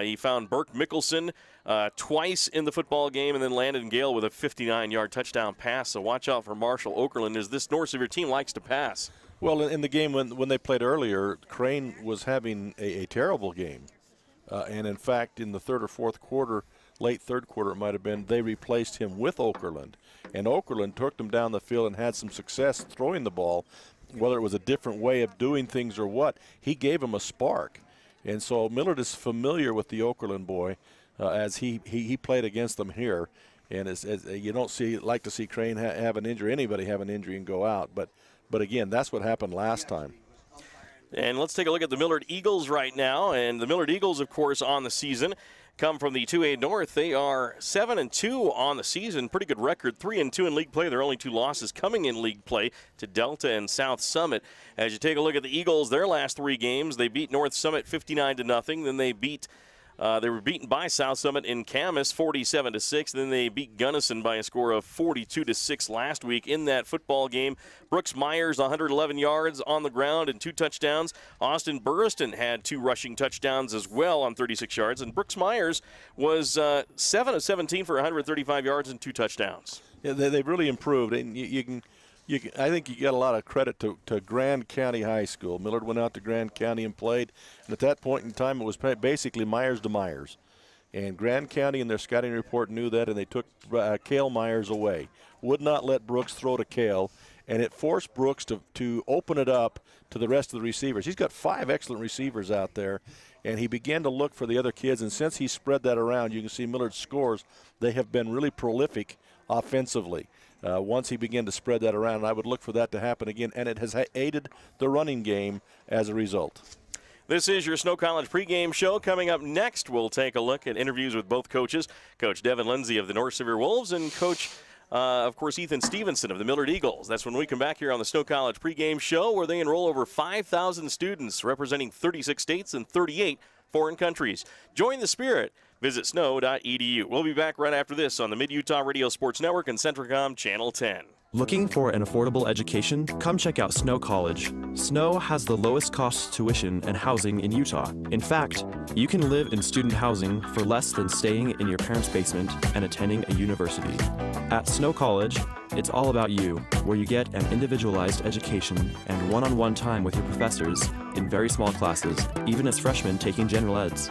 He found Burke Mickelson twice in the football game, and then Landon Gale with a 59-yard touchdown pass. So watch out for Marshall Okerlund, as this North Sevier team likes to pass. Well, in the game when they played earlier, Crane was having a terrible game. And, in fact, in the third or fourth quarter, late third quarter it might have been, they replaced him with Okerlund. And Okerlund took them down the field and had some success throwing the ball. Whether it was a different way of doing things or what, he gave him a spark. And so Millard is familiar with the Okerlund boy as he played against them here. And as you don't like to see Crane have an injury, anybody have an injury and go out. But again, that's what happened last time. And let's take a look at the Millard Eagles right now. And the Millard Eagles, of course, on the season come from the 2A North. They are 7-2 on the season. Pretty good record, 3-2 in league play. Their only 2 losses coming in league play to Delta and South Summit. As you take a look at the Eagles, their last 3 games, they beat North Summit 59-0. Then they were beaten by South Summit in Camas 47-6. Then they beat Gunnison by a score of 42-6 last week in that football game. Brooks Myers 111 yards on the ground and 2 touchdowns. Austin Burriston had 2 rushing touchdowns as well on 36 yards. And Brooks Myers was 7 of 17 for 135 yards and 2 touchdowns. Yeah, they've really improved. And I think you get a lot of credit to Grand County High School. Millard went out to Grand County and played, and at that point in time it was basically Myers to Myers. And Grand County in their scouting report knew that, and they took Cale Myers away. Would not let Brooks throw to Cale, and it forced Brooks to open it up to the rest of the receivers. He's got 5 excellent receivers out there, and he began to look for the other kids, and since he spread that around, you can see Millard's scores. They have been really prolific offensively. Once he began to spread that around, I would look for that to happen again, and it has aided the running game as a result. This is your Snow College pregame show. Coming up next, we'll take a look at interviews with both coaches, Coach Devin Lindsay of the North Sevier Wolves and Coach, of course, Ethan Stevenson of the Millard Eagles. That's when we come back here on the Snow College pregame show, where they enroll over 5,000 students representing 36 states and 38 foreign countries. Join the spirit. Visit snow.edu. We'll be back right after this on the Mid-Utah Radio Sports Network and Centricom Channel 10. Looking for an affordable education? Come check out Snow College. Snow has the lowest cost tuition and housing in Utah. In fact, you can live in student housing for less than staying in your parents' basement and attending a university. At Snow College, it's all about you, where you get an individualized education and one-on-one time with your professors in very small classes, even as freshmen taking general eds.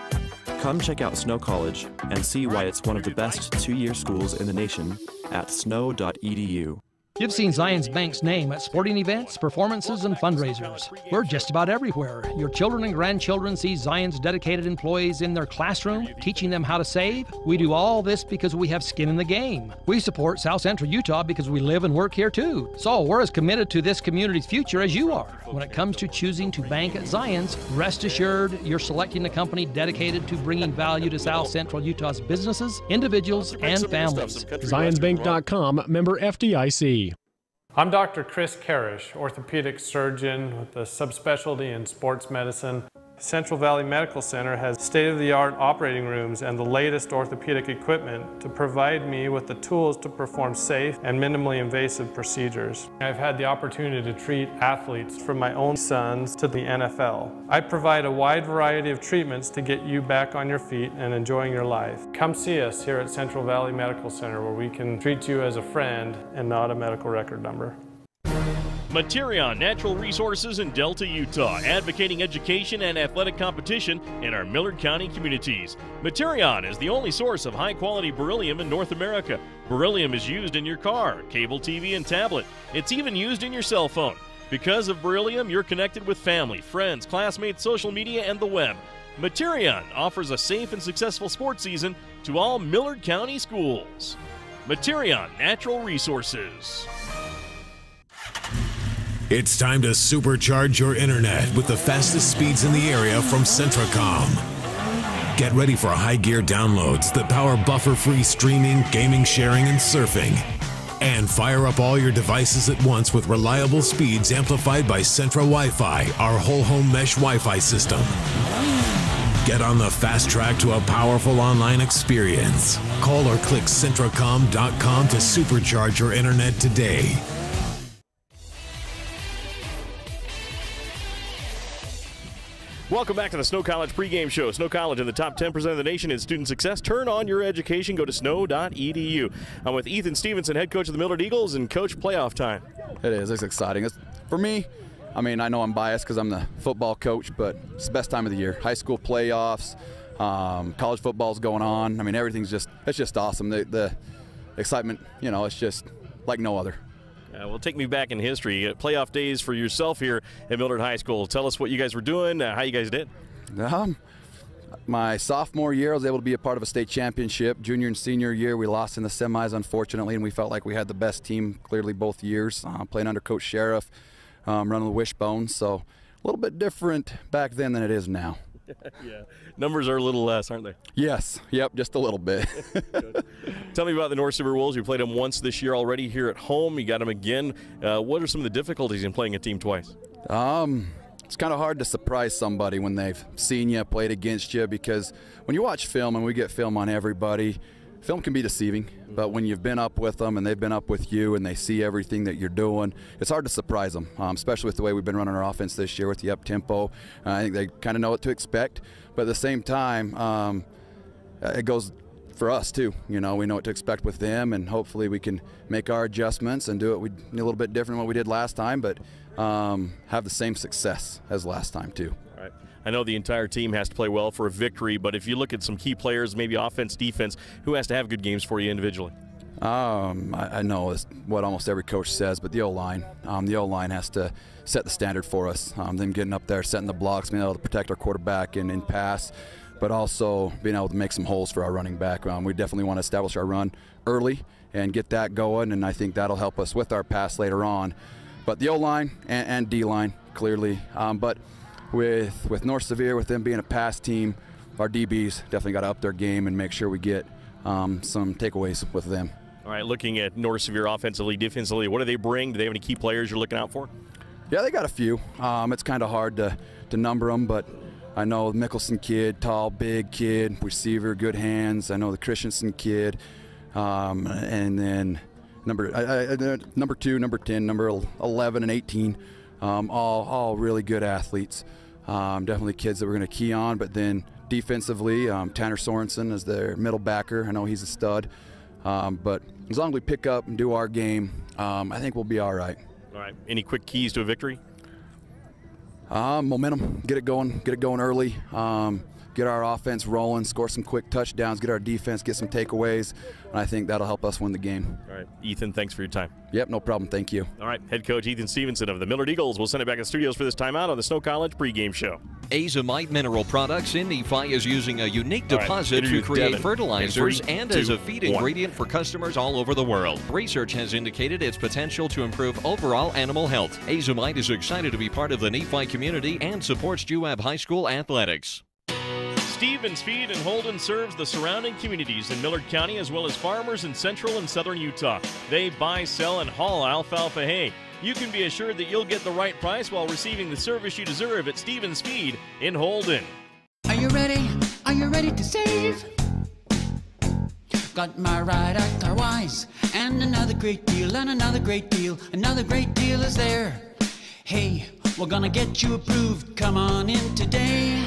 Come check out Snow College and see why it's one of the best 2-year schools in the nation at snow.edu. You've seen Zions Bank's name at sporting events, performances, and fundraisers. We're just about everywhere. Your children and grandchildren see Zions' dedicated employees in their classroom, teaching them how to save. We do all this because we have skin in the game. We support South Central Utah because we live and work here too. So we're as committed to this community's future as you are. When it comes to choosing to bank at Zions, rest assured you're selecting a company dedicated to bringing value to South Central Utah's businesses, individuals, and families. ZionsBank.com, member FDIC. I'm Dr. Chris Karish, orthopedic surgeon with a subspecialty in sports medicine. Central Valley Medical Center has state-of-the-art operating rooms and the latest orthopedic equipment to provide me with the tools to perform safe and minimally invasive procedures. I've had the opportunity to treat athletes from my own sons to the NFL. I provide a wide variety of treatments to get you back on your feet and enjoying your life. Come see us here at Central Valley Medical Center, where we can treat you as a friend and not a medical record number. Materion Natural Resources in Delta, Utah, advocating education and athletic competition in our Millard County communities. Materion is the only source of high-quality beryllium in North America. Beryllium is used in your car, cable TV, and tablet. It's even used in your cell phone. Because of beryllium, you're connected with family, friends, classmates, social media, and the web. Materion offers a safe and successful sports season to all Millard County schools. Materion Natural Resources. It's time to supercharge your internet with the fastest speeds in the area from Centricom. Get ready for high gear downloads that power buffer-free streaming, gaming, sharing, and surfing. And fire up all your devices at once with reliable speeds amplified by Centra Wi-Fi, our whole home mesh Wi-Fi system. Get on the fast track to a powerful online experience. Call or click Centracom.com to supercharge your internet today. Welcome back to the Snow College pregame show. Snow College in the top 10% of the nation in student success. Turn on your education. Go to snow.edu. I'm with Ethan Stevenson, head coach of the Millard Eagles, and coach, playoff time. It is. It's exciting. For me, I mean, I know I'm biased because I'm the football coach, but it's the best time of the year. High school playoffs, college football's going on. I mean, everything's it's just awesome. The excitement, you know, it's just like no other. Well, take me back in history. Playoff days for yourself here at Millard High School. Tell us what you guys were doing, how you guys did. My sophomore year, I was able to be a part of a state championship. Junior and senior year, we lost in the semis, unfortunately, and we felt like we had the best team clearly both years, playing under Coach Sheriff, running the wishbone. So a little bit different back then than it is now. Yeah, numbers are a little less, aren't they? Yes, yep, just a little bit. Tell me about the North Sevier Wolves. You played them once this year already here at home. You got them again. What are some of the difficulties in playing a team twice? It's kind of hard to surprise somebody when they've seen you, played against you, because when you watch film, and we get film on everybody, film can be deceiving, but when you've been up with them and they've been up with you and they see everything that you're doing, it's hard to surprise them, especially with the way we've been running our offense this year with the up-tempo. I think they kind of know what to expect, but at the same time, it goes for us too. You know, we know what to expect with them, and hopefully we can make our adjustments and do it a little bit different than what we did last time, but have the same success as last time too. All right. I know the entire team has to play well for a victory, but if you look at some key players, maybe offense, defense, who has to have good games for you individually? I know it's what almost every coach says, but the O-line. The O-line has to set the standard for us. Them getting up there, setting the blocks, being able to protect our quarterback and pass, but also being able to make some holes for our running back. We definitely want to establish our run early and get that going, and I think that'll help us with our pass later on. But the O-line and D-line, clearly. But with North Sevier, with them being a pass team, our DBs definitely got to up their game and make sure we get some takeaways with them. All right, looking at North Sevier offensively, defensively, what do they bring? Do they have any key players you're looking out for? Yeah, they got a few. It's kind of hard to number them, but I know the Mickelson kid, tall, big kid, receiver, good hands. I know the Christensen kid, and then number 2, number 10, number 11, and 18, all really good athletes. Definitely kids that we're going to key on, but then defensively, Tanner Sorensen is their middle backer. I know he's a stud, but as long as we pick up and do our game, I think we'll be all right. All right. Any quick keys to a victory? Momentum. Get it going early. Get our offense rolling, score some quick touchdowns, get our defense, get some takeaways, and I think that'll help us win the game. All right. Ethan, thanks for your time. Yep, no problem. Thank you. All right. Head coach Ethan Stevenson of the Millard Eagles. We'll send it back to the studios for this timeout on the Snow College pregame show. Azomite Mineral Products in Nephi is using a unique deposit to create fertilizers and as a feed ingredient for customers all over the world. Research has indicated its potential to improve overall animal health. Azomite is excited to be part of the Nephi community and supports UAB High School athletics. Stevens Feed and Holden serves the surrounding communities in Millard County as well as farmers in central and southern Utah. They buy, sell, and haul alfalfa hay. You can be assured that you'll get the right price while receiving the service you deserve at Stevens Feed in Holden. Are you ready? Are you ready to save? Got my ride at Carwise, and another great deal, and another great deal, another great deal is there. Hey, we're gonna get you approved, come on in today.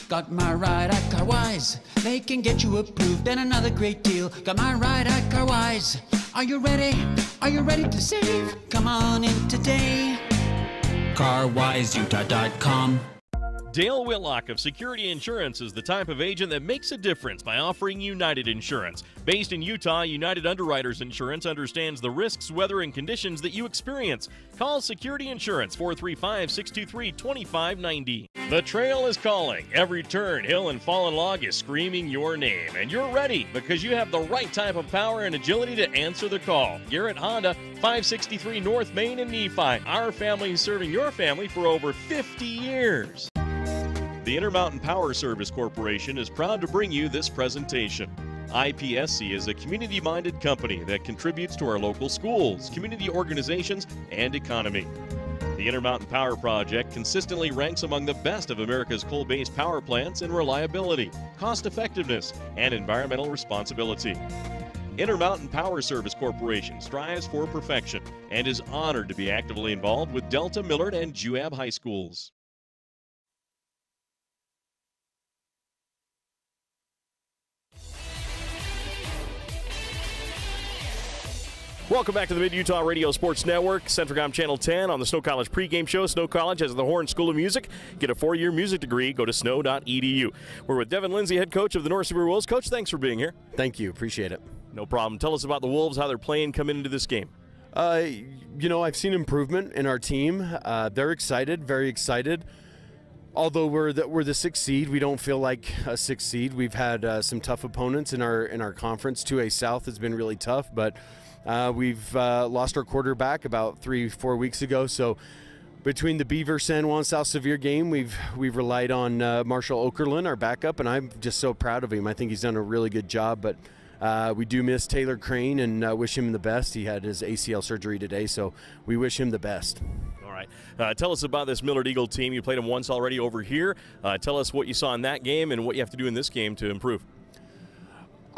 Got my ride at Carwise, they can get you approved, and another great deal. Got my ride at Carwise. Are you ready? Are you ready to save? Come on in today. CarWiseUtah.com. Dale Whitlock of Security Insurance is the type of agent that makes a difference by offering United Insurance. Based in Utah, United Underwriters Insurance understands the risks, weather, and conditions that you experience. Call Security Insurance 435-623-2590. The trail is calling. Every turn, hill, and fallen log is screaming your name. And you're ready because you have the right type of power and agility to answer the call. Garrett Honda, 563 North Main in Nephi. Our family is serving your family for over 50 years. The Intermountain Power Service Corporation is proud to bring you this presentation. IPSC is a community-minded company that contributes to our local schools, community organizations, and economy. The Intermountain Power Project consistently ranks among the best of America's coal-based power plants in reliability, cost-effectiveness, and environmental responsibility. Intermountain Power Service Corporation strives for perfection and is honored to be actively involved with Delta, Millard, and UAB high schools. Welcome back to the Mid-Utah Radio Sports Network, Centracom Channel 10 on the Snow College pregame show. Snow College has the Horn School of Music. Get a 4-year music degree. Go to snow.edu. We're with Devin Lindsay, head coach of the North Sevier Wolves. Coach, thanks for being here. Thank you. Appreciate it. No problem. Tell us about the Wolves, how they're playing coming into this game. I've seen improvement in our team. They're excited, very excited. Although we're the 6th seed, we don't feel like a 6th seed. We've had some tough opponents in our conference. 2A South has been really tough, but we've lost our quarterback about 3-4 weeks ago. So between the Beaver San Juan South Sevier game, we've relied on Marshall Okerlund, our backup, and I'm just so proud of him. I think he's done a really good job, but we do miss Taylor Crane and wish him the best. He had his ACL surgery today, so we wish him the best. All right. Tell us about this Millard Eagle team. You played them once already over here. Tell us what you saw in that game and what you have to do in this game to improve.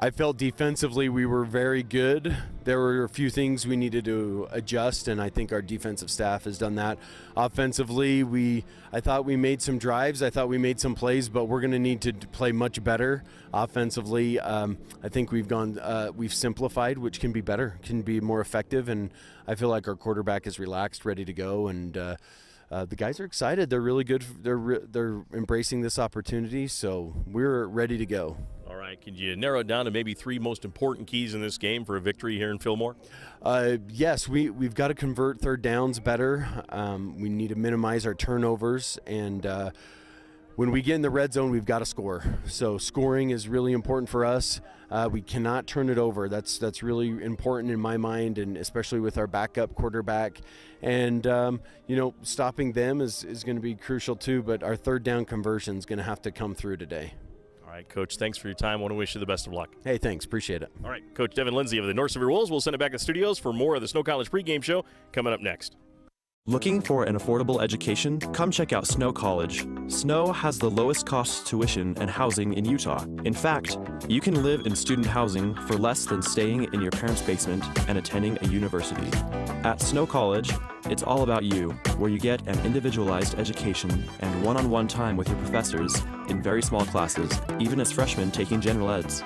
I felt defensively we were very good. There were a few things we needed to adjust, and I think our defensive staff has done that. Offensively, I thought we made some drives. I thought we made some plays, but we're going to need to play much better offensively. I think we've simplified, which can be better, can be more effective, and I feel like our quarterback is relaxed, ready to go, and the guys are excited. They're really good. They're embracing this opportunity, so we're ready to go. All right. Can you narrow it down to maybe 3 most important keys in this game for a victory here in Fillmore? Yes, we've got to convert third downs better. We need to minimize our turnovers, and when we get in the red zone, we've got to score. So scoring is really important for us. We cannot turn it over. That's really important in my mind, and especially with our backup quarterback. And stopping them is going to be crucial too. But our third down conversion is going to have to come through today. All right, Coach, thanks for your time. I want to wish you the best of luck. Hey, thanks. Appreciate it. All right, Coach Devin Lindsay of the North Sevier Wolves. We'll send it back to the studios for more of the Snow College pregame show coming up next. Looking for an affordable education? Come check out Snow College. Snow has the lowest cost tuition and housing in Utah. In fact, you can live in student housing for less than staying in your parents' basement and attending a university. At Snow College, it's all about you, where you get an individualized education and one-on-one time with your professors in very small classes, even as freshmen taking general eds.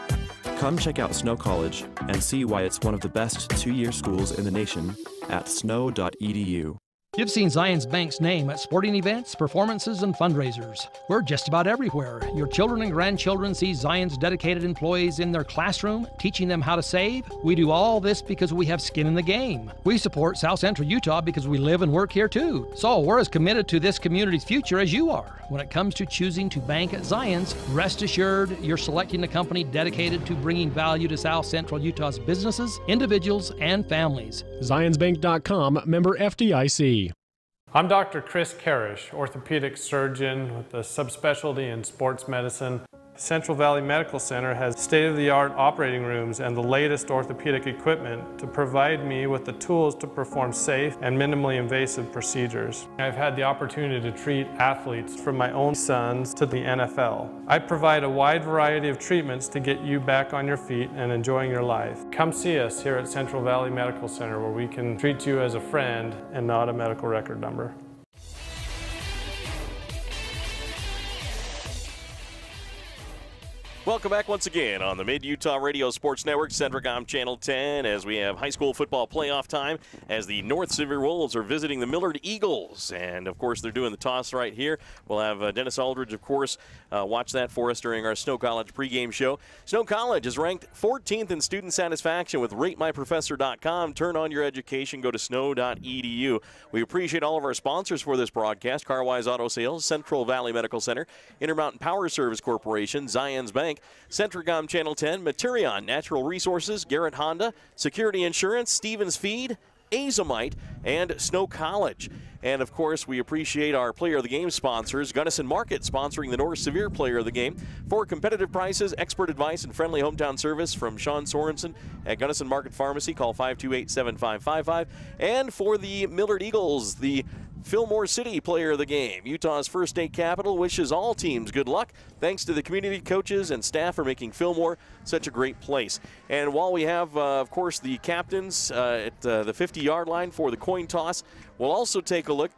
Come check out Snow College and see why it's one of the best 2-year schools in the nation at snow.edu. You've seen Zions Bank's name at sporting events, performances, and fundraisers. We're just about everywhere. Your children and grandchildren see Zions' dedicated employees in their classroom, teaching them how to save. We do all this because we have skin in the game. We support South Central Utah because we live and work here too. So we're as committed to this community's future as you are. When it comes to choosing to bank at Zions, rest assured you're selecting a company dedicated to bringing value to South Central Utah's businesses, individuals, and families. ZionsBank.com, member FDIC. I'm Dr. Chris Karish, orthopedic surgeon with a subspecialty in sports medicine. Central Valley Medical Center has state-of-the-art operating rooms and the latest orthopedic equipment to provide me with the tools to perform safe and minimally invasive procedures. I've had the opportunity to treat athletes from my own sons to the NFL. I provide a wide variety of treatments to get you back on your feet and enjoying your life. Come see us here at Central Valley Medical Center, where we can treat you as a friend and not a medical record number. Welcome back once again on the Mid-Utah Radio Sports Network, Centracom Channel 10, as we have high school football playoff time as the North Sevier Wolves are visiting the Millard Eagles. And, of course, they're doing the toss right here. We'll have Dennis Aldridge, of course, watch that for us during our Snow College pregame show. Snow College is ranked 14th in student satisfaction with RateMyProfessor.com. Turn on your education. Go to snow.edu. We appreciate all of our sponsors for this broadcast: Carwise Auto Sales, Central Valley Medical Center, Intermountain Power Service Corporation, Zions Bank, Centracom Channel 10, Materion Natural Resources, Garrett Honda, Security Insurance, Stevens Feed, Azomite, and Snow College. And, of course, we appreciate our Player of the Game sponsors, Gunnison Market, sponsoring the North Sevier Player of the Game. For competitive prices, expert advice, and friendly hometown service from Sean Sorensen at Gunnison Market Pharmacy, call 528-7555. And for the Millard Eagles, the Fillmore City Player of the Game, Utah's first state capital, wishes all teams good luck. Thanks to the community coaches and staff for making Fillmore such a great place. And while we have, of course, the captains at the 50-yard line for the coin toss, we'll also take a look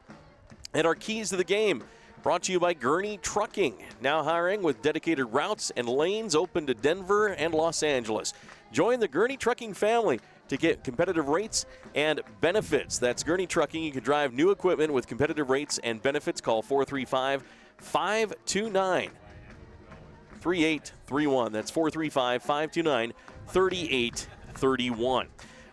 at our keys to the game. Brought to you by Gurney Trucking, now hiring with dedicated routes and lanes open to Denver and Los Angeles. Join the Gurney Trucking family. to get competitive rates and benefits. That's Gurney Trucking. You can drive new equipment with competitive rates and benefits. Call 435-529-3831. That's 435-529-3831.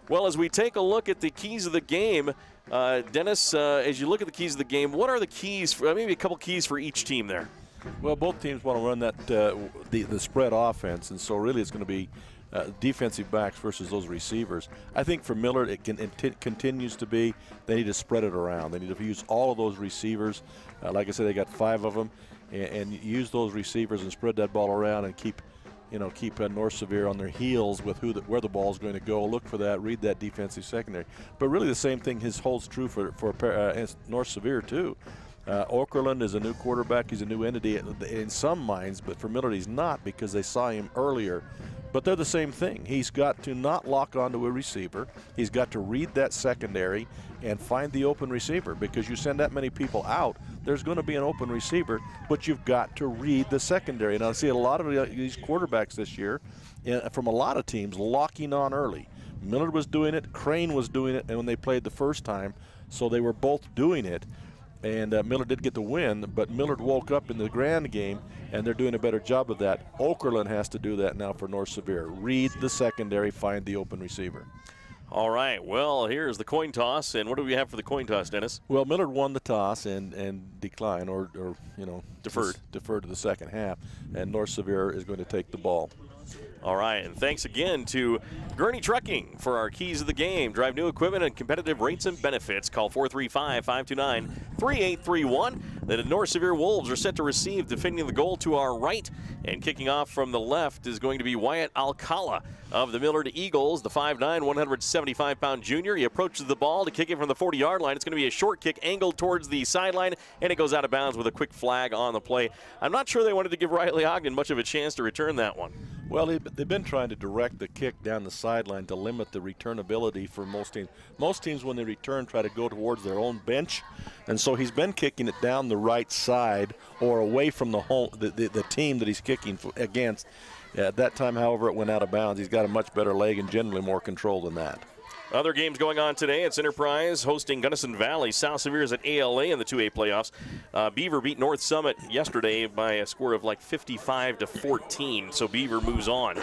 Well, as we take a look at the keys of the game, Dennis, as you look at the keys of the game, what are the keys, maybe a couple keys for each team there? Well, both teams want to run that the spread offense, and so really it's going to be defensive backs versus those receivers. I think for Millard, it continues to be they need to spread it around. They need to use all of those receivers. Like I said, they got 5 of them, and use those receivers and spread that ball around and keep North Sevier on their heels with where the ball is going to go. Look for that. Read that defensive secondary. But really, the same thing holds true for North Sevier too. Okerlund is a new quarterback. He's a new entity in some minds, but for Millard, he's not because they saw him earlier. But they're the same thing. He's got to not lock onto a receiver. He's got to read that secondary and find the open receiver, because you send that many people out, there's going to be an open receiver, but you've got to read the secondary. And I see a lot of these quarterbacks this year from a lot of teams locking on early. Millard was doing it, Crane was doing it, and when they played the first time, so they were both doing it. And Millard did get the win, but Millard woke up in the grand game, and they're doing a better job of that. Okerlund has to do that now for North Sevier. Read the secondary, find the open receiver. All right, well, here's the coin toss, and what do we have for the coin toss, Dennis? Well, Millard won the toss and declined, or deferred to the second half, and North Sevier is going to take the ball. All right, and thanks again to Gurney Trucking for our keys of the game. Drive new equipment and competitive rates and benefits. Call 435-529-3831. The North Sevier Wolves are set to receive, defending the goal to our right. And kicking off from the left is going to be Wyatt Alcala of the Millard Eagles, the 5'9", 175-pound junior. He approaches the ball to kick it from the 40-yard line. It's going to be a short kick angled towards the sideline, and it goes out of bounds with a quick flag on the play. I'm not sure they wanted to give Riley Ogden much of a chance to return that one. Well, they've been trying to direct the kick down the sideline to limit the returnability for most teams. Most teams, when they return, try to go towards their own bench, and so he's been kicking it down the right side or away from the team that he's kicking against. At that time, however, it went out of bounds. He's got a much better leg and generally more control than that. Other games going on today. It's Enterprise hosting Gunnison Valley. South Sevier is at ALA in the 2A playoffs. Beaver beat North Summit yesterday by a score of like 55-14, so Beaver moves on.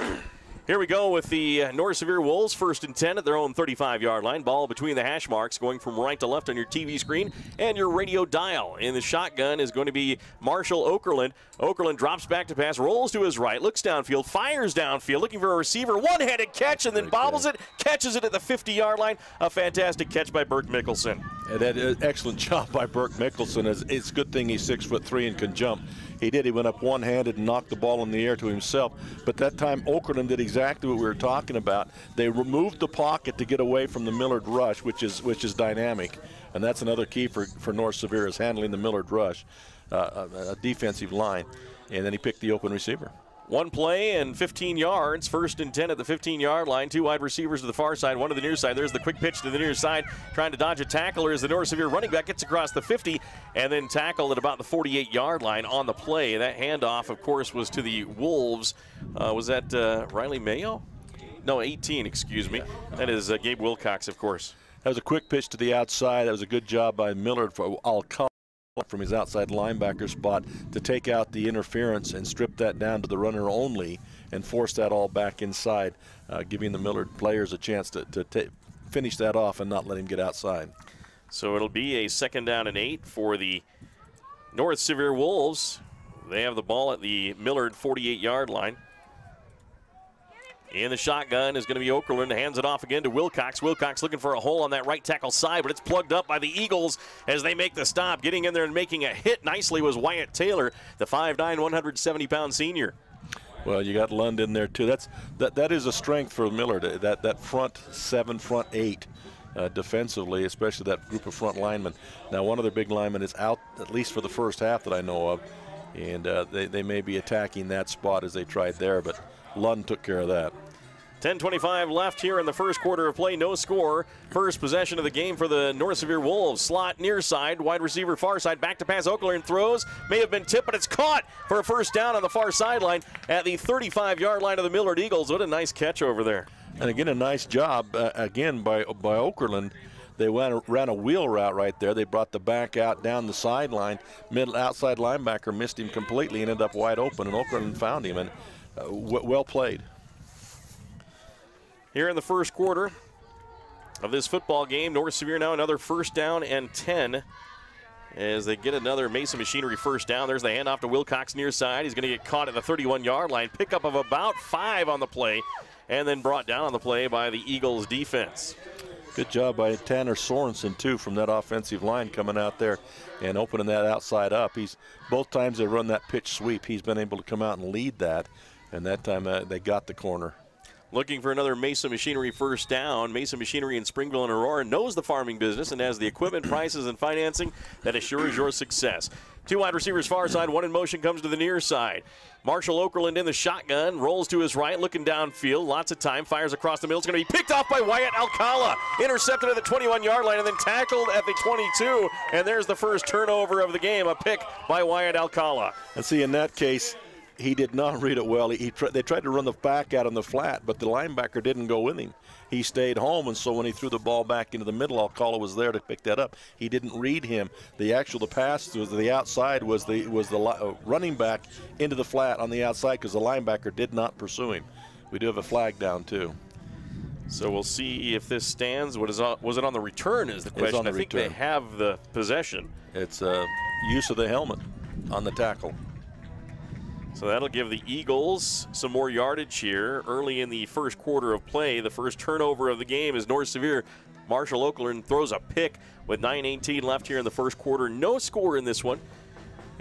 Here we go with the North Sevier Wolves, 1st and 10 at their own 35-yard line. Ball between the hash marks, going from right to left on your TV screen and your radio dial. In the shotgun is going to be Marshall Okerlund. Okerlund drops back to pass, rolls to his right, looks downfield, fires downfield, looking for a receiver, one-handed catch, and then bobbles it, catches it at the 50-yard line. A fantastic catch by Burke Mickelson. That is excellent job by Burke Mickelson. It's a good thing he's 6'3" and can jump. He did. He went up one-handed and knocked the ball in the air to himself. But that time, Okerlund did exactly what we were talking about. They removed the pocket to get away from the Millard rush, which is dynamic. And that's another key for North Sevier, is handling the Millard rush, a defensive line. And then he picked the open receiver. One play and 15 yards. 1st and 10 at the 15-yard line. 2 wide receivers to the far side, 1 to the near side. There's the quick pitch to the near side. Trying to dodge a tackler as the North Sevier running back gets across the 50 and then tackled at about the 48-yard line on the play. That handoff, of course, was to the Wolves. Was that Riley Mayo? No, 18, excuse me. That is Gabe Wilcox, of course. That was a quick pitch to the outside. That was a good job by Millard for Alcala from his outside linebacker spot to take out the interference and strip that down to the runner only and force that all back inside, giving the Millard players a chance to finish that off and not let him get outside. So it'll be a 2nd down and 8 for the North Sevier Wolves. They have the ball at the Millard 48-yard line. In the shotgun is going to be Okerlund. Hands it off again to Wilcox. Wilcox looking for a hole on that right tackle side, but it's plugged up by the Eagles as they make the stop. Getting in there and making a hit nicely was Wyatt Taylor, the 5'9", 170-pound senior. Well, you got Lund in there too. That is a strength for Millard. That front 7, front 8. Defensively, especially that group of front linemen. Now, one of their big linemen is out, at least for the first half that I know of, and they may be attacking that spot as they tried there, but Lund took care of that. 10:25 left here in the first quarter of play. No score. First possession of the game for the North Sevier Wolves. Slot near side, wide receiver far side. Back to pass. Okerlund throws. May have been tipped, but it's caught for a first down on the far sideline at the 35-yard line of the Millard Eagles. What a nice catch over there. And again, a nice job again by Okerlund. They ran a wheel route right there. They brought the back out down the sideline. Middle outside linebacker missed him completely and ended up wide open, and Okerlund found him, and well played. Here in the first quarter of this football game, North Sevier now another 1st down and 10 as they get another Mason Machinery 1st down. There's the handoff to Wilcox near side. He's going to get caught at the 31-yard line. Pickup of about 5 on the play, and then brought down on the play by the Eagles defense. Good job by Tanner Sorensen, too, from that offensive line coming out there and opening that outside up. Both times they run that pitch sweep, he's been able to come out and lead that, and that time they got the corner. Looking for another Mason Machinery 1st down. Mason Machinery in Springville and Aurora knows the farming business and has the equipment, prices, and financing that assures your success. 2 wide receivers far side, 1 in motion comes to the near side. Marshall Okerlund in the shotgun, rolls to his right, looking downfield, lots of time, fires across the middle. It's going to be picked off by Wyatt Alcala. Intercepted at the 21-yard line and then tackled at the 22. And there's the first turnover of the game, a pick by Wyatt Alcala. And see, in that case, he did not read it well. They tried to run the back out on the flat, but the linebacker didn't go with him. He stayed home, and so when he threw the ball back into the middle, Alcala was there to pick that up. He didn't read him. The pass was the outside was the running back into the flat on the outside because the linebacker did not pursue him. We do have a flag down too. So we'll see if this stands. Was it on the return is the question. I think they have the possession. It's use of the helmet on the tackle. So that'll give the Eagles some more yardage here early in the first quarter of play. The first turnover of the game is North Sevier. Marshall Okerlund throws a pick with 9:18 left here in the first quarter. No score in this one.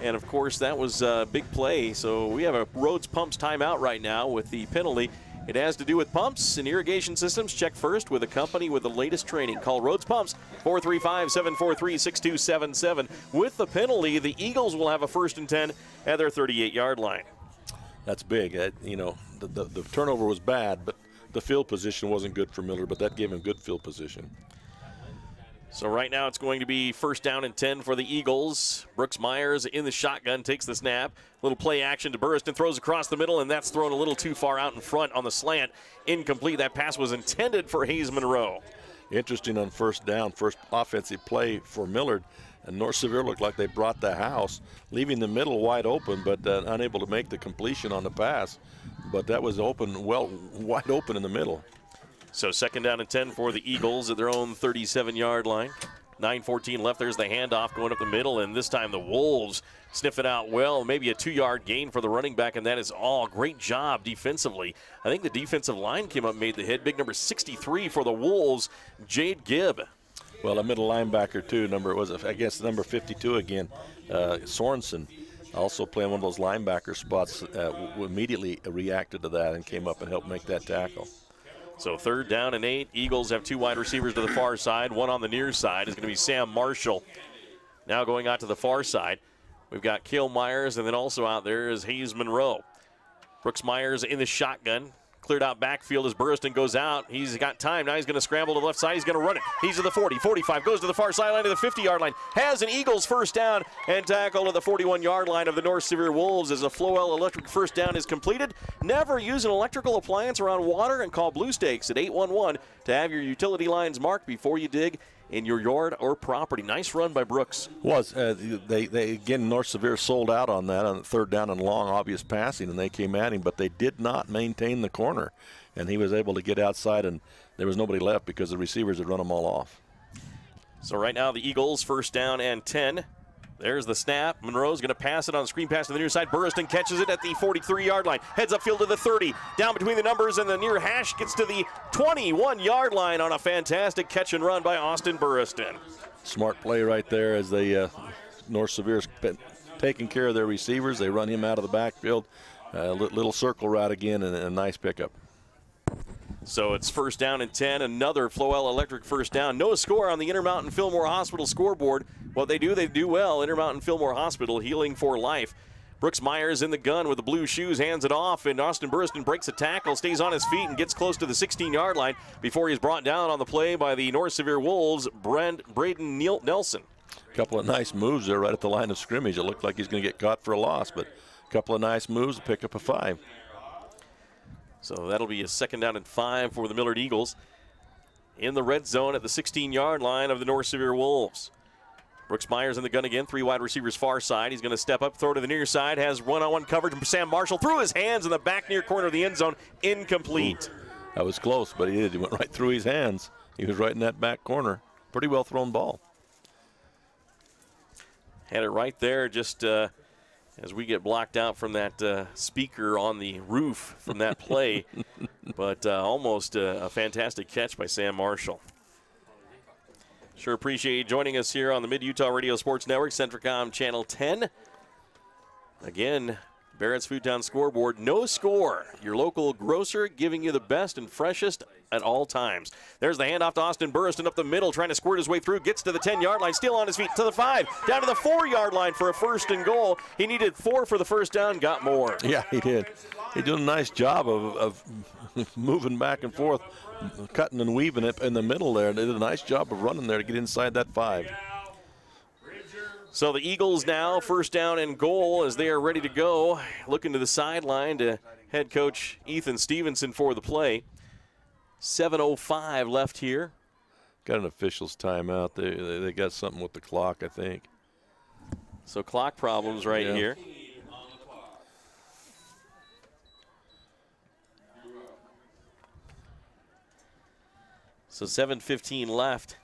And, of course, that was a big play. So we have a Rhodes Pumps timeout right now with the penalty. It has to do with pumps and irrigation systems. Check first with a company with the latest training. Call Rhodes Pumps, 435-743-6277. With the penalty, the Eagles will have a 1st and 10 at their 38-yard line. That's big. The turnover was bad, but the field position wasn't good for Millard, but that gave him good field position. So right now it's going to be 1st down and 10 for the Eagles. Brooks Myers in the shotgun, takes the snap. Little play action to Burriston, throws across the middle, and that's thrown a little too far out in front on the slant. Incomplete. That pass was intended for Hayes Monroe. Interesting on 1st down, first offensive play for Millard. And North Sevier looked like they brought the house, leaving the middle wide open, but unable to make the completion on the pass. But that was open, wide open in the middle. So 2nd down and 10 for the Eagles at their own 37-yard line. 9:14 left. There's the handoff going up the middle, and this time the Wolves sniff it out well. Maybe a 2-yard gain for the running back, and that is all. Great job defensively. I think the defensive line came up and made the hit. Big number 63 for the Wolves, Jade Gibb. Well, a middle linebacker, too. Number 52 again, Sorensen. Also playing one of those linebacker spots, immediately reacted to that and came up and helped make that tackle. So 3rd down and 8. Eagles have 2 wide receivers to the far side. One on the near side is going to be Sam Marshall. Now going out to the far side, we've got Cale Myers, and then also out there is Hayes Monroe. Brooks Myers in the shotgun. Cleared out backfield as Burriston goes out. He's got time. Now he's going to scramble to the left side. He's going to run it. He's to the 40, 45, goes to the far sideline to the 50-yard line. Has an Eagles 1st down and tackle at the 41-yard line of the North Sevier Wolves as a Flowell Electric 1st down is completed. Never use an electrical appliance around water and call Blue Stakes at 811 to have your utility lines marked before you dig in your yard or property. Nice run by Brooks. They again, North Sevier sold out on that on the 3rd down and long, obvious passing, and they came at him, but they did not maintain the corner, and he was able to get outside, and there was nobody left because the receivers had run them all off. So right now the Eagles 1st down and 10. There's the snap. Monroe's going to pass it on the screen pass to the near side. Burriston catches it at the 43-yard line. Heads upfield to the 30. Down between the numbers and the near hash gets to the 21-yard line on a fantastic catch and run by Austin Burriston. Smart play right there as they North Sevier's taking care of their receivers. They run him out of the backfield. Little circle route again and a nice pickup. So it's 1st down and 10. Another Flowell Electric 1st down. No score on the Intermountain Fillmore Hospital scoreboard. What they do well. Intermountain Fillmore Hospital, healing for life. Brooks Myers in the gun with the blue shoes, hands it off, and Austin Burriston breaks a tackle, stays on his feet, and gets close to the 16-yard line before he's brought down on the play by the North Sevier Wolves, Braden Nelson. A couple of nice moves there right at the line of scrimmage. It looked like he's going to get caught for a loss, but a couple of nice moves to pick up a 5. So that'll be a 2nd down and 5 for the Millard Eagles in the red zone at the 16-yard line of the North Sevier Wolves. Brooks Myers in the gun again, 3 wide receivers far side. He's going to step up, throw to the near side, has one-on-one coverage from Sam Marshall. Through his hands in the back near corner of the end zone, incomplete. Ooh, that was close, but he did. He went right through his hands. He was right in that back corner. Pretty well thrown ball. Had it right there just as we get blocked out from that speaker on the roof from that play. But almost a fantastic catch by Sam Marshall. Sure appreciate you joining us here on the Mid-Utah Radio Sports Network, Centricom Channel 10. Again, Barrett's Foodtown scoreboard, no score. Your local grocer giving you the best and freshest at all times. There's the handoff to Austin Burriston up the middle, trying to squirt his way through, gets to the 10-yard line, still on his feet, to the 5, down to the 4-yard line for a 1st and goal. He needed 4 for the 1st down, got more. Yeah, he did. He did a nice job of moving back and forth, cutting and weaving it in the middle there. They did a nice job of running there to get inside that 5. So the Eagles now 1st down and goal as they are ready to go. Looking to the sideline to head coach Ethan Stevenson for the play. 7:05 left here. Got an official's timeout. They got something with the clock, I think. So clock problems right here. So 7:15 left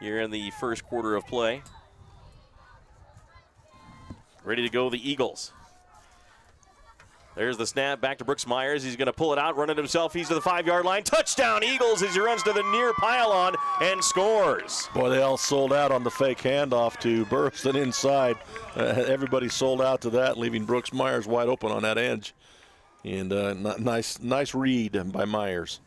here in the 1st quarter of play. Ready to go, the Eagles. There's the snap, back to Brooks Myers. He's going to pull it out, run it himself. He's to the 5-yard line. Touchdown, Eagles, as he runs to the near pylon and scores. Boy, they all sold out on the fake handoff to Burriston inside. Everybody sold out to that, leaving Brooks Myers wide open on that edge. And nice read by Myers.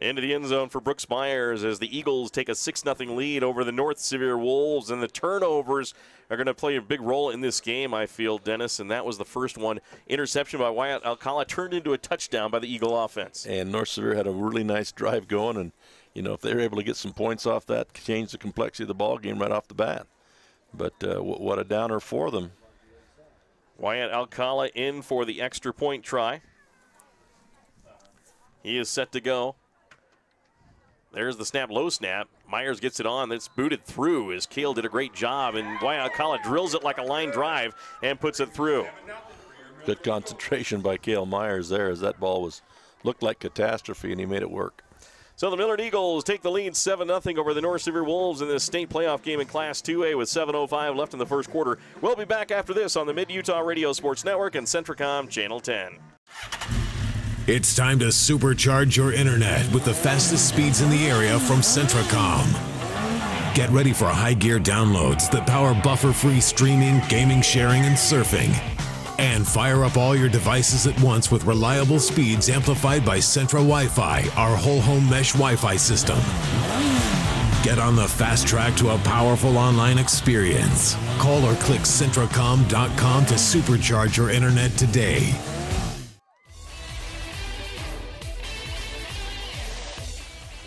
Into the end zone for Brooks Myers as the Eagles take a 6-0 lead over the North Sevier Wolves. And the turnovers are going to play a big role in this game, I feel, Dennis. And that was the first one. Interception by Wyatt Alcala turned into a touchdown by the Eagle offense. And North Sevier had a really nice drive going. And, you know, if they were able to get some points off that, change the complexity of the ball game right off the bat. But what a downer for them. Wyatt Alcala in for the extra point try. He is set to go. There's the snap, low snap. Myers gets it on. That's booted through as Cale did a great job. And Wyatt Alcala drills it like a line drive and puts it through. Good concentration by Cale Myers there as that ball looked like catastrophe, and he made it work. So the Millard Eagles take the lead 7-0 over the North Sevier Wolves in this state playoff game in Class 2A with 7:05 left in the 1st quarter. We'll be back after this on the Mid-Utah Radio Sports Network and Centricom Channel 10. It's time to supercharge your internet with the fastest speeds in the area from Centricom. Get ready for high gear downloads that power buffer-free streaming, gaming, sharing, and surfing. And fire up all your devices at once with reliable speeds amplified by Centra Wi-Fi, our whole home mesh Wi-Fi system. Get on the fast track to a powerful online experience. Call or click Centracom.com to supercharge your internet today.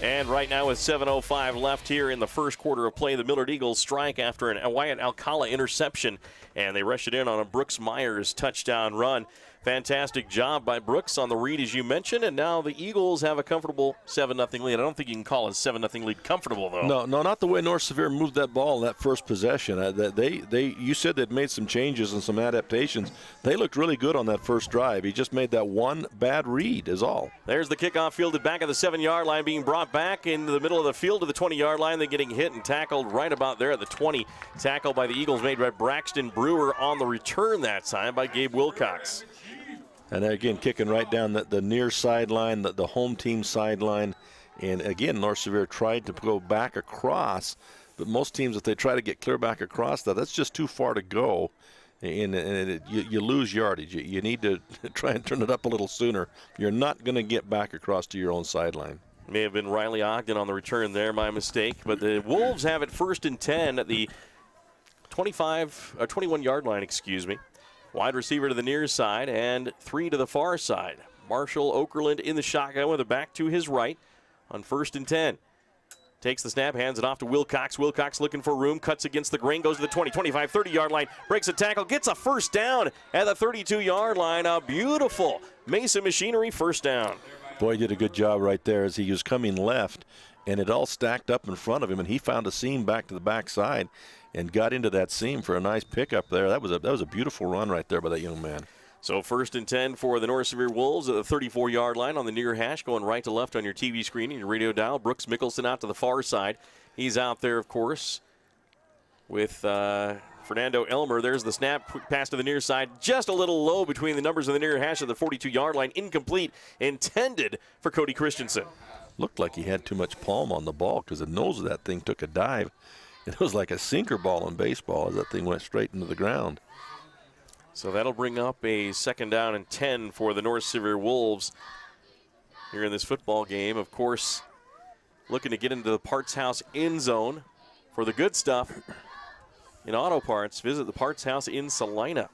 And right now with 7:05 left here in the 1st quarter of play, the Millard Eagles strike after a Wyatt Alcala interception, and they rush it in on a Brooks Myers touchdown run. Fantastic job by Brooks on the read, as you mentioned, and now the Eagles have a comfortable 7-0 lead. I don't think you can call a 7-0 lead comfortable, though. No, not the way North Sevier moved that ball in that first possession. You said they'd made some changes and some adaptations. They looked really good on that first drive. He just made that one bad read is all. There's the kickoff fielded back at the 7-yard line, being brought back into the middle of the field to the 20-yard line. They're getting hit and tackled right about there at the 20. Tackle by the Eagles made by Braxton Brewer on the return that time by Gabe Wilcox. And again, kicking right down the near sideline, the home team sideline. And again, North Sevier tried to go back across, but most teams, if they try to get clear back across that's just too far to go. And you lose yardage. You need to try and turn it up a little sooner. You're not going to get back across to your own sideline. May have been Riley Ogden on the return there, my mistake. But the Wolves have it 1st and 10 at the 21-yard line, excuse me. Wide receiver to the near side and 3 to the far side. Marshall Okerlund in the shotgun with a back to his right on 1st and 10. Takes the snap, hands it off to Wilcox. Wilcox looking for room, cuts against the grain, goes to the 20, 25, 30-yard line, breaks a tackle, gets a first down at the 32-yard line. A beautiful Mason Machinery first down. Boy, he did a good job right there as he was coming left, and it all stacked up in front of him, and he found a seam back to the backside and got into that seam for a nice pickup there. That was a beautiful run right there by that young man. So 1st and 10 for the North Sevier Wolves at the 34-yard line on the near hash, going right to left on your TV screen and your radio dial. Brooks Mickelson out to the far side. He's out there, of course, with Fernando Elmer. There's the snap, quick pass to the near side, just a little low between the numbers of the near hash of the 42-yard line. Incomplete, intended for Cody Christensen. Looked like he had too much palm on the ball because the nose of that thing took a dive. It was like a sinker ball in baseball as that thing went straight into the ground. So that'll bring up a 2nd down and 10 for the North Sevier Wolves here in this football game. Of course, looking to get into the Parts House end zone for the good stuff in auto parts. Visit the Parts House in Salina.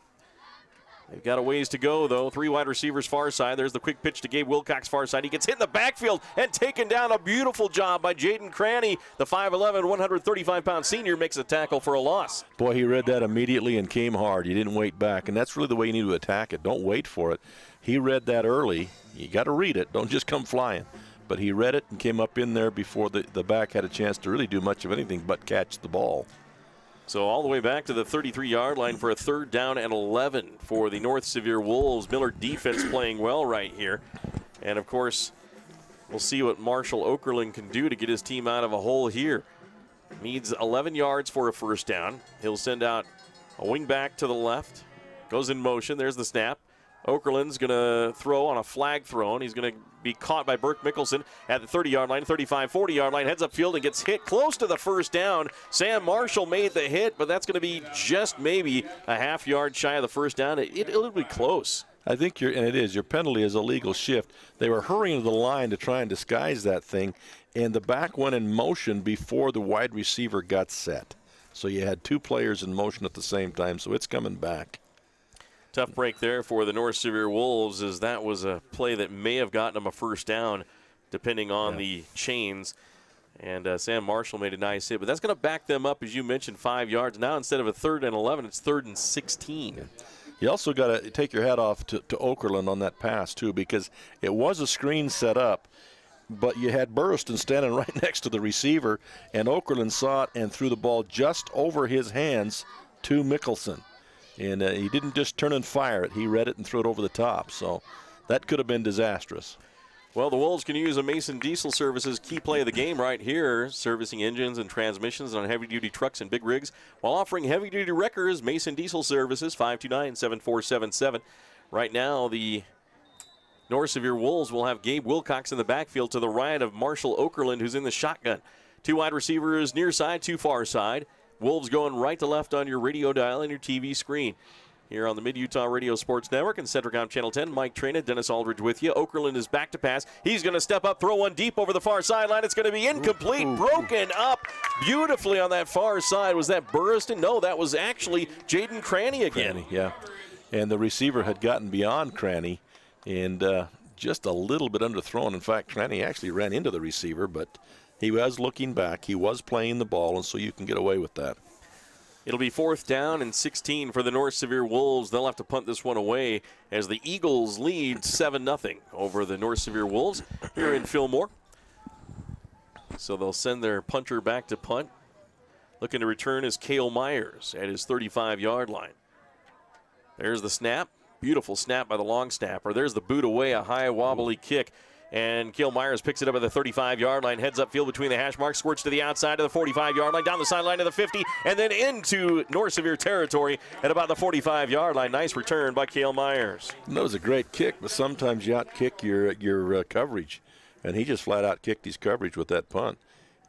They've got a ways to go, though. 3 wide receivers far side. There's the quick pitch to Gabe Wilcox far side. He gets hit in the backfield and taken down. A beautiful job by Jaden Cranny. The 5'11", 135-pound senior makes a tackle for a loss. Boy, he read that immediately and came hard. He didn't wait back, and that's really the way you need to attack it. Don't wait for it. He read that early. You got to read it. Don't just come flying. But he read it and came up in there before the back had a chance to really do much of anything but catch the ball. So all the way back to the 33-yard line for a 3rd down and 11 for the North Sevier Wolves. Millard defense playing well right here. And, of course, we'll see what Marshall Okerlund can do to get his team out of a hole here. Needs 11 yards for a 1st down. He'll send out a wing back to the left. Goes in motion. There's the snap. Okerlund's going to throw on a flag throw, and he's going to be caught by Burke Mickelson at the 30-yard line, 35, 40-yard line, heads up field and gets hit close to the 1st down. Sam Marshall made the hit, but that's going to be just maybe a half yard shy of the 1st down. It'll be close. I think your penalty is a legal shift. They were hurrying to the line to try and disguise that thing, and the back went in motion before the wide receiver got set. So you had 2 players in motion at the same time, so it's coming back. Tough break there for the North Sevier Wolves, as that was a play that may have gotten them a 1st down, depending on the chains. And Sam Marshall made a nice hit, but that's going to back them up, as you mentioned, 5 yards. Now instead of a 3rd and 11, it's 3rd and 16. Yeah. You also got to take your hat off to Okerlund on that pass, too, because it was a screen set up, but you had Burriston standing right next to the receiver, and Okerlund saw it and threw the ball just over his hands to Mickelson. And he didn't just turn and fire it. He read it and threw it over the top. So that could have been disastrous. Well, the Wolves can use a Mason Diesel Services key play of the game right here, servicing engines and transmissions on heavy-duty trucks and big rigs, while offering heavy-duty wreckers. Mason Diesel Services, 529-7477. Right now, the North Sevier Wolves will have Gabe Wilcox in the backfield to the right of Marshall Okerlund, who's in the shotgun. 2 wide receivers near side, 2 far side. Wolves going right to left on your radio dial and your TV screen. Here on the Mid-Utah Radio Sports Network and Centricom Channel 10, Mike Trina, Dennis Aldridge with you. Okerlund is back to pass. He's going to step up, throw one deep over the far sideline. It's going to be incomplete, broken up beautifully on that far side. Was that Burriston? No, that was actually Jaden Cranny again. Cranny, yeah. And the receiver had gotten beyond Cranny and just a little bit underthrown. In fact, Cranny actually ran into the receiver, but he was looking back. He was playing the ball, and so you can get away with that. It'll be 4th down and 16 for the North Sevier Wolves. They'll have to punt this one away as the Eagles lead 7-0 over the North Sevier Wolves here in Fillmore. So they'll send their punter back to punt. Looking to return is Cale Myers at his 35-yard line. There's the snap. Beautiful snap by the long snapper. There's the boot away, a high wobbly kick. And Cale Myers picks it up at the 35-yard line, heads up field between the hash marks, squirts to the outside of the 45-yard line, down the sideline to the 50, and then into North Sevier territory at about the 45-yard line. Nice return by Cale Myers. That was a great kick, but sometimes you out-kick your coverage, and he just flat out kicked his coverage with that punt,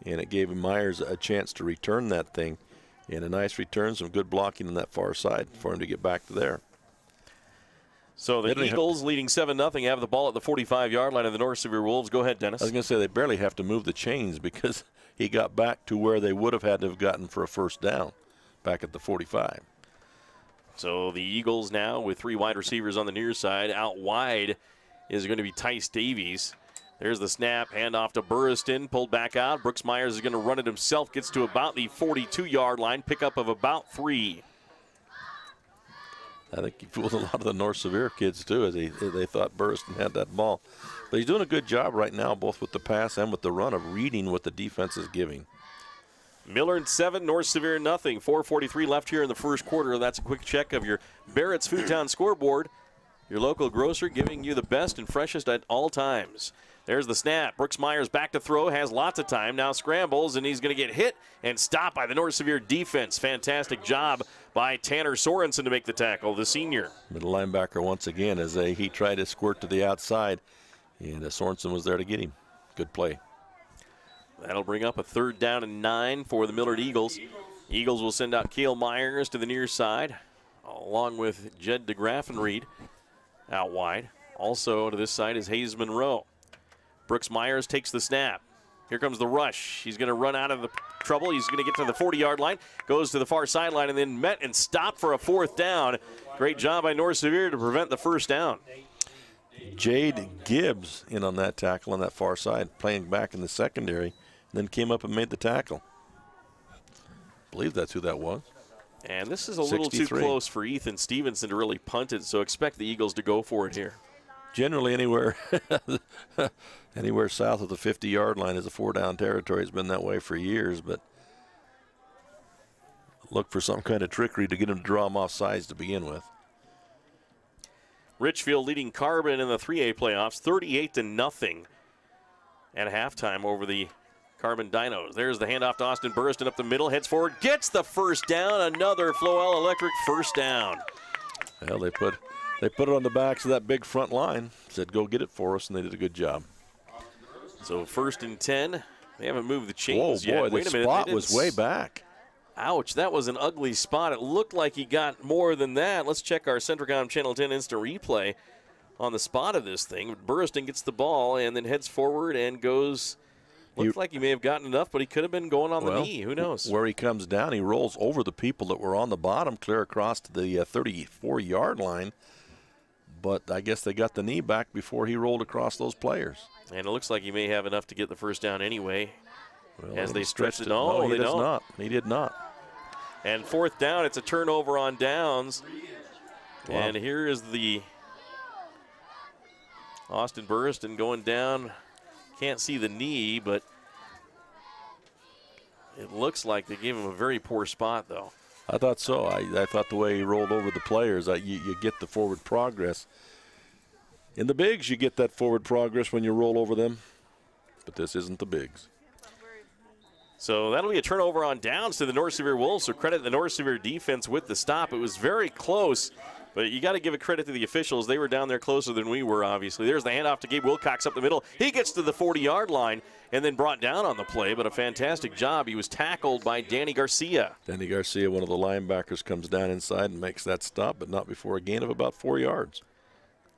and it gave Myers a chance to return that thing, and a nice return, some good blocking on that far side for him to get back to there. So the Eagles leading 7-0 have the ball at the 45-yard line of the North Sevier Wolves. Go ahead, Dennis. I was going to say they barely have to move the chains because he got back to where they would have had to have gotten for a 1st down back at the 45. So the Eagles now with 3 wide receivers on the near side. Out wide is going to be Tice Davies. There's the snap, handoff to Burriston, pulled back out. Brooks Myers is going to run it himself, gets to about the 42-yard line, pickup of about 3. I think he fooled a lot of the North Sevier kids, too, as they thought Burriston had that ball. But he's doing a good job right now, both with the pass and with the run, of reading what the defense is giving. Millard 7, North Sevier nothing. 4:43 left here in the first quarter. That's a quick check of your Barrett's Foodtown scoreboard. Your local grocer giving you the best and freshest at all times. There's the snap. Brooks Myers back to throw, has lots of time, now scrambles, and he's going to get hit and stopped by the North Sevier defense. Fantastic job by Tanner Sorensen to make the tackle, the senior. Middle linebacker once again as he tried to squirt to the outside, and Sorensen was there to get him. Good play. That'll bring up a 3rd down and 9 for the Millard Eagles. Eagles will send out Cale Myers to the near side, along with Jed DeGraffenried out wide. Also to this side is Hayes Monroe. Brooks Myers takes the snap. Here comes the rush. He's going to run out of the trouble. He's going to get to the 40-yard line, goes to the far sideline, and then met and stopped for a 4th down. Great job by North Sevier to prevent the 1st down. Jade Gibbs in on that tackle on that far side, playing back in the secondary, and then came up and made the tackle. I believe that's who that was. And this is a little too close for Ethan Stevenson to really punt it, so expect the Eagles to go for it here. Generally anywhere south of the 50-yard line is a 4-down territory. It's been that way for years, but look for some kind of trickery to get him to draw them off sides to begin with. Richfield leading Carbon in the 3A playoffs, 38-0 at halftime over the Carbon Dinos. There's the handoff to Austin Burriston up the middle, heads forward, gets the 1st down. Another Floel Electric 1st down. Well, they put it on the backs of that big front line, said go get it for us, and they did a good job. So 1st and 10. They haven't moved the chains yet. Whoa, boy, the spot was way back. Ouch, that was an ugly spot. It looked like he got more than that. Let's check our Centricom Channel 10 instant replay on the spot of this thing. Burriston gets the ball and then heads forward and goes. Looked like he may have gotten enough, but he could have been going on the knee. Who knows? Where he comes down, he rolls over the people that were on the bottom, clear across to the 34-yard line. But I guess they got the knee back before he rolled across those players. And it looks like he may have enough to get the 1st down anyway. Well, as they stretched it. No, he does not. He did not. And 4th down, it's a turnover on downs. Wow. And here is the Austin Burriston going down. Can't see the knee, but it looks like they gave him a very poor spot, though. I thought so. I thought the way he rolled over the players, you get the forward progress. In the bigs, you get that forward progress when you roll over them, but this isn't the bigs. So that'll be a turnover on downs to the North Sevier Wolves, so credit the North Sevier defense with the stop. It was very close, but you got to give a credit to the officials. They were down there closer than we were, obviously. There's the handoff to Gabe Wilcox up the middle. He gets to the 40-yard line and then brought down on the play, but a fantastic job. He was tackled by Danny Garcia. Danny Garcia, one of the linebackers, comes down inside and makes that stop, but not before a gain of about 4 yards.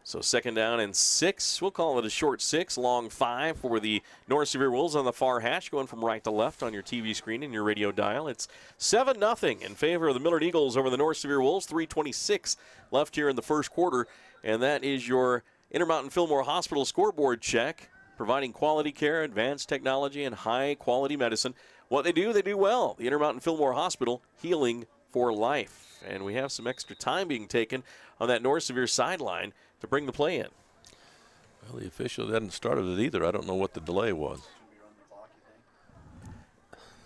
So 2nd down and 6. We'll call it a short 6, long 5 for the North Sevier Wolves on the far hash, going from right to left on your TV screen and your radio dial. It's 7-0 in favor of the Millard Eagles over the North Sevier Wolves. 3:26 left here in the first quarter, and that is your Intermountain Fillmore Hospital scoreboard check, providing quality care, advanced technology, and high-quality medicine. What they do well. The Intermountain Fillmore Hospital, healing for life. And we have some extra time being taken on that North Sevier sideline to bring the play in. Well, the official hadn't started it either. I don't know what the delay was.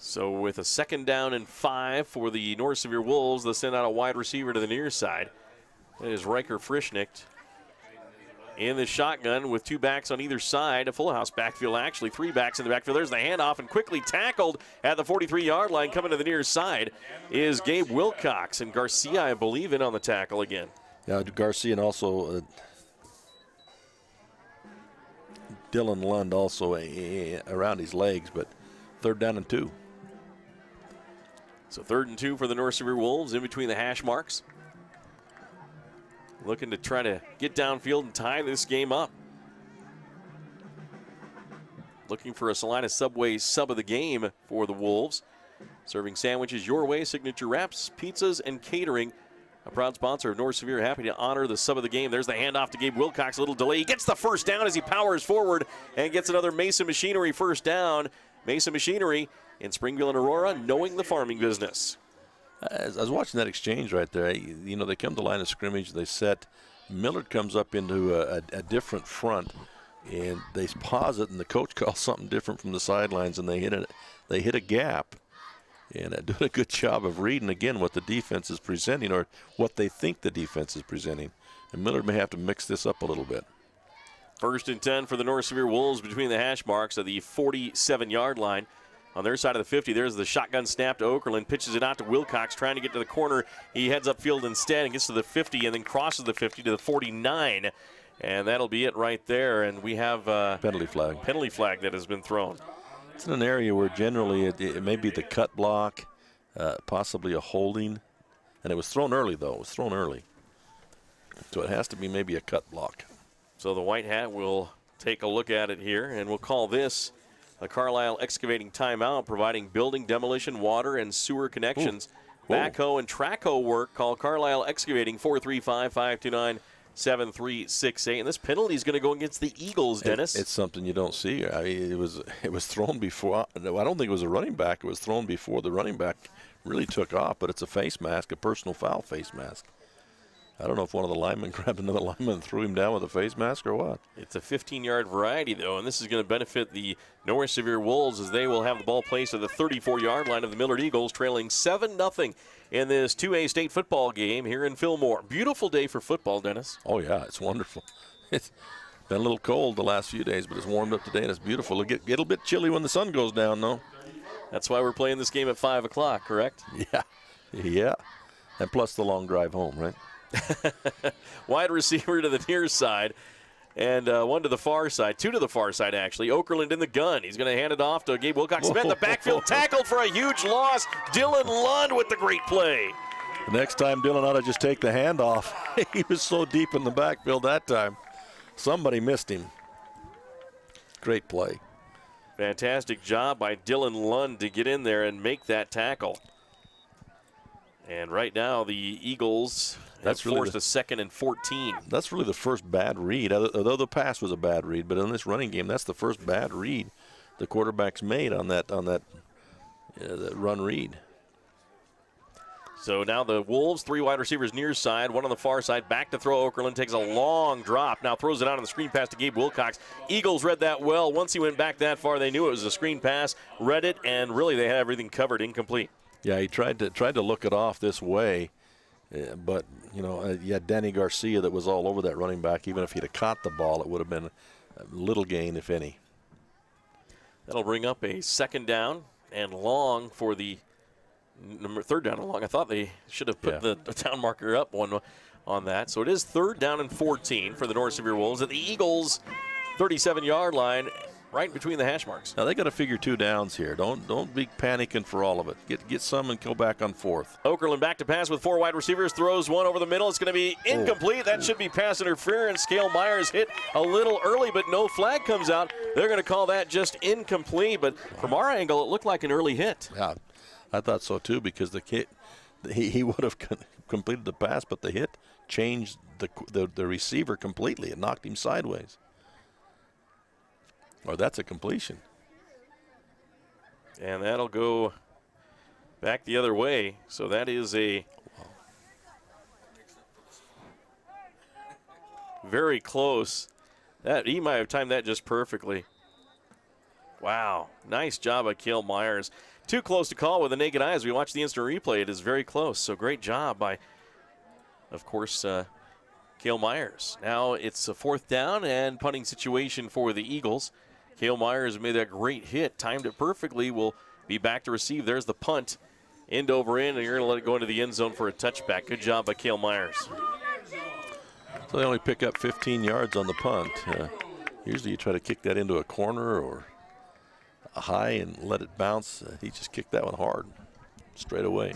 So with a 2nd down and 5 for the North Sevier Wolves, they'll send out a wide receiver to the near side. That is Riker Frischnicht in the shotgun with 2 backs on either side. A full house backfield, actually 3 backs in the backfield. There's the handoff, and quickly tackled at the 43-yard line. Coming to the near side is Gabe Wilcox, and Garcia, I believe, in on the tackle again. Yeah, Garcia and also Dylan Lund also around his legs, but 3rd down and 2. So 3rd and 2 for the North Sevier Wolves in between the hash marks. Looking to try to get downfield and tie this game up. Looking for a Salina Subway sub of the game for the Wolves. Serving sandwiches your way, signature wraps, pizzas, and catering A proud sponsor of North Sevier, happy to honor the sub of the game. There's the handoff to Gabe Wilcox, a little delay. He gets the first down as he powers forward and gets another Mason Machinery first down. Mason Machinery in Springville and Aurora, knowing the farming business. As I was watching that exchange right there, you know, they come to the line of scrimmage, they set. Millard comes up into a different front, and they pause it, and the coach calls something different from the sidelines, and they hit a gap. And doing a good job of reading, again, what the defense is presenting or what they think the defense is presenting. And Millard may have to mix this up a little bit. 1st and 10 for the North Sevier Wolves between the hash marks of the 47-yard line. On their side of the 50, there's the shotgun snap to Okerlund, pitches it out to Wilcox, trying to get to the corner. He heads upfield instead and gets to the 50 and then crosses the 50 to the 49. And that'll be it right there. And we have a penalty flag that has been thrown. It's in an area where generally it may be the cut block, possibly a holding. And it was thrown early, though. It was thrown early. So it has to be maybe a cut block. So the White Hat will take a look at it here, and we'll call this a Carlisle Excavating timeout, providing building, demolition, water, and sewer connections. Backhoe and trackhoe work. Call Carlisle Excavating 435-529-7368. And this penalty is going to go against the Eagles, Dennis. It's something you don't see. I mean, it was thrown before. I don't think it was a running back. It was thrown before the running back really took off, but it's a face mask, a personal foul face mask. I don't know if one of the linemen grabbed another lineman and threw him down with a face mask or what. It's a 15-yard variety, though, and this is going to benefit the North Sevier Wolves as they will have the ball placed at the 34-yard line of the Millard Eagles, trailing 7-0 in this 2A state football game here in Fillmore. Beautiful day for football, Dennis. Oh, yeah, it's wonderful. It's been a little cold the last few days, but it's warmed up today, and it's beautiful. It'll get a bit chilly when the sun goes down, though. That's why we're playing this game at 5 o'clock, correct? Yeah. And plus the long drive home, right? Wide receiver to the near side, and one to the far side, two to the far side, actually. Okerlund in the gun. He's going to hand it off to Gabe Wilcox. Smith in the backfield, tackled for a huge loss. Dylan Lund with the great play. The next time, Dylan ought to just take the handoff. He was so deep in the backfield that time. Somebody missed him. Great play. Fantastic job by Dylan Lund to get in there and make that tackle. And right now, the Eagles have forced a 2nd and 14. That's really the first bad read, although the pass was a bad read. But in this running game, that's the first bad read the quarterback's made on that run read. So now the Wolves, 3 wide receivers near side, 1 on the far side, back to throw. Okerlund takes a long drop, now throws it out on the screen pass to Gabe Wilcox. Eagles read that well. Once he went back that far, they knew it was a screen pass, read it, and really they had everything covered, incomplete. Yeah, he tried to look it off this way, but, you know, you had Danny Garcia that was all over that running back. Even if he'd have caught the ball, it would have been a little gain, if any. That'll bring up a 2nd down and long for the 3rd down and long. I thought they should have put the down marker up one on that. So it is 3rd down and 14 for the North Sevier Wolves at the Eagles' 37-yard line, right between the hash marks. Now they got to figure 2 downs here. Don't be panicking for all of it. Get some and go back on 4th. Okerlund back to pass with 4 wide receivers, throws one over the middle. It's going to be incomplete. That should be pass interference. Cale Myers hit a little early, but no flag comes out. They're going to call that just incomplete. But from our angle, it looked like an early hit. Yeah, I thought so too, because the kid he would have completed the pass, but the hit changed the receiver completely. It knocked him sideways. Or that's a completion. And that'll go back the other way. So that is a very close. He might have timed that just perfectly. Wow. Nice job by Cale Myers. Too close to call with the naked eye. As we watch the instant replay, it is very close. So great job by, of course, Cale Myers. Now it's a 4th down and punting situation for the Eagles. Cale Myers made that great hit, timed it perfectly, will be back to receive. There's the punt, end over end, and you're going to let it go into the end zone for a touchback. Good job by Cale Myers. So they only pick up 15 yards on the punt. Usually you try to kick that into a corner or a high and let it bounce. He just kicked that one hard, straight away.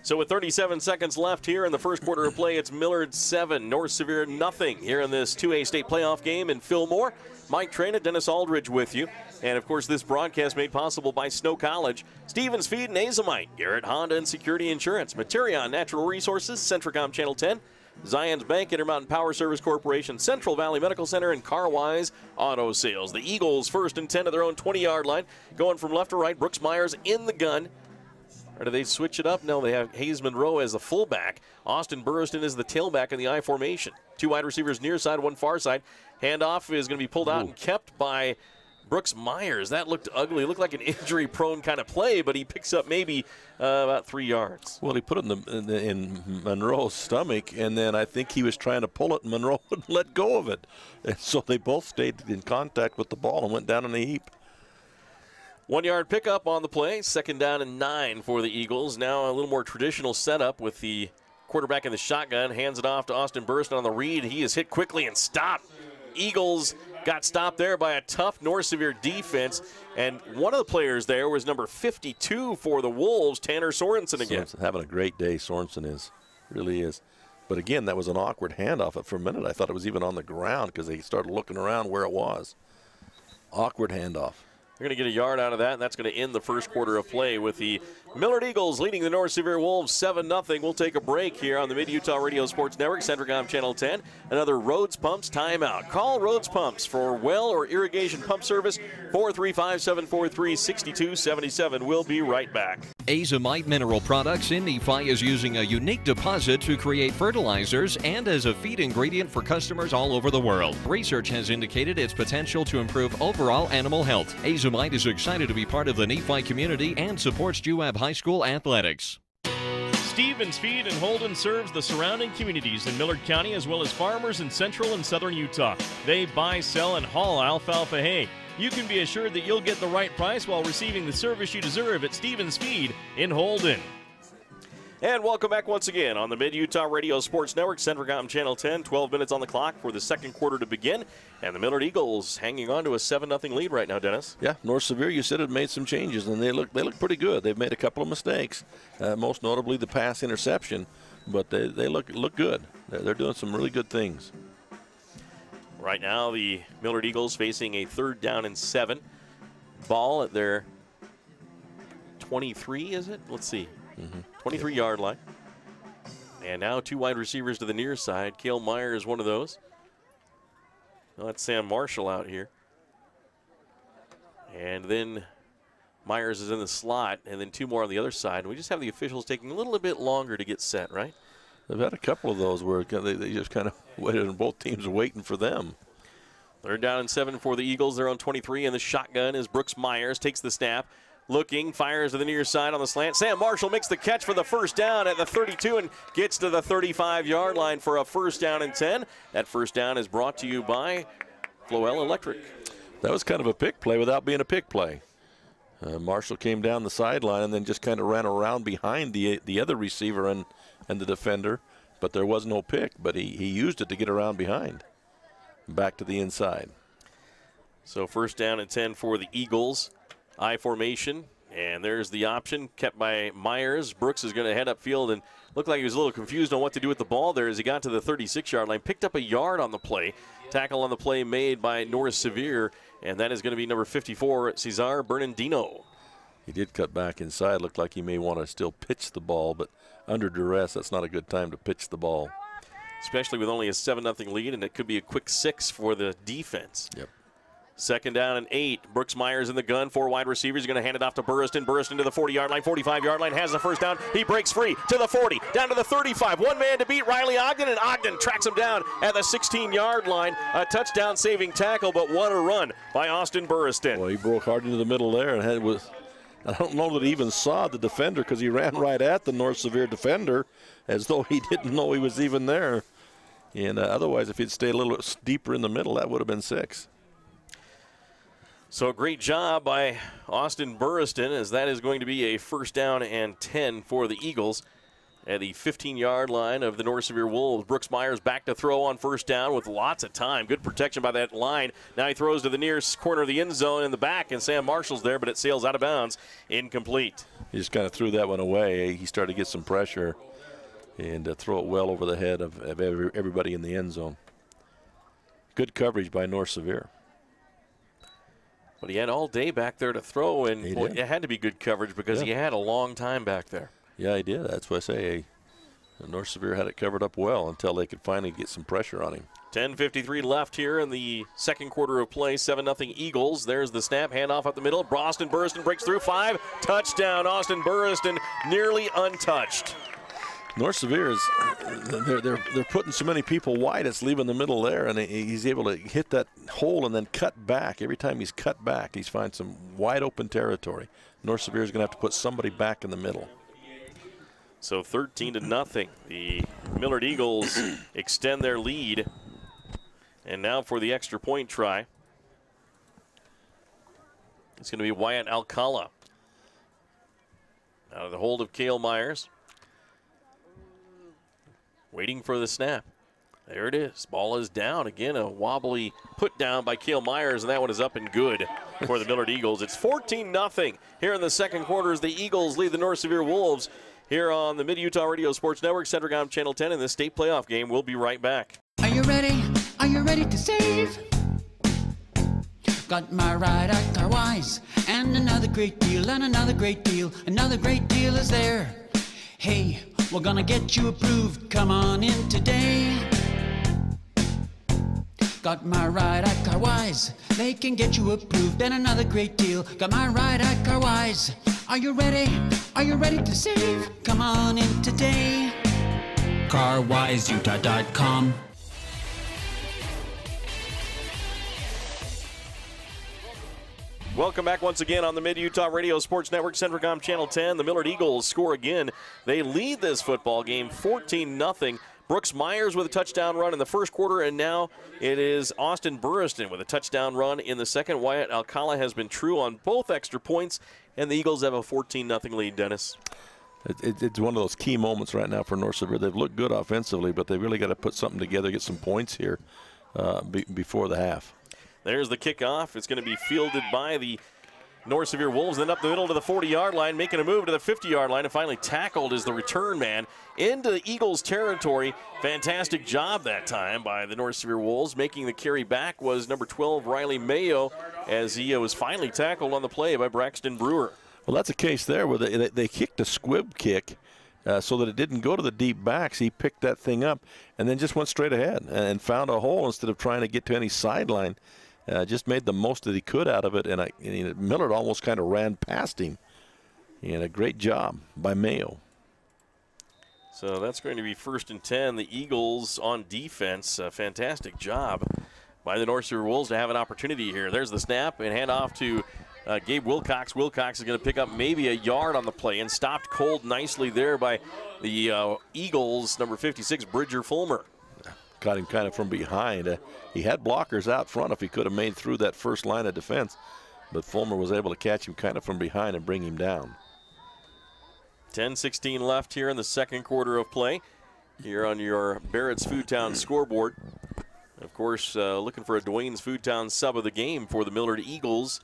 So with 37 seconds left here in the first quarter of play, it's Millard 7, North Sevier nothing here in this 2A state playoff game in Fillmore. Mike Traina, Dennis Aldridge with you. And, of course, this broadcast made possible by Snow College, Stevens Feed and Azamite, Garrett Honda and Security Insurance, Materion Natural Resources, Centricom Channel 10, Zions Bank, Intermountain Power Service Corporation, Central Valley Medical Center, and Carwise Auto Sales. The Eagles first and 10 to their own 20-yard line, going from left to right. Brooks Myers in the gun. Or do they switch it up? No, they have Hayes Monroe as the fullback. Austin Burriston is the tailback in the I formation. 2 wide receivers near side, 1 far side. Handoff is going to be pulled out and kept by Brooks Myers. That looked ugly. It looked like an injury-prone kind of play, but he picks up maybe about 3 yards. Well, he put it in Monroe's stomach, and then I think he was trying to pull it, and Monroe wouldn't let go of it. And so they both stayed in contact with the ball and went down in a heap. 1-yard pickup on the play. 2nd down and 9 for the Eagles. Now a little more traditional setup with the quarterback in the shotgun. Hands it off to Austin Burriston on the read. He is hit quickly and stopped. Eagles got stopped there by a tough North Sevier defense. And one of the players there was number 52 for the Wolves, Tanner Sorensen again. Sorensen having a great day, Sorensen is. Really is. But again, that was an awkward handoff. For a minute, I thought it was even on the ground because they started looking around where it was. Awkward handoff. They're going to get a yard out of that, and that's going to end the first quarter of play with the Millard Eagles leading the North Sevier Wolves 7-0. We'll take a break here on the Mid-Utah Radio Sports Network, Centricom Channel 10. Another Rhodes Pumps timeout. Call Rhodes Pumps for well or irrigation pump service, 435-743-6277. We'll be right back. Azamite Mineral Products in Nephi is using a unique deposit to create fertilizers and as a feed ingredient for customers all over the world. Research has indicated its potential to improve overall animal health. Azamite is excited to be part of the Nephi community and supports Juab High School athletics. Stevens Feed and Holden serves the surrounding communities in Millard County as well as farmers in central and southern Utah. They buy, sell, and haul alfalfa hay. You can be assured that you'll get the right price while receiving the service you deserve at Stevens Feed in Holden. And welcome back once again on the Mid-Utah Radio Sports Network, Centricom Channel 10. 12 minutes on the clock for the second quarter to begin. And the Millard Eagles hanging on to a 7-0 lead right now, Dennis. Yeah, North Sevier, you said, had made some changes, and they look pretty good. They've made a couple of mistakes, most notably the pass interception, but they look good. They're doing some really good things. Right now, the Millard Eagles facing a 3rd down and 7. Ball at their 23, is it? Let's see. 23-yard line. And now 2 wide receivers to the near side. Cale Meyer is one of those. Well, that's Sam Marshall out here. And then Myers is in the slot, and then 2 more on the other side. And we just have the officials taking a little bit longer to get set, right? They've had a couple of those where they just kind of waited, and both teams are waiting for them. 3rd down and 7 for the Eagles. They're on 23, and the shotgun is Brooks Myers. Takes the snap. Looking, fires to the near side on the slant. Sam Marshall makes the catch for the 1st down at the 32 and gets to the 35-yard line for a 1st down and 10. That 1st down is brought to you by Floel Electric. That was kind of a pick play without being a pick play. Marshall came down the sideline and then just kind of ran around behind the other receiver and the defender, but there was no pick, but he used it to get around behind. Back to the inside. So 1st down and 10 for the Eagles. I formation, and there's the option kept by Myers. Brooks is going to head upfield and looked like he was a little confused on what to do with the ball there as he got to the 36-yard line. Picked up a yard on the play. Tackle on the play made by North Sevier, and that is going to be number 54, Cesar Bernardino. He did cut back inside. Looked like he may want to still pitch the ball, but under duress, that's not a good time to pitch the ball. Especially with only a 7-0 lead, and it could be a quick 6 for the defense. Yep. 2nd down and 8. Brooks Myers in the gun. 4 wide receivers. He's going to hand it off to Burriston. Burriston to the 40-yard line, 45-yard line. Has the 1st down. He breaks free to the 40. Down to the 35. 1 man to beat Riley Ogden, and Ogden tracks him down at the 16-yard line. A touchdown-saving tackle, but what a run by Austin Burriston. Well, he broke hard into the middle there, and I don't know that he even saw the defender because he ran right at the North Sevier defender as though he didn't know he was even there. And otherwise, if he'd stayed a little deeper in the middle, that would have been 6. So great job by Austin Burriston, as that is going to be a 1st down and 10 for the Eagles. at the 15-yard line of the North Sevier Wolves. Brooks Myers back to throw on first down with lots of time. Good protection by that line. Now he throws to the nearest corner of the end zone in the back, and Sam Marshall's there, but it sails out of bounds, incomplete. He just kind of threw that one away. He started to get some pressure and throw it well over the head of everybody in the end zone. Good coverage by North Sevier. But he had all day back there to throw, and it had to be good coverage because he had a long time back there. Yeah, he did. That's what I say. North Sevier had it covered up well until they could finally get some pressure on him. 10:53 left here in the second quarter of play. 7-0 Eagles. There's the snap. Handoff up the middle. Austin Burriston breaks through. 5. Touchdown. Austin Burriston nearly untouched. North Sevier is they're putting so many people wide, it's leaving the middle there, and he's able to hit that hole and then cut back. Every time he's cut back, he's found some wide open territory. North Sevier is going to have to put somebody back in the middle. So 13-0. The Millard Eagles extend their lead. And now for the extra point try. It's going to be Wyatt Alcala. Out of the hold of Cale Myers. Waiting for the snap. There it is. Ball is down. Again, a wobbly put down by Cale Myers, and that one is up and good for the Millard Eagles. It's 14-0 here in the second quarter as the Eagles lead the North Sevier Wolves here on the Mid-Utah Radio Sports Network, Centricom Channel 10 in the state playoff game. We'll be right back. Are you ready? Are you ready to save? Got my ride at Carwise, and another great deal, and another great deal. Another great deal is there. Hey, we're gonna get you approved. Come on in today. Got my ride at Carwise. They can get you approved, and another great deal. Got my ride at Carwise. Are you ready? Are you ready to save? Come on in today. CarWiseUtah.com. Welcome back once again on the Mid-Utah Radio Sports Network, Centricom Channel 10. The Millard Eagles score again. They lead this football game 14-0. Brooks Myers with a touchdown run in the first quarter, and now it is Austin Burriston with a touchdown run in the second. Wyatt Alcala has been true on both extra points, and the Eagles have a 14-0 lead, Dennis. It's one of those key moments right now for North Sevier. They've looked good offensively, but they really got to put something together, get some points here before the half. There's the kickoff. It's going to be fielded by the North Sevier Wolves, then up the middle to the 40-yard line, making a move to the 50-yard line, and finally tackled is the return man into the Eagles' territory. Fantastic job that time by the North Sevier Wolves. Making the carry back was number 12, Riley Mayo, as he was finally tackled on the play by Braxton Brewer. Well, that's a case there where they kicked a squib kick so that it didn't go to the deep backs. He picked that thing up and then just went straight ahead and found a hole instead of trying to get to any sideline. Just made the most that he could out of it, and Millard almost kind of ran past him. And a great job by Mayo. So that's going to be 1st and 10. The Eagles on defense, a fantastic job by the North Sevier Wolves to have an opportunity here. There's the snap and hand off to Gabe Wilcox. Wilcox is going to pick up maybe a yard on the play and stopped cold nicely there by the Eagles, number 56, Bridger Fulmer. Got him kind of from behind. He had blockers out front if he could have made through that first line of defense, but Fulmer was able to catch him kind of from behind and bring him down. 10:16 left here in the second quarter of play here on your Barrett's Foodtown scoreboard. Of course, looking for a Dwayne's Foodtown sub of the game for the Millard Eagles.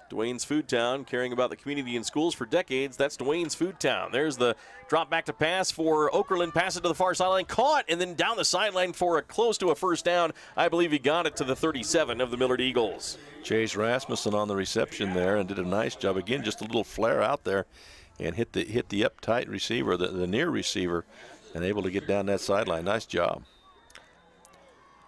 Dwayne's Foodtown, caring about the community and schools for decades. That's Dwayne's Foodtown. There's the drop back to pass for Okerlund. Pass it to the far sideline. Caught, and then down the sideline for close to a first down. I believe he got it to the 37 of the Millard Eagles. Chase Rasmussen on the reception there and did a nice job. Again, just a little flare out there and hit the uptight receiver, the near receiver, and able to get down that sideline. Nice job.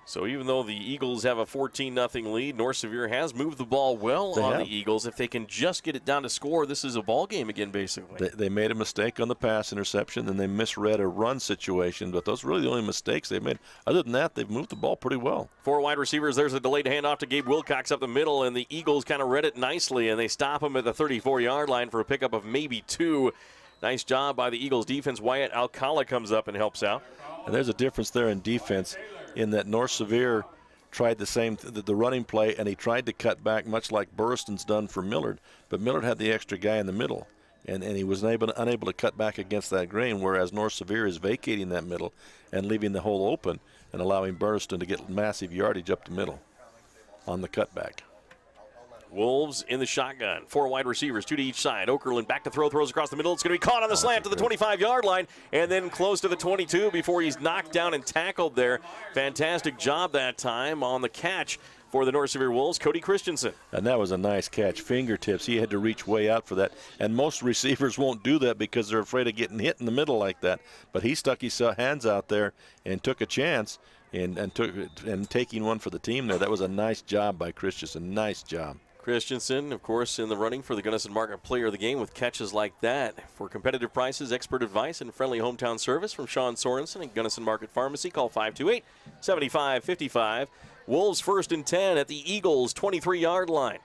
So even though the Eagles have a 14-0 lead, North Sevier has moved the ball well on the Eagles. If they can just get it down to score, this is a ball game again, basically. They made a mistake on the pass interception, and they misread a run situation, but those are really the only mistakes they made. Other than that, they've moved the ball pretty well. 4 wide receivers. There's a delayed handoff to Gabe Wilcox up the middle, and the Eagles kind of read it nicely, and they stop him at the 34-yard line for a pickup of maybe 2. Nice job by the Eagles defense. Wyatt Alcala comes up and helps out. And there's a difference there in defense in that North Sevier tried the same, the running play, and he tried to cut back much like Burriston's done for Millard. But Millard had the extra guy in the middle. and he was unable to cut back against that grain, whereas North Sevier is vacating that middle and leaving the hole open and allowing Burniston to get massive yardage up the middle on the cutback. Wolves in the shotgun. 4 wide receivers, 2 to each side. Okerlund back to throw, throws across the middle. It's going to be caught on the slant to the 25-yard line and then close to the 22 before he's knocked down and tackled there. Fantastic job that time on the catch for the North Sevier Wolves, Cody Christensen. And that was a nice catch, fingertips. He had to reach way out for that. And most receivers won't do that because they're afraid of getting hit in the middle like that. But he stuck his hands out there and took a chance and taking one for the team there. That was a nice job by Christensen. Nice job. Christensen, of course, in the running for the Gunnison Market Player of the Game with catches like that. For competitive prices, expert advice, and friendly hometown service from Sean Sorensen at Gunnison Market Pharmacy. Call 528-7555. Wolves 1st and 10 at the Eagles' 23-yard line.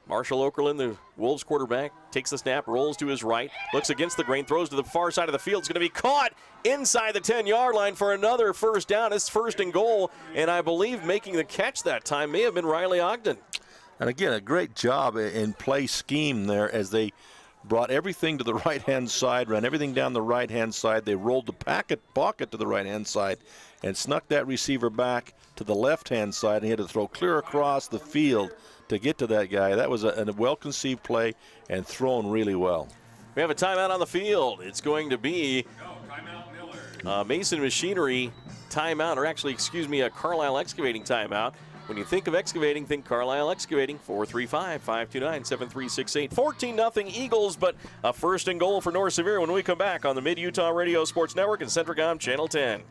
Marshall Okerlund, the Wolves quarterback, takes the snap, rolls to his right, looks against the grain, throws to the far side of the field. It's going to be caught inside the 10-yard line for another first down. It's 1st and goal, and I believe making the catch that time may have been Riley Ogden. And again, a great job in play scheme there as they brought everything to the right-hand side, ran everything down the right-hand side. They rolled the pocket to the right-hand side and snuck that receiver back to the left-hand side, and he had to throw clear across the field to get to that guy. That was a well-conceived play and thrown really well. We have a timeout on the field. It's going to be Mason Machinery timeout, or actually, excuse me, a Carlisle Excavating timeout. When you think of excavating, think Carlisle Excavating. 435-529-7368. 14-0 Eagles, but a 1st and goal for North Sevier when we come back on the Mid-Utah Radio Sports Network and Centricom Channel 10.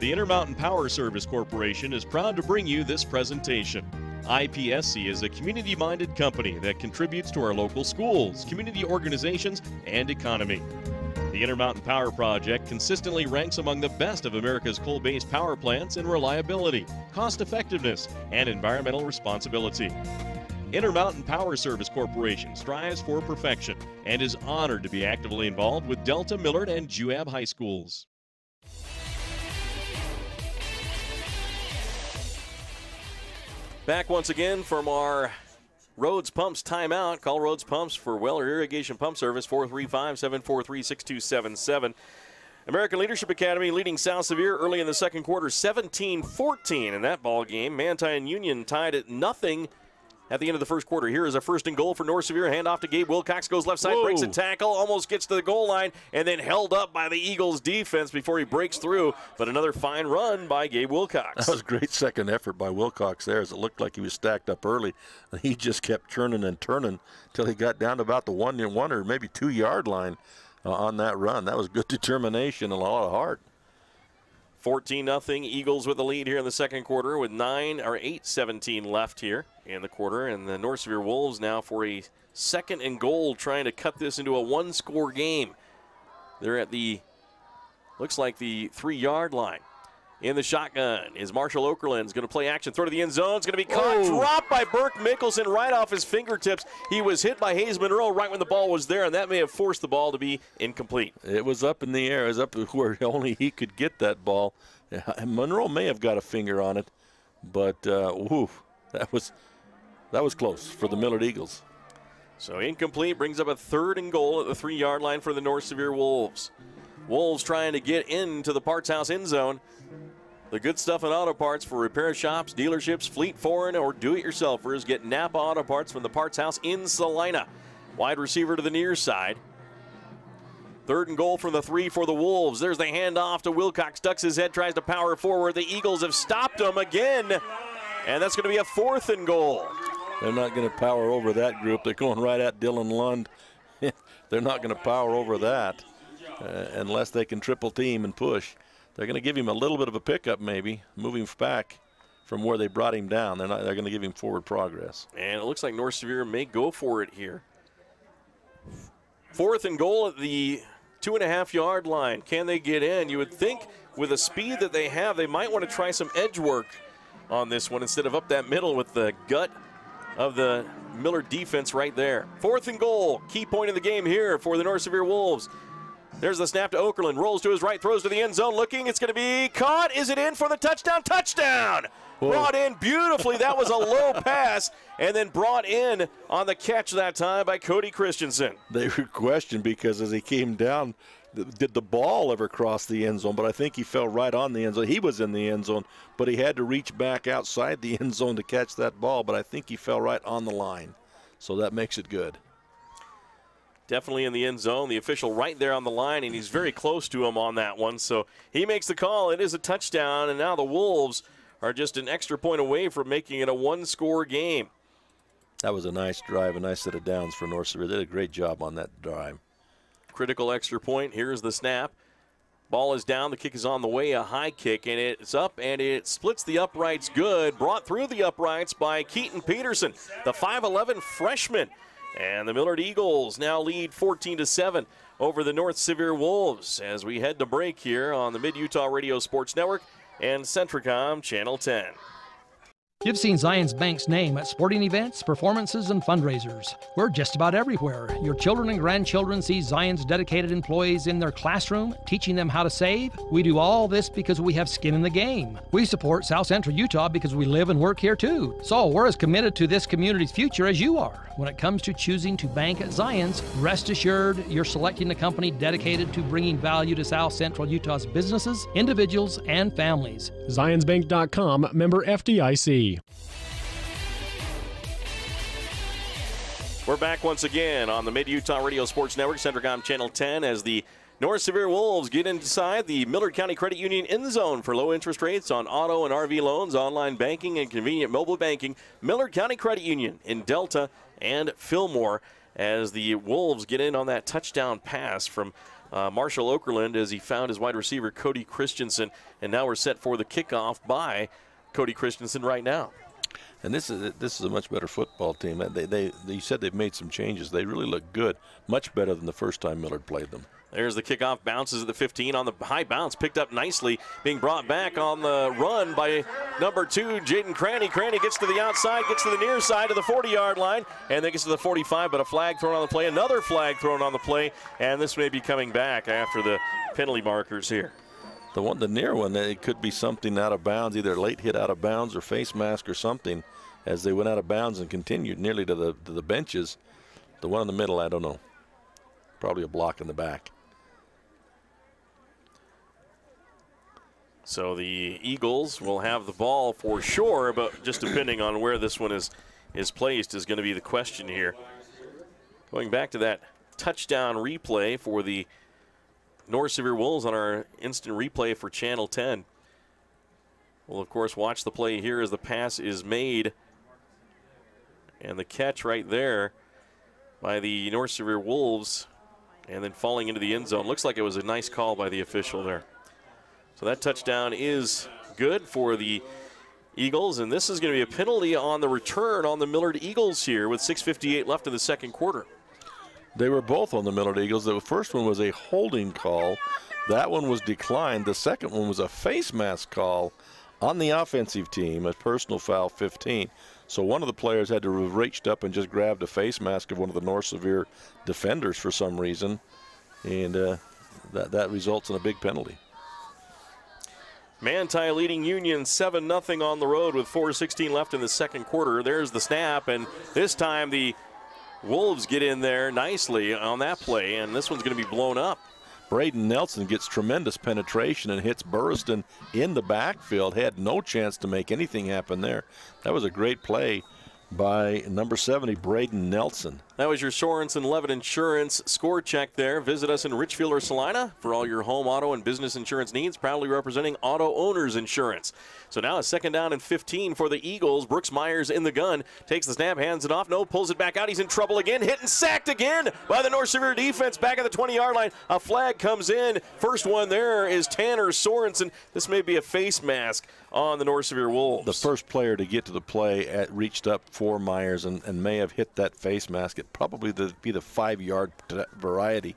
The Intermountain Power Service Corporation is proud to bring you this presentation. IPSC is a community-minded company that contributes to our local schools, community organizations, and economy. The Intermountain Power Project consistently ranks among the best of America's coal-based power plants in reliability, cost-effectiveness, and environmental responsibility. Intermountain Power Service Corporation strives for perfection and is honored to be actively involved with Delta, Millard, and Juab High Schools. Back once again from our Rhodes Pumps timeout. Call Rhodes Pumps for well or irrigation pump service, 435-743-6277. American Leadership Academy leading South Sevier early in the second quarter, 17-14 in that ball game. Manti and Union tied at 0 at the end of the first quarter. Here is a 1st and goal for North Sevier. Handoff to Gabe Wilcox, goes left side, breaks a tackle, almost gets to the goal line, and then held up by the Eagles defense before he breaks through. But another fine run by Gabe Wilcox. That was a great second effort by Wilcox there, as it looked like he was stacked up early. He just kept turning and turning until he got down to about the 1 or maybe 2-yard line on that run. That was good determination and a lot of heart. 14-0 Eagles with the lead here in the second quarter with 8:17 left here in the quarter. And the North Sevier Wolves now for a 2nd and goal trying to cut this into a 1-score game. They're at the, looks like the 3-yard line. In the shotgun is Marshall Okerlund. Going to play action, throw to the end zone. It's going to be caught, dropped by Burke Mickelson right off his fingertips. He was hit by Hayes Monroe right when the ball was there, and that may have forced the ball to be incomplete. It was up in the air. It was up where only he could get that ball. Monroe may have got a finger on it, but that was close for the Millard Eagles. So incomplete, brings up a 3rd and goal at the 3-yard line for the North Sevier Wolves. Wolves trying to get into the Parts House end zone. The good stuff in auto parts for repair shops, dealerships, fleet, foreign, or do-it-yourselfers. Get Napa Auto Parts from the Parts House in Salina. Wide receiver to the near side. 3rd and goal from the 3 for the Wolves. There's the handoff to Wilcox. Ducks his head, tries to power forward. The Eagles have stopped him again. And that's going to be a 4th and goal. They're not going to power over that group. They're going right at Dylan Lund. They're not going to power over that unless they can triple team and push. They're going to give him a little bit of a pickup maybe, moving back from where they brought him down. They're going to give him forward progress. And it looks like North Sevier may go for it here. 4th and goal at the 2.5-yard line. Can they get in? You would think with the speed that they have, they might want to try some edge work on this one instead of up that middle with the gut of the Millard defense right there. 4th and goal. Key point of the game here for the North Sevier Wolves. There's the snap to Okerlund. Rolls to his right, throws to the end zone. Looking, it's going to be caught. Is it in for the touchdown? Touchdown! Brought in beautifully. That was a low pass, and then brought in on the catch that time by Cody Christensen. They were questioned because as he came down, did the ball ever cross the end zone? But I think he fell right on the end zone. He was in the end zone, but he had to reach back outside the end zone to catch that ball. But I think he fell right on the line, so that makes it good. Definitely in the end zone. The official right there on the line, and he's very close to him on that one. So he makes the call. It is a touchdown, and now the Wolves are just an extra point away from making it a one-score game. That was a nice drive, a nice set of downs for North Sevier. They did a great job on that drive. Critical extra point. Here's the snap. Ball is down. The kick is on the way. A high kick, and it's up, and it splits the uprights good. Brought through the uprights by Keaton Peterson, the 5'11 freshman. And the Millard Eagles now lead 14-7 over the North Sevier Wolves as we head to break here on the Mid-Utah Radio Sports Network and Centricom Channel 10. You've seen Zions Bank's name at sporting events, performances, and fundraisers. We're just about everywhere. Your children and grandchildren see Zions dedicated employees in their classroom, teaching them how to save. We do all this because we have skin in the game. We support South Central Utah because we live and work here too. So we're as committed to this community's future as you are. When it comes to choosing to bank at Zions, rest assured you're selecting a company dedicated to bringing value to South Central Utah's businesses, individuals, and families. ZionsBank.com, member FDIC. We're back once again on the Mid-Utah Radio Sports Network, Centricom Channel 10, as the North Sevier Wolves get inside the Millard County Credit Union end zone for low interest rates on auto and RV loans, online banking, and convenient mobile banking. Millard County Credit Union in Delta and Fillmore, as the Wolves get in on that touchdown pass from Marshall Okerlund as he found his wide receiver Cody Christensen, and now we're set for the kickoff by Cody Christensen right now. And this is a much better football team. You said they've made some changes. They really look good, much better than the first time Millard played them. There's the kickoff, bounces at the 15 on the high bounce, picked up nicely, being brought back on the run by number 2, Jaden Cranny. Cranny gets to the outside, gets to the near side of the 40-yard line, and then gets to the 45, but a flag thrown on the play, another flag thrown on the play, and this may be coming back after the penalty markers here. The near one, it could be something out of bounds, either late hit out of bounds or face mask or something, as they went out of bounds and continued nearly to the benches. The one in the middle, I don't know. Probably a block in the back. So the Eagles will have the ball for sure, but just depending on where this one is placed is going to be the question here. Going back to that touchdown replay for the North Sevier Wolves on our instant replay for Channel 10. We'll, of course, watch the play here as the pass is made. And the catch right there by the North Sevier Wolves, and then falling into the end zone. Looks like it was a nice call by the official there. So that touchdown is good for the Eagles, and this is going to be a penalty on the return on the Millard Eagles here with 6:58 left in the second quarter. They were both on the Millard Eagles. The first one was a holding call. That one was declined. The second one was a face mask call on the offensive team, a personal foul 15. So one of the players had to have reached up and just grabbed a face mask of one of the North Sevier defenders for some reason, and that results in a big penalty. Manti leading Union 7-0 on the road with 4:16 left in the second quarter. There's the snap, and this time the Wolves get in there nicely on that play, and this one's going to be blown up. Braden Nelson gets tremendous penetration and hits Burriston in the backfield. Had no chance to make anything happen there. That was a great play by number 70, Braden Nelson. That was your Sorensen Levitt Insurance score check there. Visit us in Richfield or Salina for all your home, auto, and business insurance needs, proudly representing Auto Owners Insurance. So now a second down and 15 for the Eagles. Brooks Myers in the gun, takes the snap, hands it off, no, pulls it back out. He's in trouble again, hit and sacked again by the North Sevier defense back at the 20-yard line. A flag comes in. First one there is Tanner Sorensen. This may be a face mask on the North Sevier Wolves. The first player to get to the play reached up for Myers and may have hit that face mask. It probably be the 5-yard variety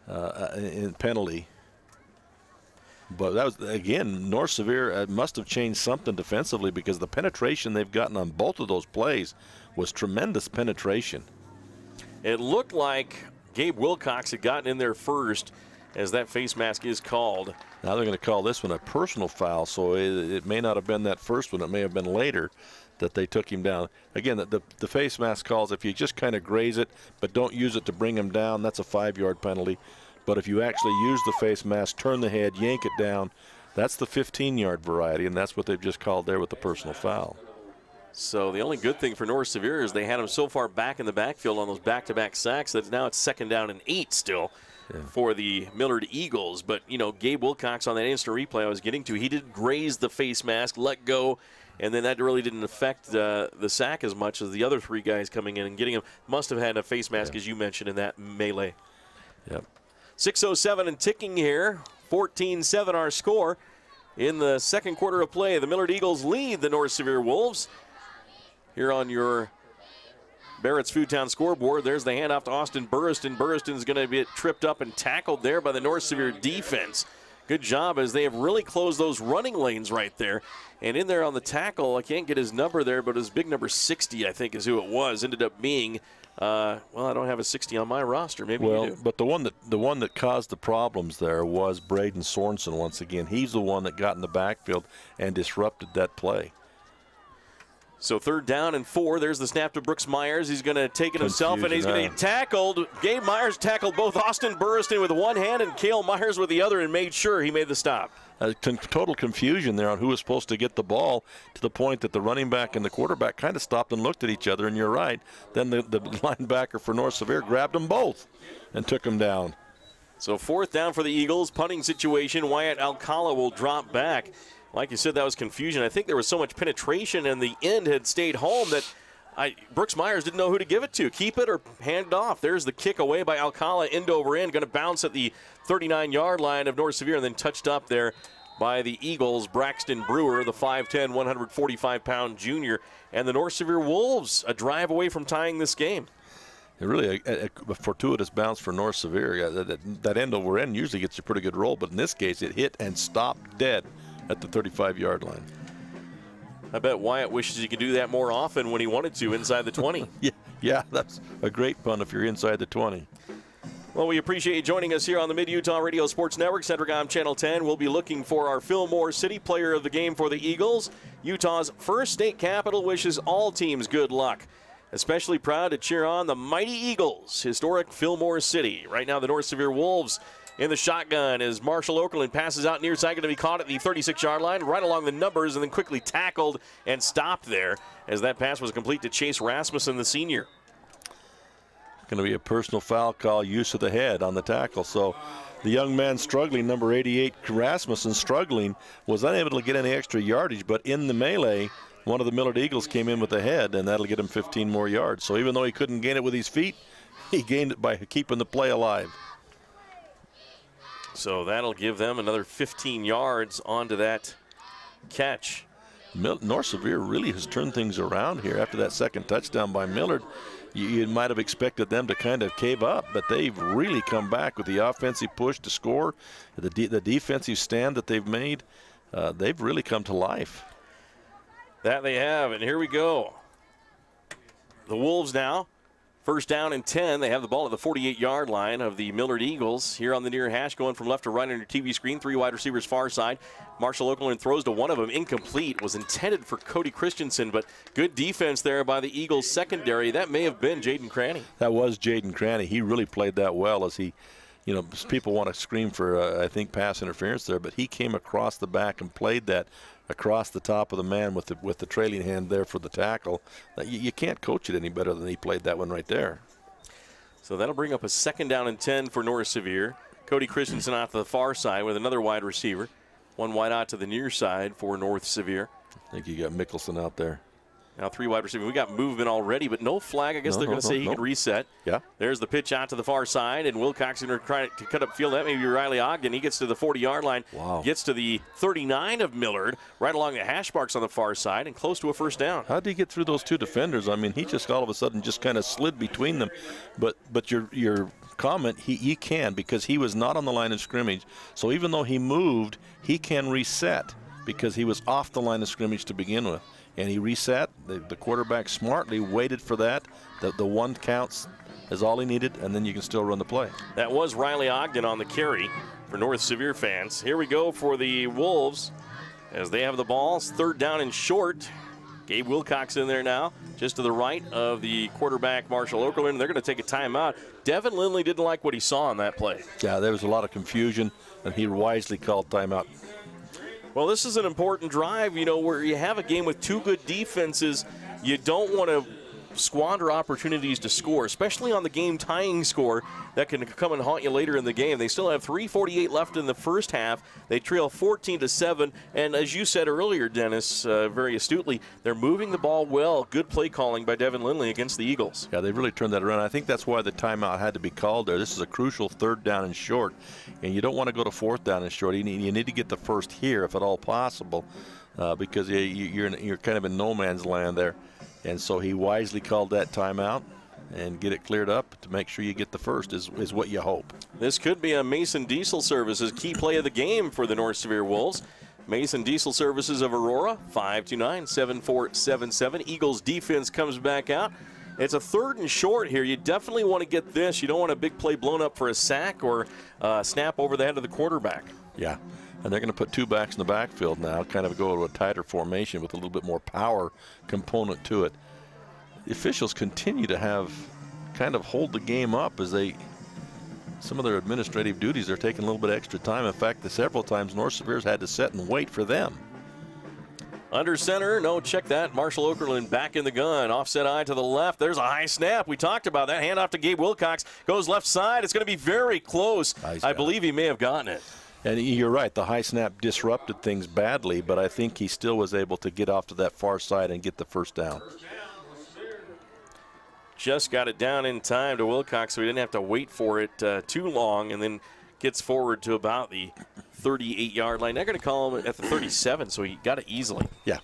in penalty. But that was, again, North Sevier must have changed something defensively, because the penetration they've gotten on both of those plays was tremendous penetration. It looked like Gabe Wilcox had gotten in there first, as that face mask is called. Now they're going to call this one a personal foul, so it may not have been that first one. It may have been later that they took him down. Again, the face mask calls, if you just kind of graze it but don't use it to bring him down, that's a 5-yard penalty. But if you actually use the face mask, turn the head, yank it down, that's the 15-yard variety, and that's what they've just called there with the personal foul. So the only good thing for North Sevier is they had him so far back in the backfield on those back-to-back sacks that now it's 2nd down and 8 still for the Millard Eagles. But, you know, Gabe Wilcox on that instant replay I was getting to, he did graze the face mask, let go, and then that really didn't affect the sack as much as the other 3 guys coming in and getting him. Must have had a face mask, as you mentioned, in that melee. Yep. 6:07 and ticking here. 14-7 our score. In the second quarter of play, the Millard Eagles lead the North Sevier Wolves. Here on your Barrett's Foodtown scoreboard, there's the handoff to Austin Burriston. Burriston's going to get tripped up and tackled there by the North Sevier defense. Good job, as they have really closed those running lanes right there. And in there on the tackle, I can't get his number there, but his big number 60, I think, is who it was. Ended up being, well, I don't have a 60 on my roster. Maybe you do. But the one that caused the problems there was Braden Sorensen once again. He's the one that got in the backfield and disrupted that play. So 3rd down and 4. There's the snap to Brooks Myers. He's going to take it himself, and he's going to get tackled. Gabe Myers tackled both Austin Burriston with one hand and Cale Myers with the other and made sure he made the stop. Total confusion there on who was supposed to get the ball, to the point that the running back and the quarterback kind of stopped and looked at each other, and you're right. Then the linebacker for North Sevier grabbed them both and took them down. So 4th down for the Eagles. Punting situation. Wyatt Alcala will drop back. Like you said, that was confusion. I think there was so much penetration and the end had stayed home that Brooks Myers didn't know who to give it to. Keep it or hand it off. There's the kick away by Alcala, end over end. Going to bounce at the 39-yard line of North Sevier, and then touched up there by the Eagles. Braxton Brewer, the 5'10", 145-pound junior. And the North Sevier Wolves a drive away from tying this game. Really a fortuitous bounce for North Sevier. That end over end usually gets a pretty good roll, but in this case it hit and stopped dead at the 35-yard line. I bet Wyatt wishes he could do that more often when he wanted to inside the 20. Yeah, that's a great pun if you're inside the 20. Well, we appreciate you joining us here on the Mid-Utah Radio Sports Network, Centricom Channel 10. We'll be looking for our Fillmore City player of the game for the Eagles. Utah's first state capital wishes all teams good luck. Especially proud to cheer on the mighty Eagles, historic Fillmore City. Right now, the North Sevier Wolves in the shotgun as Marshall Okerlund passes out near side, going to be caught at the 36-yard line, right along the numbers, and then quickly tackled and stopped there as that pass was complete to Chase Rasmussen, the senior. Going to be a personal foul call, use of the head on the tackle. So the young man struggling, number 88, Rasmussen, struggling, was unable to get any extra yardage, but in the melee, one of the Millard Eagles came in with the head, and that'll get him 15 more yards. So even though he couldn't gain it with his feet, he gained it by keeping the play alive. So that'll give them another 15 yards onto that catch. North Sevier really has turned things around here after that second touchdown by Millard. You might have expected them to kind of cave up, but they've really come back with the offensive push to score, the defensive stand that they've made. They've really come to life. That they have, and here we go. The Wolves now, 1st down and 10. They have the ball at the 48-yard line of the Millard Eagles. Here on the near hash, going from left to right on your TV screen. 3 wide receivers far side. Marshall Okerlund throws to one of them, incomplete. Was intended for Cody Christensen, but good defense there by the Eagles secondary. That may have been Jaden Cranny. That was Jaden Cranny. He really played that well, as he, you know, people want to scream for, I think, pass interference there, but he came across the back and played that across the top of the man with the trailing hand there for the tackle. You can't coach it any better than he played that one right there. So that'll bring up a 2nd down and 10 for North Sevier. Cody Christensen out to the far side with another wide receiver. One wide out to the near side for North Sevier. I think you got Mickelson out there. Now 3 wide receiver. We got movement already, but no flag. I guess they're going to say he can reset. Yeah. There's the pitch out to the far side, and Wilcox going to try to cut up field. That may be Riley Ogden. He gets to the 40-yard line. Wow. Gets to the 39 of Millard, right along the hash marks on the far side, and close to a 1st down. How did he get through those 2 defenders? I mean, he just all of a sudden just kind of slid between them. But your comment, he can, because he was not on the line of scrimmage. So even though he moved, he can reset. because he was off the line of scrimmage to begin with. And he reset. The quarterback smartly waited for that. The one counts is all he needed, and then you can still run the play. That was Riley Ogden on the carry for North Sevier fans. Here we go for the Wolves as they have the ball. It's 3rd down and short. Gabe Wilcox in there now, just to the right of the quarterback, Marshall Okerlund. They're going to take a timeout. Devin Lindley didn't like what he saw on that play. Yeah, there was a lot of confusion, and he wisely called timeout. Well, this is an important drive, you know, where you have a game with 2 good defenses. You don't want to squander opportunities to score, especially on the game-tying score that can come and haunt you later in the game. They still have 3:48 left in the first half. They trail 14-7, and as you said earlier, Dennis, very astutely, they're moving the ball well. Good play calling by Devin Lindley against the Eagles. Yeah, they really turned that around. I think that's why the timeout had to be called there. This is a crucial 3rd down and short, and you don't want to go to 4th down and short. You need to get the first here if at all possible, because you're kind of in no man's land there. And so he wisely called that timeout and get it cleared up to make sure you get the first is what you hope. This could be a Mason Diesel Services key play of the game for the North Sevier Wolves. Mason Diesel Services of Aurora, 529-7477. Eagles defense comes back out. It's a 3rd and short here. You definitely want to get this. You don't want a big play blown up for a sack or snap over the head of the quarterback. Yeah. And they're going to put 2 backs in the backfield now, kind of go to a tighter formation with a little bit more power component to it. The officials continue to kind of hold the game up as some of their administrative duties, they're taking a little bit extra time. In fact, several times North Sevier's had to sit and wait for them. Under center, no, check that. Marshall Okerlund back in the gun. Offset eye to the left. There's a high snap. We talked about that. Hand off to Gabe Wilcox. Goes left side. It's going to be very close. I believe he may have gotten it. And you're right, the high snap disrupted things badly, but I think he still was able to get off to that far side and get the first down. Just got it down in time to Wilcox, so he didn't have to wait for it too long, and then gets forward to about the 38-yard line. They're going to call him at the 37, so he got it easily. Yeah.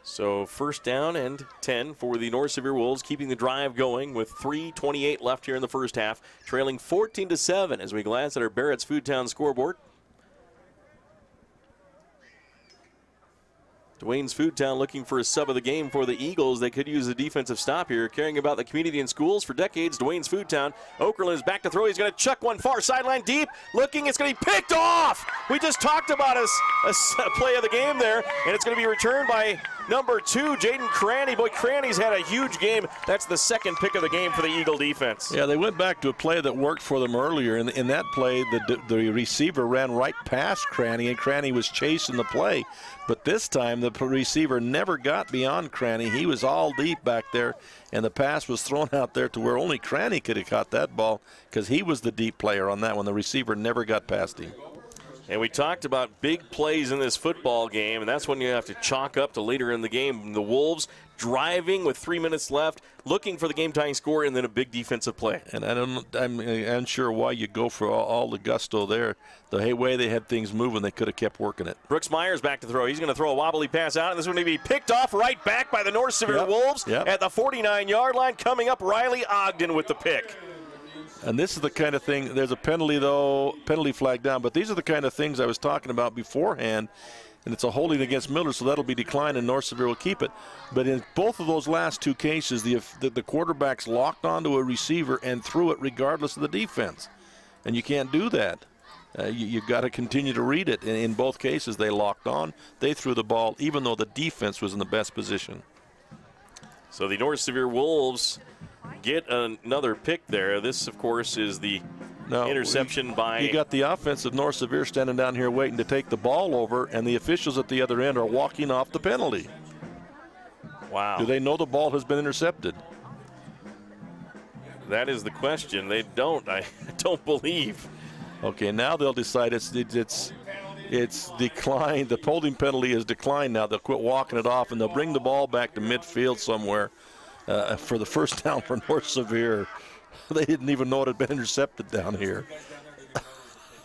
So 1st down and 10 for the North Sevier Wolves, keeping the drive going with 3:28 left here in the first half, trailing 14-7 as we glance at our Barrett's Foodtown scoreboard. Dwayne's Foodtown looking for a sub of the game for the Eagles. They could use a defensive stop here. Caring about the community and schools for decades, Dwayne's Foodtown. Okerlund is back to throw. He's going to chuck one far sideline deep. Looking, it's going to be picked off. We just talked about a play of the game there, and it's going to be returned by number 2, Jaden Cranny. Boy, Cranny's had a huge game. That's the 2nd pick of the game for the Eagle defense. Yeah, they went back to a play that worked for them earlier. In that play, the receiver ran right past Cranny, and Cranny was chasing the play. But this time, the receiver never got beyond Cranny. He was all deep back there, and the pass was thrown out there to where only Cranny could have caught that ball because he was the deep player on that one. The receiver never got past him. And we talked about big plays in this football game, and that's when you have to chalk up to later in the game. The Wolves driving with 3 minutes left, looking for the game-tying score, and then a big defensive play. And I'm unsure why you go for all the gusto there. The way they had things moving, they could have kept working it. Brooks Myers back to throw. He's going to throw a wobbly pass out, and this is going to be picked off right back by the North Sevier Wolves at the 49-yard line. Coming up, Riley Ogden with the pick. And this is the kind of thing, there's a penalty flag down, but these are the kind of things I was talking about beforehand, and it's a holding against Millard, so that'll be declined, and North Sevier will keep it. But in both of those last 2 cases, the quarterback's locked onto a receiver and threw it regardless of the defense, and you can't do that. You've got to continue to read it. In both cases, they locked on. They threw the ball, even though the defense was in the best position. So the North Sevier Wolves get another pick there. This, of course, is the interception by... You got the offense of North Sevier standing down here waiting to take the ball over, and the officials at the other end are walking off the penalty. Wow. Do they know the ball has been intercepted? That is the question. They don't. I don't believe. Okay, now they'll decide it's declined. The holding penalty is declined now. They'll quit walking it off, and they'll bring the ball back to midfield somewhere for the first down for North Sevier. They didn't even know it had been intercepted down here.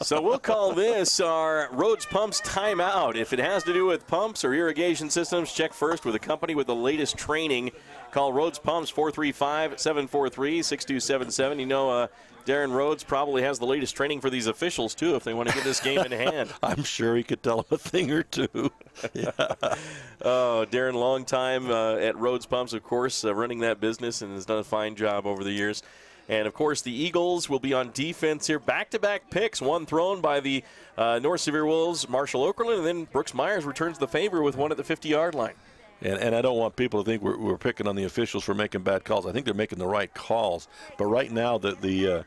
So we'll call this our Rhodes Pumps timeout. If it has to do with pumps or irrigation systems, check first with a company with the latest training. Call Rhodes Pumps 435-743-6277. You know, Darren Rhodes probably has the latest training for these officials, too, if they want to get this game in hand. I'm sure he could tell them a thing or two. Yeah. Oh, Darren, long time at Rhodes Pumps, of course, running that business, and has done a fine job over the years. And, of course, the Eagles will be on defense here. Back-to-back picks, one thrown by the North Sevier Wolves, Marshall Okerlund, and then Brooks Myers returns the favor with one at the 50-yard line. And I don't want people to think we're picking on the officials for making bad calls. I think they're making the right calls. But right now, the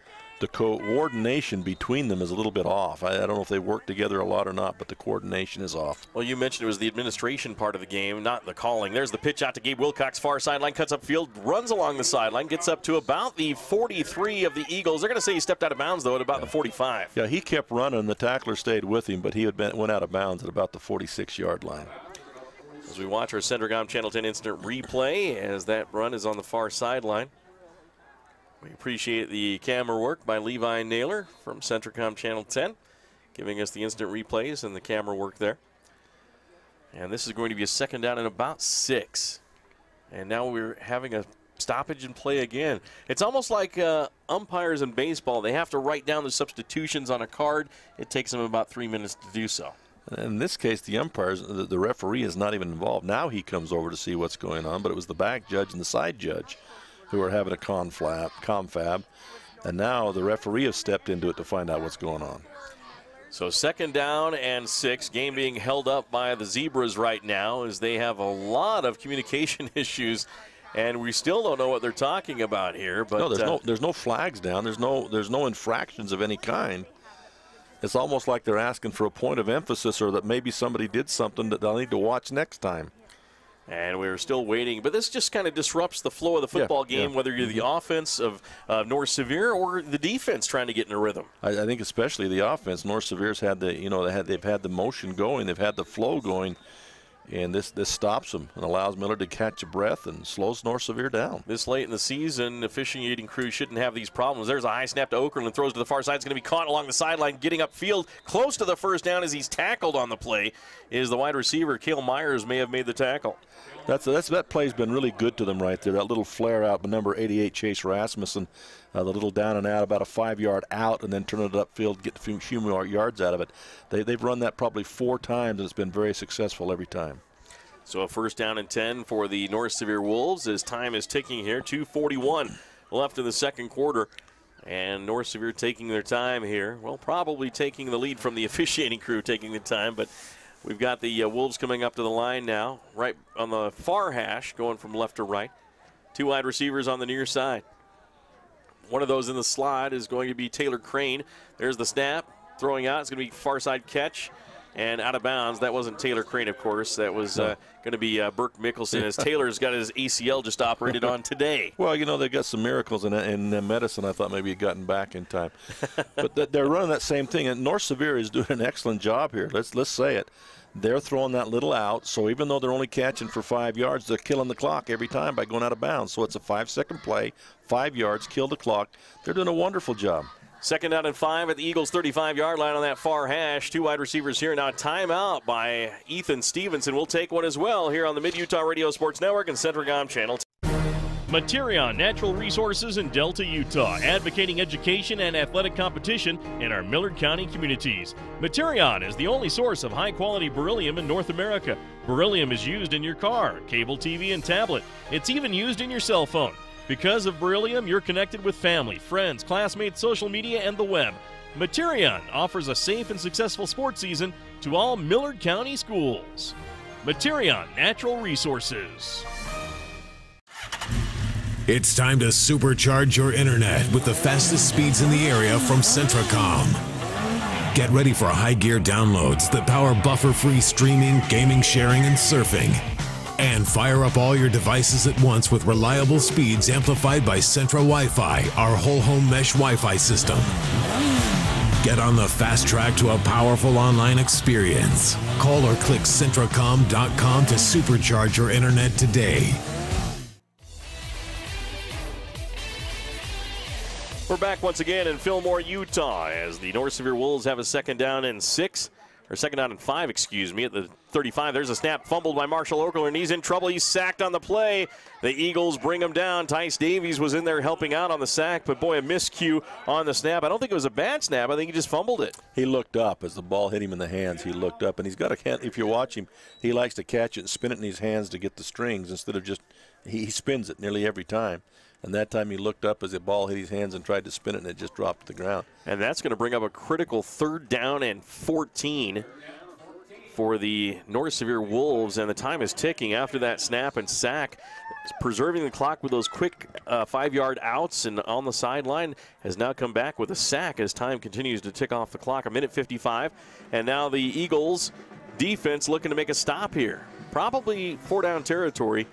coordination between them is a little bit off. I don't know if they work together a lot or not, but the coordination is off. Well, you mentioned it was the administration part of the game, not the calling. There's the pitch out to Gabe Wilcox, far sideline, cuts upfield, runs along the sideline, gets up to about the 43 of the Eagles. They're going to say he stepped out of bounds, though, at about the 45. Yeah, he kept running. The tackler stayed with him, but he went out of bounds at about the 46-yard line. As we watch our Centricom Channel 10 instant replay as that run is on the far sideline. We appreciate the camera work by Levi Naylor from Centricom Channel 10, giving us the instant replays and the camera work there. And this is going to be a second down and about 6. And now we're having a stoppage and play again. It's almost like umpires in baseball. They have to write down the substitutions on a card. It takes them about 3 minutes to do so. In this case, the umpires, the referee is not even involved. Now he comes over to see what's going on, but it was the back judge and the side judge who are having a confab, and now the referee has stepped into it to find out what's going on. So second down and 6, game being held up by the Zebras right now as they have a lot of communication issues, and we still don't know what they're talking about here. But no, there's no flags down. There's no infractions of any kind. It's almost like they're asking for a point of emphasis or that maybe somebody did something that they'll need to watch next time. And we're still waiting. But this just kind of disrupts the flow of the football game, whether you're the offense of North Sevier or the defense trying to get in a rhythm. I think especially the offense. North Sevier's had they've had the motion going, they've had the flow going, and this stops them and allows Millard to catch a breath and slows North Sevier down. This late in the season, the officiating crew shouldn't have these problems. There's a high snap to Okerlund, throws to the far side. It's going to be caught along the sideline, getting upfield close to the first down as he's tackled on the play. Is the wide receiver, Cale Myers, may have made the tackle. That play's been really good to them right there. That little flare out by number 88, Chase Rasmussen, the little down and out, about a 5-yard out, and then turn it upfield, get a few more yards out of it. They've run that probably 4 times, and it's been very successful every time. So a first down and 10 for the North Sevier Wolves as time is ticking here. 2:41 left in the second quarter. And North Sevier taking their time here. Well, probably taking the lead from the officiating crew taking the time, but we've got the Wolves coming up to the line now, right on the far hash, going from left to right. 2 wide receivers on the near side. One of those in the slot is going to be Taylor Crane. There's the snap. Throwing out. It's going to be far side catch. And out of bounds. That wasn't Taylor Crane, of course. That was going to be Burke Mickelson, as Taylor's got his ACL just operated on today. Well, they've got some miracles in medicine. I thought maybe he'd gotten back in time. But they're running that same thing. And North Sevier is doing an excellent job here. Let's say it. They're throwing that little out, so even though they're only catching for 5 yards, they're killing the clock every time by going out of bounds. So it's a 5-second play, 5 yards, kill the clock. They're doing a wonderful job. Second down and 5 at the Eagles' 35-yard line on that far hash. 2 wide receivers here. Now timeout by Ethan Stevenson. We'll take one as well here on the Mid-Utah Radio Sports Network and Centricom Channel 10. Materion Natural Resources in Delta, Utah, advocating education and athletic competition in our Millard County communities. Materion is the only source of high-quality beryllium in North America. Beryllium is used in your car, cable TV, and tablet. It's even used in your cell phone. Because of beryllium, you're connected with family, friends, classmates, social media, and the web. Materion offers a safe and successful sports season to all Millard County schools. Materion Natural Resources. It's time to supercharge your internet with the fastest speeds in the area from Centricom. Get ready for high gear downloads that power buffer-free streaming, gaming, sharing, and surfing. And fire up all your devices at once with reliable speeds amplified by Centra Wi-Fi, our whole home mesh Wi-Fi system. Get on the fast track to a powerful online experience. Call or click Centracom.com to supercharge your internet today. We're back once again in Fillmore, Utah, as the North Sevier Wolves have a second down and 5, excuse me, at the 35. There's a snap fumbled by Marshall Okerlund, and he's in trouble. He's sacked on the play. The Eagles bring him down. Tice Davies was in there helping out on the sack, but boy, a miscue on the snap. I don't think it was a bad snap. I think he just fumbled it. He looked up as the ball hit him in the hands. He looked up, and he's got a, if you watch him, he likes to catch it and spin it in his hands to get the strings instead of just, he spins it nearly every time. And that time he looked up as the ball hit his hands and tried to spin it, and it just dropped to the ground. And that's going to bring up a critical 3rd down and 14 for the North Sevier Wolves. And the time is ticking after that snap and sack. Preserving the clock with those quick 5-yard outs and on the sideline has now come back with a sack as time continues to tick off the clock. 1:55. And now the Eagles defense looking to make a stop here. Probably 4-down territory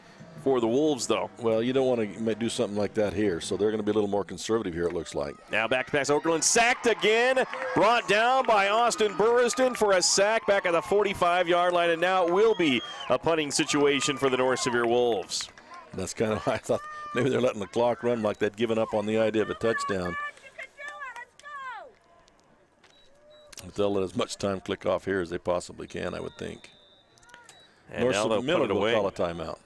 for the Wolves, though. Well, you don't want to do something like that here, so they're going to be a little more conservative here, it looks like. Now back to pass. Okerlund sacked again, brought down by Austin Burriston for a sack back at the 45-yard line, and now it will be a punting situation for the North Sevier Wolves. That's kind of why I thought maybe they're letting the clock run like they'd given up on the idea of a touchdown. But they'll let as much time click off here as they possibly can, I would think. And now they'll Millard put it away. will call a timeout.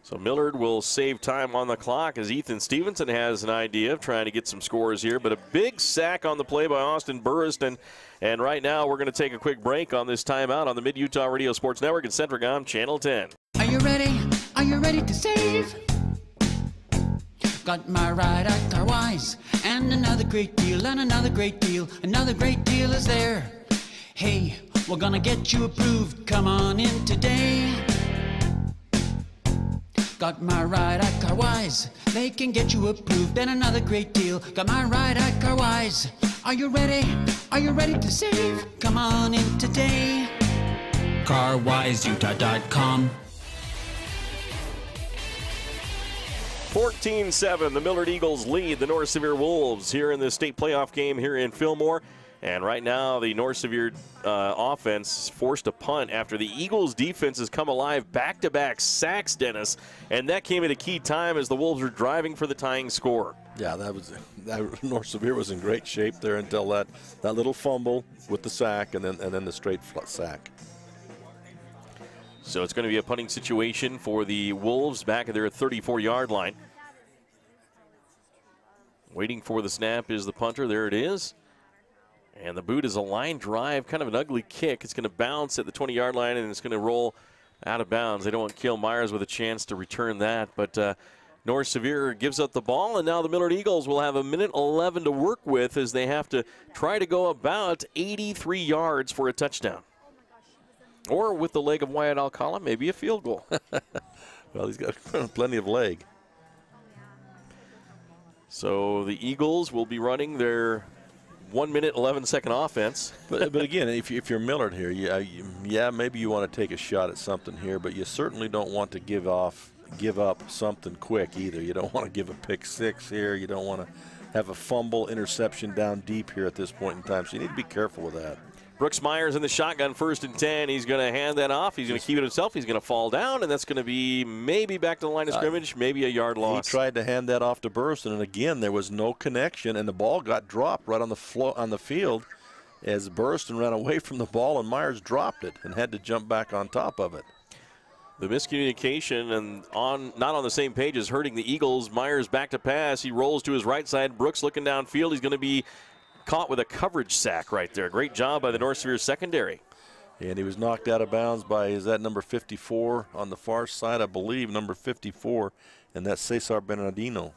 So Millard will save time on the clock as Ethan Stevenson has an idea of trying to get some scores here. But a big sack on the play by Austin Burriston. And right now we're going to take a quick break on this timeout on the Mid-Utah Radio Sports Network and Centricom Channel 10. Are you ready? Are you ready to save? Got my ride at Carwise, and another great deal, and another great deal, another great deal is there. Hey, we're gonna get you approved, come on in today. Got my ride at Carwise, they can get you approved, and another great deal. Got my ride at Carwise. Are you ready? Are you ready to save? Come on in today. CarWiseUtah.com. 14-7, the Millard Eagles lead the North Sevier Wolves here in the state playoff game here in Fillmore. And right now, the North Sevier offense forced a punt after the Eagles' defense has come alive. Back-to-back sacks, Dennis. And that came at a key time as the Wolves were driving for the tying score. Yeah, North Sevier was in great shape there until that little fumble with the sack and then the straight sack. So it's going to be a punting situation for the Wolves back at their 34-yard line. Waiting for the snap is the punter. There it is. And the boot is a line drive, kind of an ugly kick. It's going to bounce at the 20-yard line, and it's going to roll out of bounds. They don't want Cale Myers with a chance to return that. But North Sevier gives up the ball, and now the Millard Eagles will have 1:11 to work with as they have to try to go about 83 yards for a touchdown. Or with the leg of Wyatt Alcala, maybe a field goal. Well, he's got plenty of leg. So the Eagles will be running their 1-minute, 11-second offense. but again, if you're Millard here, yeah, maybe you want to take a shot at something here, but you certainly don't want to give up something quick either. You don't want to give a pick six here. You don't want to have a fumble, interception down deep here at this point in time. So you need to be careful with that. Brooks Myers in the shotgun, 1st and 10. He's going to hand that off. He's going to keep it himself. He's going to fall down, and that's going to be maybe back to the line of scrimmage, maybe a yard loss. He tried to hand that off to Burriston, and again, there was no connection, and the ball got dropped right on the field as Burriston ran away from the ball, and Myers dropped it and had to jump back on top of it. The miscommunication and not on the same page is hurting the Eagles. Myers back to pass. He rolls to his right side. Brooks looking downfield. He's going to be caught with a coverage sack right there. Great job by the North Sevier secondary. And he was knocked out of bounds by, is that number 54 on the far side? I believe number 54, and that's Cesar Bernardino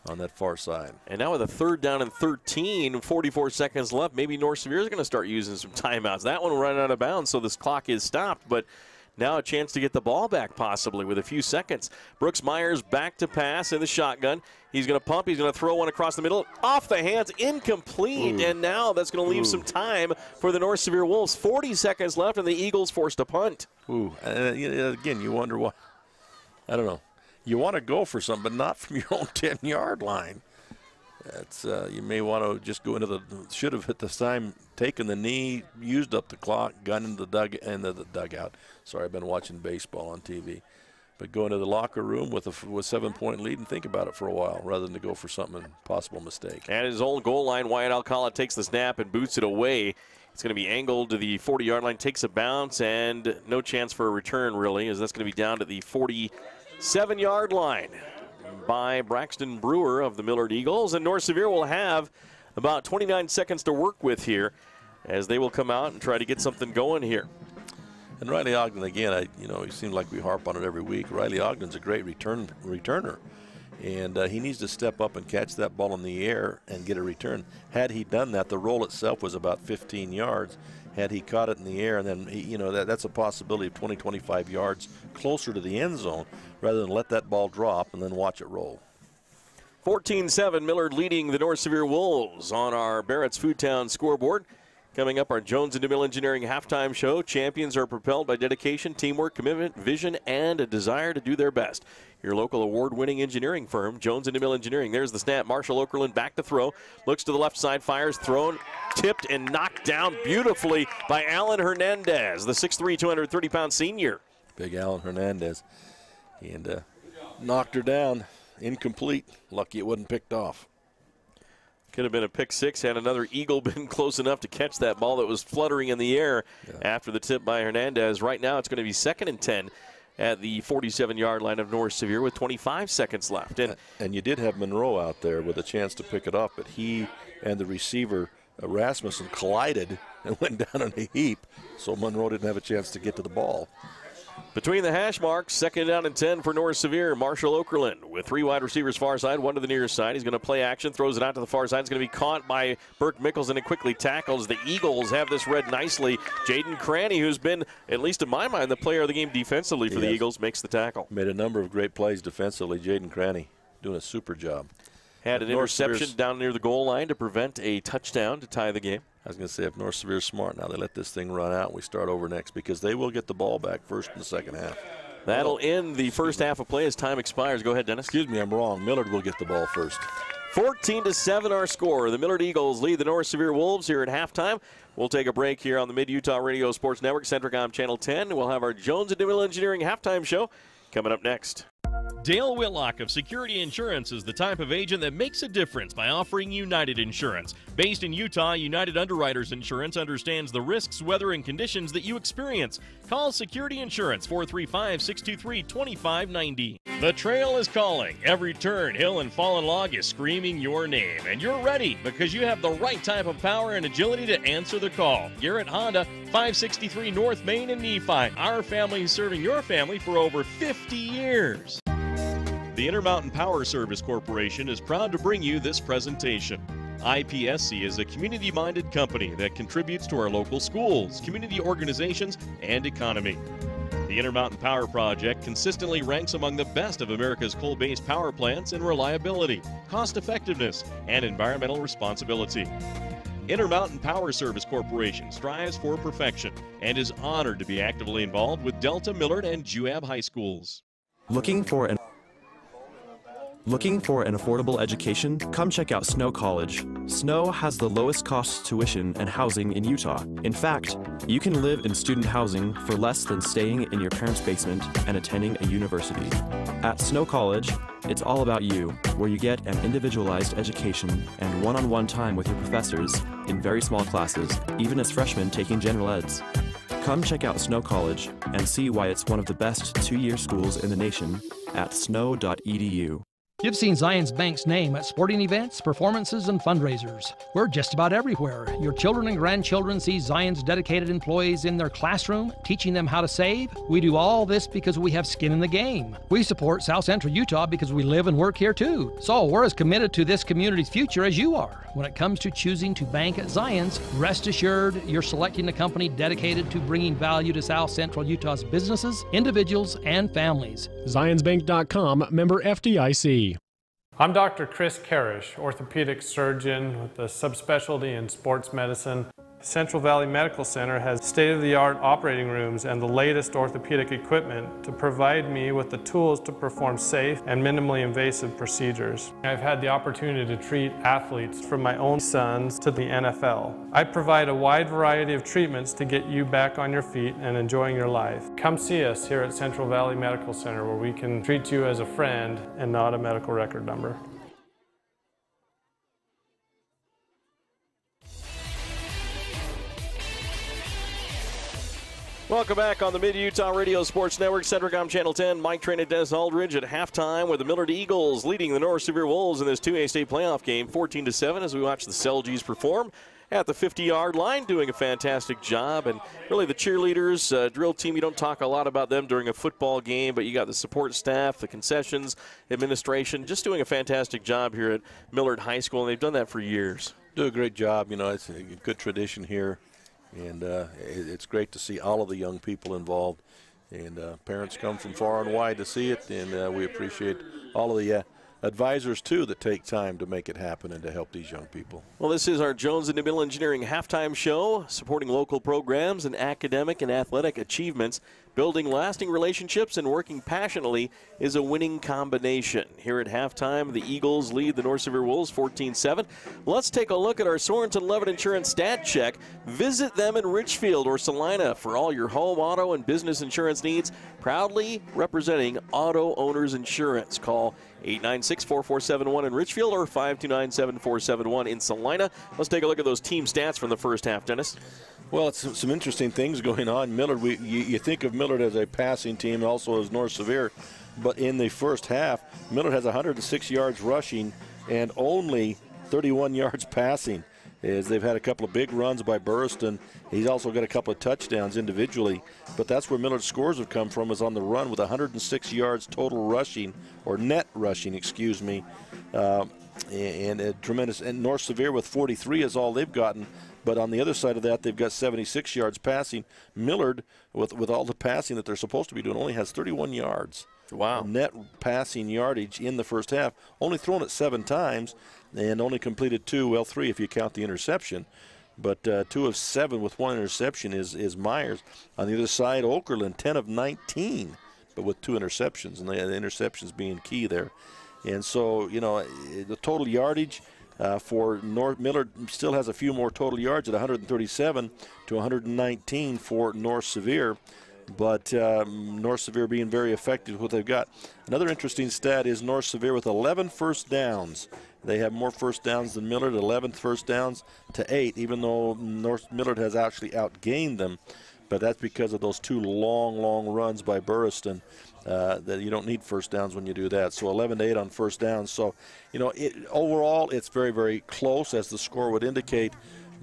on that far side. And now with a 3rd down and 13, 44 seconds left, maybe North Sevier is going to start using some timeouts. That one will run out of bounds, so this clock is stopped, but now a chance to get the ball back possibly with a few seconds. Brooks Myers back to pass in the shotgun. He's going to pump. He's going to throw one across the middle. Off the hands, incomplete. Ooh. And now that's going to leave some time for the North Sevier Wolves. 40 seconds left, and the Eagles forced a punt. Ooh, again, you wonder why. I don't know. You want to go for something, but not from your own 10-yard line. That's you may want to just go into the – should have at the time taken the knee, used up the clock, gone into the dugout. Sorry, I've been watching baseball on TV. But go into the locker room with a 7-point lead and think about it for a while rather than to go for something possible mistake. At his own goal line, Wyatt Alcala takes the snap and boots it away. It's going to be angled to the 40-yard line, takes a bounce, and no chance for a return, really, as that's going to be down to the 47-yard line by Braxton Brewer of the Millard Eagles. And North Sevier will have about 29 seconds to work with here as they will come out and try to get something going here. And Riley Ogden, again, it seems like we harp on it every week. Riley Ogden's a great returner, and he needs to step up and catch that ball in the air and get a return. Had he done that, the roll itself was about 15 yards. Had he caught it in the air, and then that's a possibility of 20, 25 yards closer to the end zone rather than let that ball drop and then watch it roll. 14-7, Millard leading the North Sevier Wolves on our Barrett's Foodtown scoreboard. Coming up, our Jones and DeMille Engineering halftime show. Champions are propelled by dedication, teamwork, commitment, vision, and a desire to do their best. Your local award-winning engineering firm, Jones and DeMille Engineering. There's the snap. Marshall Okerlund back to throw. Looks to the left side, fires, thrown, tipped, and knocked down beautifully by Alan Hernandez, the 6'3", 230-pound senior. Big Alan Hernandez. And knocked her down. Incomplete. Lucky it wasn't picked off. Could have been a pick six had another Eagle been close enough to catch that ball that was fluttering in the air after the tip by Hernandez. Right now it's going to be 2nd and 10 at the 47-yard line of North Sevier with 25 seconds left. And you did have Monroe out there with a chance to pick it up, but he and the receiver, Rasmussen, collided and went down in a heap, so Monroe didn't have a chance to get to the ball. Between the hash marks, 2nd down and 10 for North Sevier. Marshall Okerlund with 3 wide receivers far side, 1 to the near side. He's going to play action, throws it out to the far side. It's going to be caught by Burke Mickles and quickly tackles. The Eagles have this read nicely. Jaden Cranny, who's been, at least in my mind, the player of the game defensively for the Eagles, makes the tackle. Made a number of great plays defensively. Jaden Cranny doing a super job. Had an interception down near the goal line to prevent a touchdown to tie the game. I was going to say, if North Sevier's smart now, they let this thing run out and we start over next because they will get the ball back first in the second half. That'll end the first half of play as time expires. Go ahead, Dennis. Excuse me, I'm wrong. Millard will get the ball first. 14-7 our score. The Millard Eagles lead the North Sevier Wolves here at halftime. We'll take a break here on the Mid-Utah Radio Sports Network, Centricom Channel 10. We'll have our Jones and DeMille Engineering halftime show coming up next. Dale Whitlock of Security Insurance is the type of agent that makes a difference by offering United Insurance. Based in Utah, United Underwriters Insurance understands the risks, weather, and conditions that you experience. Call Security Insurance 435-623-2590. The trail is calling. Every turn, hill, and fallen log is screaming your name. And you're ready because you have the right type of power and agility to answer the call. Garrett Honda, 563 North Main in Nephi. Our family is serving your family for over 50 years. The Intermountain Power Service Corporation is proud to bring you this presentation. IPSC is a community-minded company that contributes to our local schools, community organizations, and economy. The Intermountain Power Project consistently ranks among the best of America's coal-based power plants in reliability, cost-effectiveness, and environmental responsibility. Intermountain Power Service Corporation strives for perfection and is honored to be actively involved with Delta, Millard, and Juab High Schools. Looking for an affordable education? Come check out Snow College. Snow has the lowest cost tuition and housing in Utah. In fact, you can live in student housing for less than staying in your parents' basement and attending a university. At Snow College, it's all about you, where you get an individualized education and one-on-one time with your professors in very small classes, even as freshmen taking general eds. Come check out Snow College and see why it's one of the best two-year schools in the nation at snow.edu. You've seen Zions Bank's name at sporting events, performances, and fundraisers. We're just about everywhere. Your children and grandchildren see Zions dedicated employees in their classroom, teaching them how to save. We do all this because we have skin in the game. We support South Central Utah because we live and work here too. So we're as committed to this community's future as you are. When it comes to choosing to bank at Zions, rest assured you're selecting a company dedicated to bringing value to South Central Utah's businesses, individuals, and families. ZionsBank.com, member FDIC. I'm Dr. Chris Karish, orthopedic surgeon with a subspecialty in sports medicine. Central Valley Medical Center has state-of-the-art operating rooms and the latest orthopedic equipment to provide me with the tools to perform safe and minimally invasive procedures. I've had the opportunity to treat athletes from my own sons to the NFL. I provide a wide variety of treatments to get you back on your feet and enjoying your life. Come see us here at Central Valley Medical Center, where we can treat you as a friend and not a medical record number. Welcome back on the Mid-Utah Radio Sports Network, Centricom Channel 10. Mike Train and Dennis Aldridge at halftime with the Millard Eagles leading the North Sevier Wolves in this 2A state playoff game, 14-7, as we watch the Selgies perform at the 50-yard line, doing a fantastic job. And really the cheerleaders, drill team, you don't talk a lot about them during a football game, but you got the support staff, the concessions, administration, just doing a fantastic job here at Millard High School, and they've done that for years. Do a great job. You know, it's a good tradition here. And it's great to see all of the young people involved. And parents come from far and wide to see it, and we appreciate all of the advisors, too, that take time to make it happen and to help these young people. Well, this is our Jones and DeMille Engineering halftime show, supporting local programs and academic and athletic achievements. Building lasting relationships and working passionately is a winning combination. Here at halftime, the Eagles lead the North Sevier Wolves 14-7. Let's take a look at our Sorensen Levitt Insurance stat check. Visit them in Richfield or Salina for all your home, auto, and business insurance needs. Proudly representing Auto Owners Insurance. Call 896-4471 in Richfield or 529-7471 in Salina. Let's take a look at those team stats from the first half, Dennis. Well, it's some interesting things going on. Millard, you think of Millard as a passing team, also as North Sevier, but in the first half, Millard has 106 yards rushing and only 31 yards passing. As they've had a couple of big runs by Burriston. He's also got a couple of touchdowns individually, but that's where Millard's scores have come from, is on the run with 106 yards total rushing, or net rushing, excuse me, and a tremendous. And North Sevier with 43 is all they've gotten. But on the other side of that, they've got 76 yards passing. Millard, with all the passing that they're supposed to be doing, only has 31 yards. Wow. Net passing yardage in the first half. Only thrown it 7 times and only completed 2, well, 3 if you count the interception. But 2 of 7 with 1 interception is Myers. On the other side, Okerlund, 10 of 19, but with 2 interceptions, and the interceptions being key there. And so, you know, the total yardage for Millard still has a few more total yards at 137 to 119 for North Sevier. But North Sevier being very effective with what they've got. Another interesting stat is North Sevier with 11 first downs. They have more first downs than Millard, 11 first downs to 8, even though Millard has actually outgained them. But that's because of those 2 long runs by Burriston. That you don't need first downs when you do that. So 11-8 on first downs. So, you know, overall it's very, very close, as the score would indicate,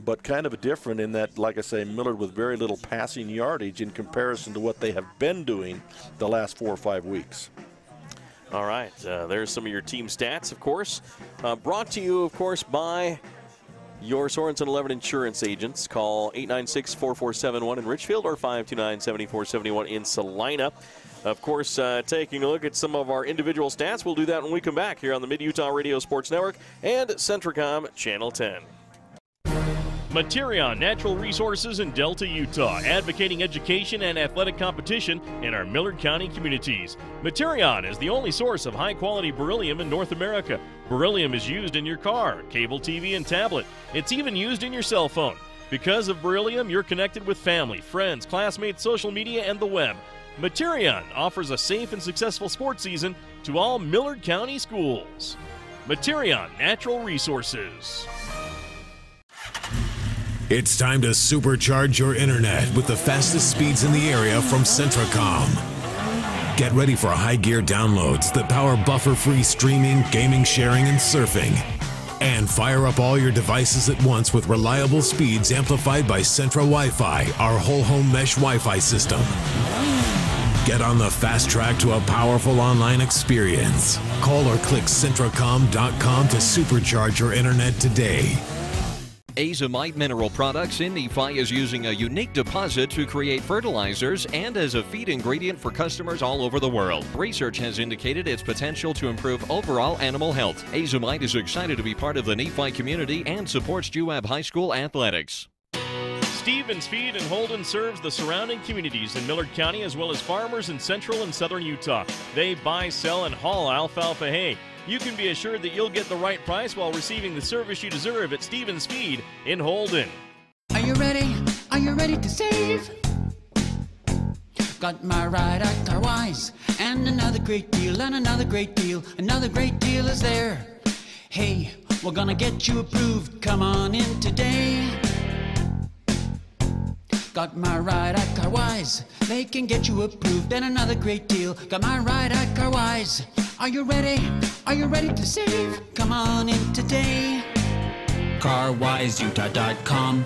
but kind of different in that, like I say, Millard with very little passing yardage in comparison to what they have been doing the last 4 or 5 weeks. All right, there's some of your team stats, of course. Brought to you, of course, by your Sorensen Levitt Insurance agents. Call 896-4471 in Richfield or 529-7471 in Salina. Of course, taking a look at some of our individual stats. We'll do that when we come back here on the Mid-Utah Radio Sports Network and Centricom Channel 10. Materion Natural Resources in Delta, Utah, advocating education and athletic competition in our Millard County communities. Materion is the only source of high-quality beryllium in North America. Beryllium is used in your car, cable TV, and tablet. It's even used in your cell phone. Because of beryllium, you're connected with family, friends, classmates, social media, and the web. Materion offers a safe and successful sports season to all Millard County schools. Materion Natural Resources. It's time to supercharge your internet with the fastest speeds in the area from Centricom. Get ready for high gear downloads that power buffer-free streaming, gaming, sharing, and surfing. And fire up all your devices at once with reliable speeds amplified by Centra Wi-Fi, our whole home mesh Wi-Fi system. Get on the fast track to a powerful online experience. Call or click Centracom.com to supercharge your internet today. Azomite Mineral Products in Nephi is using a unique deposit to create fertilizers and as a feed ingredient for customers all over the world. Research has indicated its potential to improve overall animal health. Azomite is excited to be part of the Nephi community and supports UAB High School athletics. Stevens Feed in Holden serves the surrounding communities in Millard County as well as farmers in central and southern Utah. They buy, sell, and haul alfalfa hay. You can be assured that you'll get the right price while receiving the service you deserve at Stevens Feed in Holden. Are you ready? Are you ready to save? Got my ride at Car Wise, and another great deal, and another great deal, another great deal is there. Hey, we're gonna get you approved, come on in today. Got my ride at Car Wise, they can get you approved, and another great deal. Got my ride at Car Wise. Are you ready? Are you ready to save? Come on in today. CarWiseUtah.com.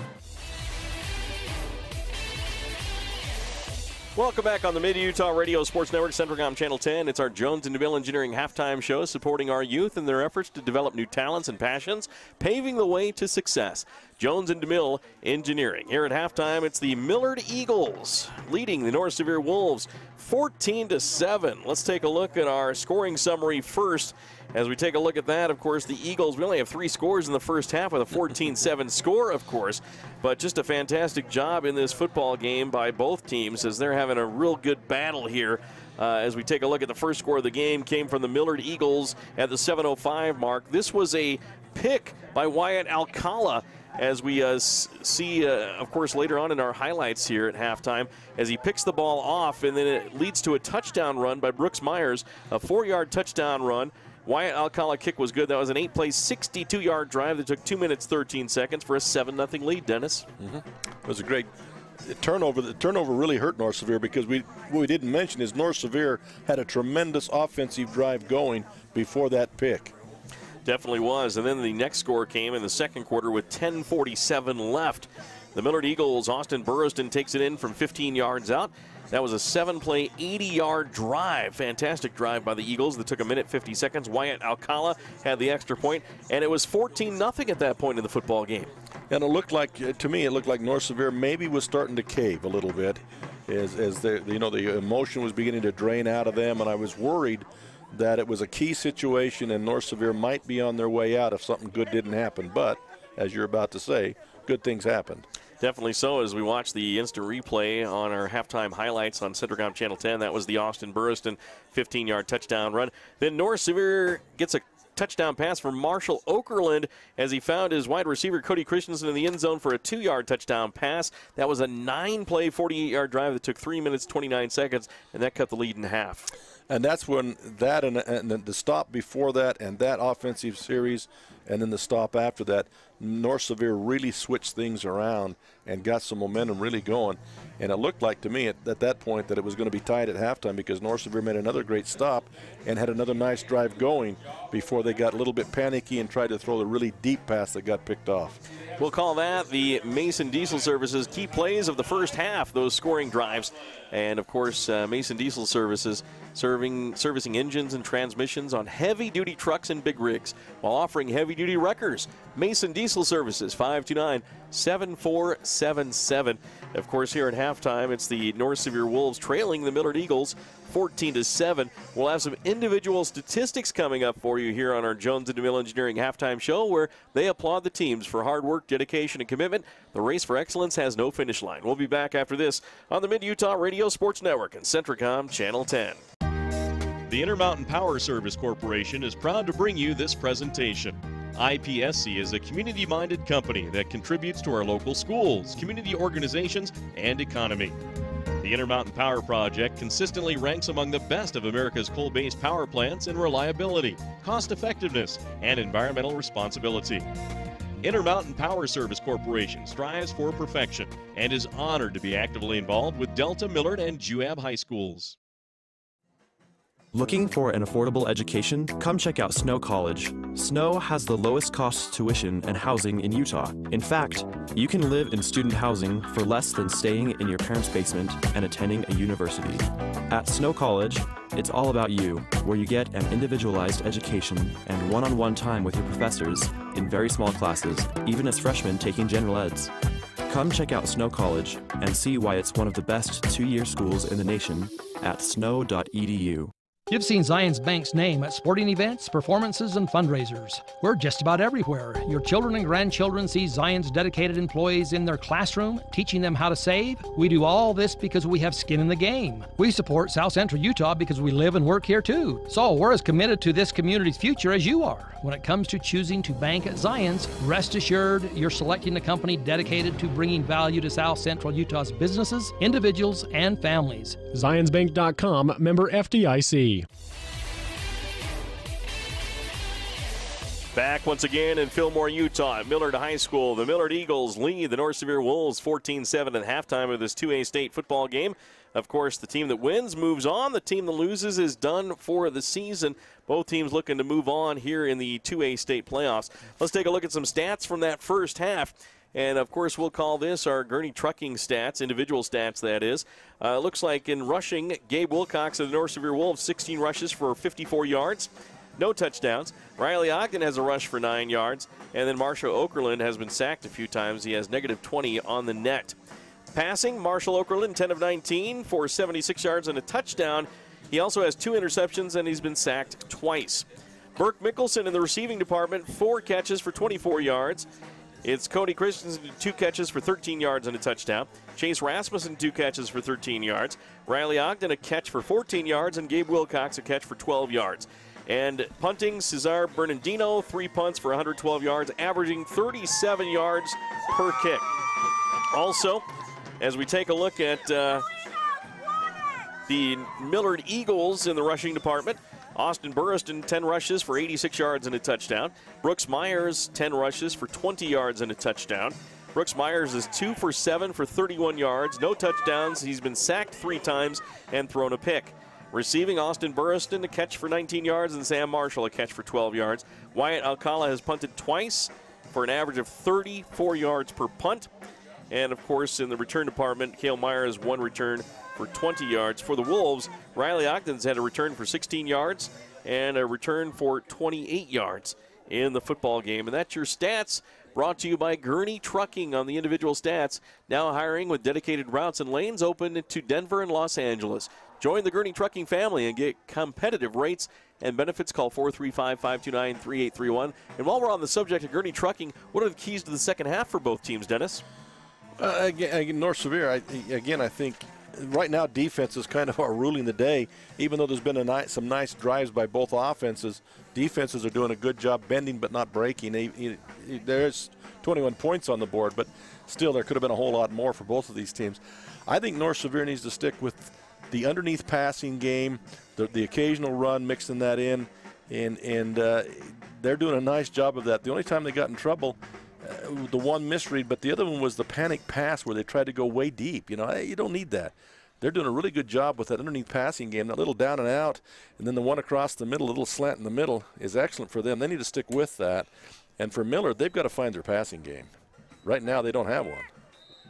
Welcome back on the Mid-Utah Radio Sports Network, Centracom Channel 10. It's our Jones and DeMille Engineering halftime show supporting our youth in their efforts to develop new talents and passions, paving the way to success. Jones and DeMille Engineering. Here at halftime, it's the Millard Eagles leading the North Sevier Wolves 14-7. Let's take a look at our scoring summary first. As we take a look at that, of course, the Eagles, we only have 3 scores in the first half with a 14-7 score, of course. But just a fantastic job in this football game by both teams as they're having a real good battle here. As we take a look at the first score of the game, came from the Millard Eagles at the 7:05 mark. This was a pick by Wyatt Alcala, as we see, of course, later on in our highlights here at halftime, as he picks the ball off, and then it leads to a touchdown run by Brooks Myers, a 4-yard touchdown run. Wyatt Alcala kick was good. That was an 8-play, 62-yard drive that took 2 minutes, 13 seconds for a 7-0 lead, Dennis. It was a great turnover. The turnover really hurt North Sevier because what we didn't mention is North Sevier had a tremendous offensive drive going before that pick. Definitely was. And then the next score came in the second quarter with 10:47 left. The Millard Eagles, Austin Burrowston takes it in from 15 yards out. That was a 7-play, 80-yard drive. Fantastic drive by the Eagles that took 1 minute, 50 seconds. Wyatt Alcala had the extra point, and it was 14-0 at that point in the football game. And it looked like, to me, it looked like North Sevier maybe was starting to cave a little bit as the emotion was beginning to drain out of them, and I was worried that it was a key situation and North Sevier might be on their way out if something good didn't happen. But, as you're about to say, good things happened. Definitely so. As we watch the instant replay on our halftime highlights on Centracom Channel 10, that was the Austin Burrowston 15-yard touchdown run. Then North Sevier gets a touchdown pass from Marshall Okerlund as he found his wide receiver Cody Christensen in the end zone for a 2-yard touchdown pass. That was a 9-play, 48-yard drive that took 3 minutes, 29 seconds, and that cut the lead in half. And that's when that and the stop before that and that offensive series and then the stop after that, North Sevier really switched things around and got some momentum really going. And it looked like to me at that point that it was going to be tied at halftime because North Sevier made another great stop and had another nice drive going before they got a little bit panicky and tried to throw the really deep pass that got picked off. We'll call that the Mason Diesel Services key plays of the first half, those scoring drives. And, of course, Mason Diesel Services servicing engines and transmissions on heavy-duty trucks and big rigs while offering heavy-duty wreckers. Mason Diesel Services, 529-7477. Of course, here at halftime, it's the North Sevier Wolves trailing the Millard Eagles 14-7. We'll have some individual statistics coming up for you here on our Jones and DeMille Engineering halftime show where they applaud the teams for hard work, dedication, and commitment. The race for excellence has no finish line. We'll be back after this on the Mid-Utah Radio Sports Network and Centracom Channel 10. The Intermountain Power Service Corporation is proud to bring you this presentation. IPSC is a community-minded company that contributes to our local schools, community organizations, and economy. The Intermountain Power Project consistently ranks among the best of America's coal-based power plants in reliability, cost-effectiveness, and environmental responsibility. Intermountain Power Service Corporation strives for perfection and is honored to be actively involved with Delta, Millard, and Juab High Schools. Looking for an affordable education? Come check out Snow College. Snow has the lowest cost tuition and housing in Utah. In fact, you can live in student housing for less than staying in your parents' basement and attending a university. At Snow College, it's all about you, where you get an individualized education and one-on-one time with your professors in very small classes, even as freshmen taking general eds. Come check out Snow College and see why it's one of the best two-year schools in the nation at snow.edu. You've seen Zions Bank's name at sporting events, performances, and fundraisers. We're just about everywhere. Your children and grandchildren see Zions dedicated employees in their classroom, teaching them how to save. We do all this because we have skin in the game. We support South Central Utah because we live and work here too. So we're as committed to this community's future as you are. When it comes to choosing to bank at Zions, rest assured you're selecting a company dedicated to bringing value to South Central Utah's businesses, individuals, and families. ZionsBank.com, member FDIC. Back once again in Fillmore, Utah at Millard High School. The Millard Eagles lead the North Sevier Wolves 14-7 at halftime of this 2A state football game. Of course, the team that wins moves on. The team that loses is done for the season. Both teams looking to move on here in the 2A state playoffs. Let's take a look at some stats from that first half. And, of course, we'll call this our Gurney Trucking stats, individual stats, that is. Looks like in rushing, Gabe Wilcox of the North Sevier Wolves, 16 rushes for 54 yards. No touchdowns. Riley Ogden has a rush for 9 yards. And then Marshall Okerlund has been sacked a few times. He has -20 on the net. Passing, Marshall Okerlund, 10 of 19 for 76 yards and a touchdown. He also has 2 interceptions, and he's been sacked twice. Burke Mickelson in the receiving department, 4 catches for 24 yards. It's Cody Christensen, 2 catches for 13 yards and a touchdown. Chase Rasmussen, 2 catches for 13 yards. Riley Ogden, a catch for 14 yards, and Gabe Wilcox, a catch for 12 yards. And punting, Cesar Bernardino, 3 punts for 112 yards, averaging 37 yards per kick. Also, as we take a look at the Millard Eagles in the rushing department, Austin Burriston, 10 rushes for 86 yards and a touchdown. Brooks Myers, 10 rushes for 20 yards and a touchdown. Brooks Myers is 2 for 7 for 31 yards, no touchdowns. He's been sacked 3 times and thrown a pick. Receiving, Austin Burriston, a catch for 19 yards, and Sam Marshall, a catch for 12 yards. Wyatt Alcala has punted twice for an average of 34 yards per punt. And, of course, in the return department, Cale Myers, 1 return for 20 yards. For the Wolves, Riley Ogden's had a return for 16 yards and a return for 28 yards in the football game. And that's your stats, brought to you by Gurney Trucking on the individual stats. Now hiring with dedicated routes and lanes open to Denver and Los Angeles. Join the Gurney Trucking family and get competitive rates and benefits. Call 435-529-3831. And while we're on the subject of Gurney Trucking, what are the keys to the second half for both teams, Dennis? Again, North Sevier, I think right now defense is kind of our ruling the day. Even though there's been some nice drives by both offenses, defenses are doing a good job bending but not breaking. There's 21 points on the board, but still there could have been a whole lot more for both of these teams. I think North Sevier needs to stick with the underneath passing game, the occasional run, mixing that in, and they're doing a nice job of that. The only time they got in trouble, the one misread, but the other one was the panic pass where they tried to go way deep. You don't need that. They're doing a really good job with that underneath passing game, that little down and out, and then the one across the middle, a little slant in the middle is excellent for them. They need to stick with that. And for Millard, they've got to find their passing game. Right now, they don't have one.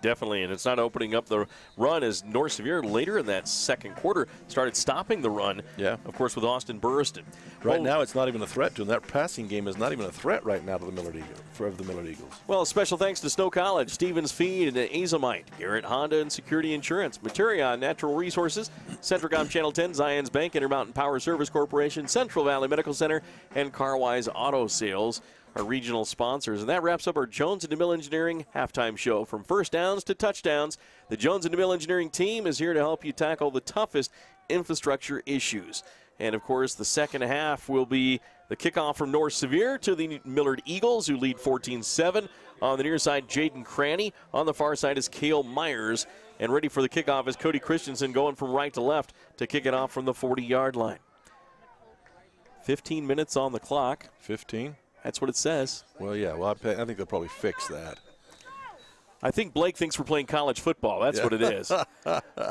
Definitely, and it's not opening up the run as North Sevier later in that second quarter started stopping the run, of course, with Austin Burriston. Right now, it's not even a threat to them. That passing game is not even a threat right now to the Millard Eagles. Well, special thanks to Snow College, Stevens Feed, and Azomite, Garrett Honda and Security Insurance, Materion Natural Resources, Centricom Channel 10, Zions Bank, Intermountain Power Service Corporation, Central Valley Medical Center, and Carwise Auto Sales, our regional sponsors. And that wraps up our Jones and DeMille Engineering halftime show. From first downs to touchdowns, the Jones and DeMille Engineering team is here to help you tackle the toughest infrastructure issues. And, of course, the second half will be the kickoff from North Sevier to the Millard Eagles, who lead 14-7. On the near side, Jaden Cranny. On the far side is Cale Myers. And ready for the kickoff is Cody Christensen, going from right to left to kick it off from the 40-yard line. 15 minutes on the clock. 15? That's what it says. Well, yeah. Well, I think they'll probably fix that. I think Blake thinks we're playing college football. That's what it is.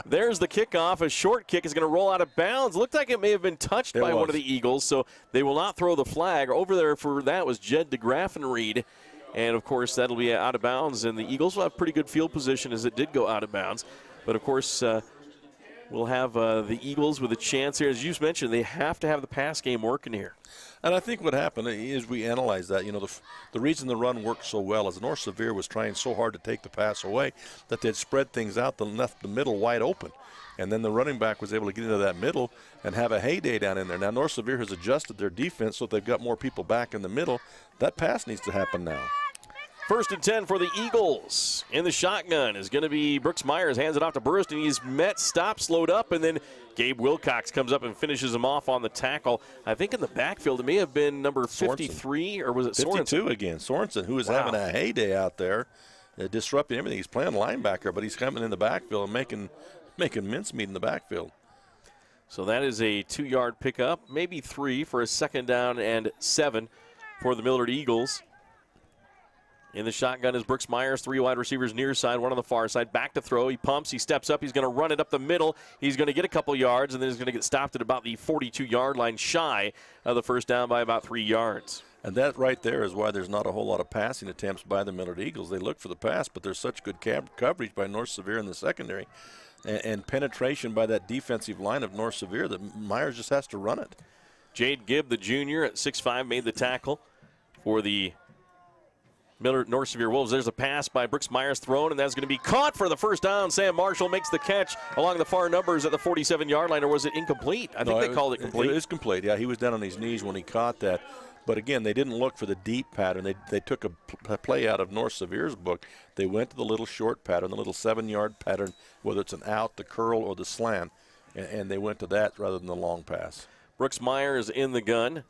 There's the kickoff. A short kick is going to roll out of bounds. Looked like it may have been touched by one of the Eagles, so they will not throw the flag. Over there for that was Jed DeGraffenried. And, of course, that'll be out of bounds. And the Eagles will have pretty good field position as it did go out of bounds. But, of course, we'll have the Eagles with a chance here. As you mentioned, they have to have the pass game working here. And I think what happened is we analyzed that. You know, the reason the run worked so well is North Sevier was trying so hard to take the pass away that they'd spread things out and left the middle wide open. And then the running back was able to get into that middle and have a heyday down in there. Now, North Sevier has adjusted their defense so they've got more people back in the middle. That pass needs to happen now. 1st and 10 for the Eagles. In the shotgun is going to be Brooks Myers. Hands it off to Burst, and he's stopped, slowed up, and then Gabe Wilcox comes up and finishes him off on the tackle. I think in the backfield it may have been number 53, or was it 52 Sorensen? again. Sorensen, who is having a heyday out there, disrupting everything. He's playing linebacker, but he's coming in the backfield and making mincemeat in the backfield. So that is a 2-yard pickup, maybe 3 for a 2nd down and 7 for the Millard Eagles. In the shotgun is Brooks Myers, 3 wide receivers near side, 1 on the far side. Back to throw. He pumps. He steps up. He's going to run it up the middle. He's going to get a couple yards, and then he's going to get stopped at about the 42-yard line, shy of the 1st down by about 3 yards. And that right there is why there's not a whole lot of passing attempts by the Millard Eagles. They look for the pass, but there's such good coverage by North Sevier in the secondary and penetration by that defensive line of North Sevier that Myers just has to run it. Jade Gibb, the junior, at 6'5", made the tackle for the North Sevier Wolves. There's a pass by Brooks Myers thrown, and that's going to be caught for the 1st down. Sam Marshall makes the catch along the far numbers at the 47-yard line, or was it incomplete? I think they called it complete. It is complete. Yeah, he was down on his knees when he caught that. But again, they didn't look for the deep pattern. They took a play out of North Sevier's book. They went to the little short pattern, the little 7-yard pattern, whether it's an out, the curl, or the slant, and they went to that rather than the long pass. Brooks Myers in the gun.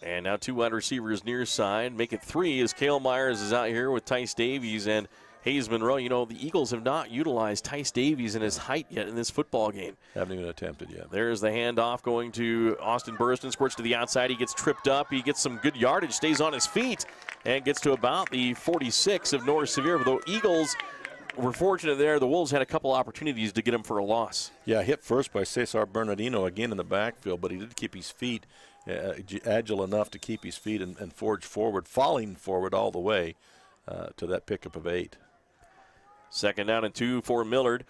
And now 2 wide receivers near side. Make it 3 as Cale Myers is out here with Tice Davies and Hayes Monroe. You know, the Eagles have not utilized Tice Davies in his height yet in this football game. Haven't even attempted yet. There's the handoff going to Austin Burston. Squirts to the outside. He gets tripped up. He gets some good yardage, stays on his feet, and gets to about the 46 of North Sevier. But the Eagles were fortunate there. The Wolves had a couple opportunities to get him for a loss. Yeah, hit first by Cesar Bernardino again in the backfield, but he did keep his feet agile enough to keep his feet and forge forward, falling forward all the way to that pickup of 8. 2nd down and 2 for Millard.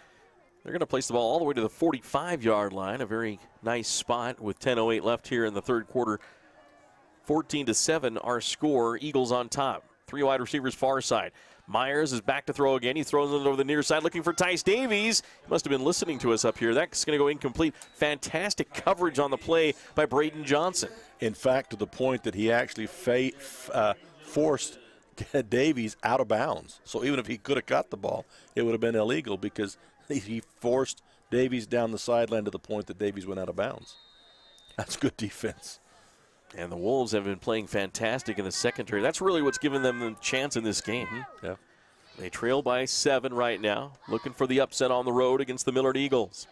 They're going to place the ball all the way to the 45-yard line, a very nice spot with 10:08 left here in the 3rd quarter. 14-7 our score, Eagles on top. 3 wide receivers far side. Myers is back to throw again. He throws it over the near side looking for Tice Davies. He must have been listening to us up here. That's going to go incomplete. Fantastic coverage on the play by Braden Johnson. In fact, to the point that he actually forced Davies out of bounds. So even if he could have got the ball, it would have been illegal because he forced Davies down the sideline to the point that Davies went out of bounds. That's good defense. And the Wolves have been playing fantastic in the secondary. That's really what's given them the chance in this game. Yeah. They trail by 7 right now, looking for the upset on the road against the Millard Eagles.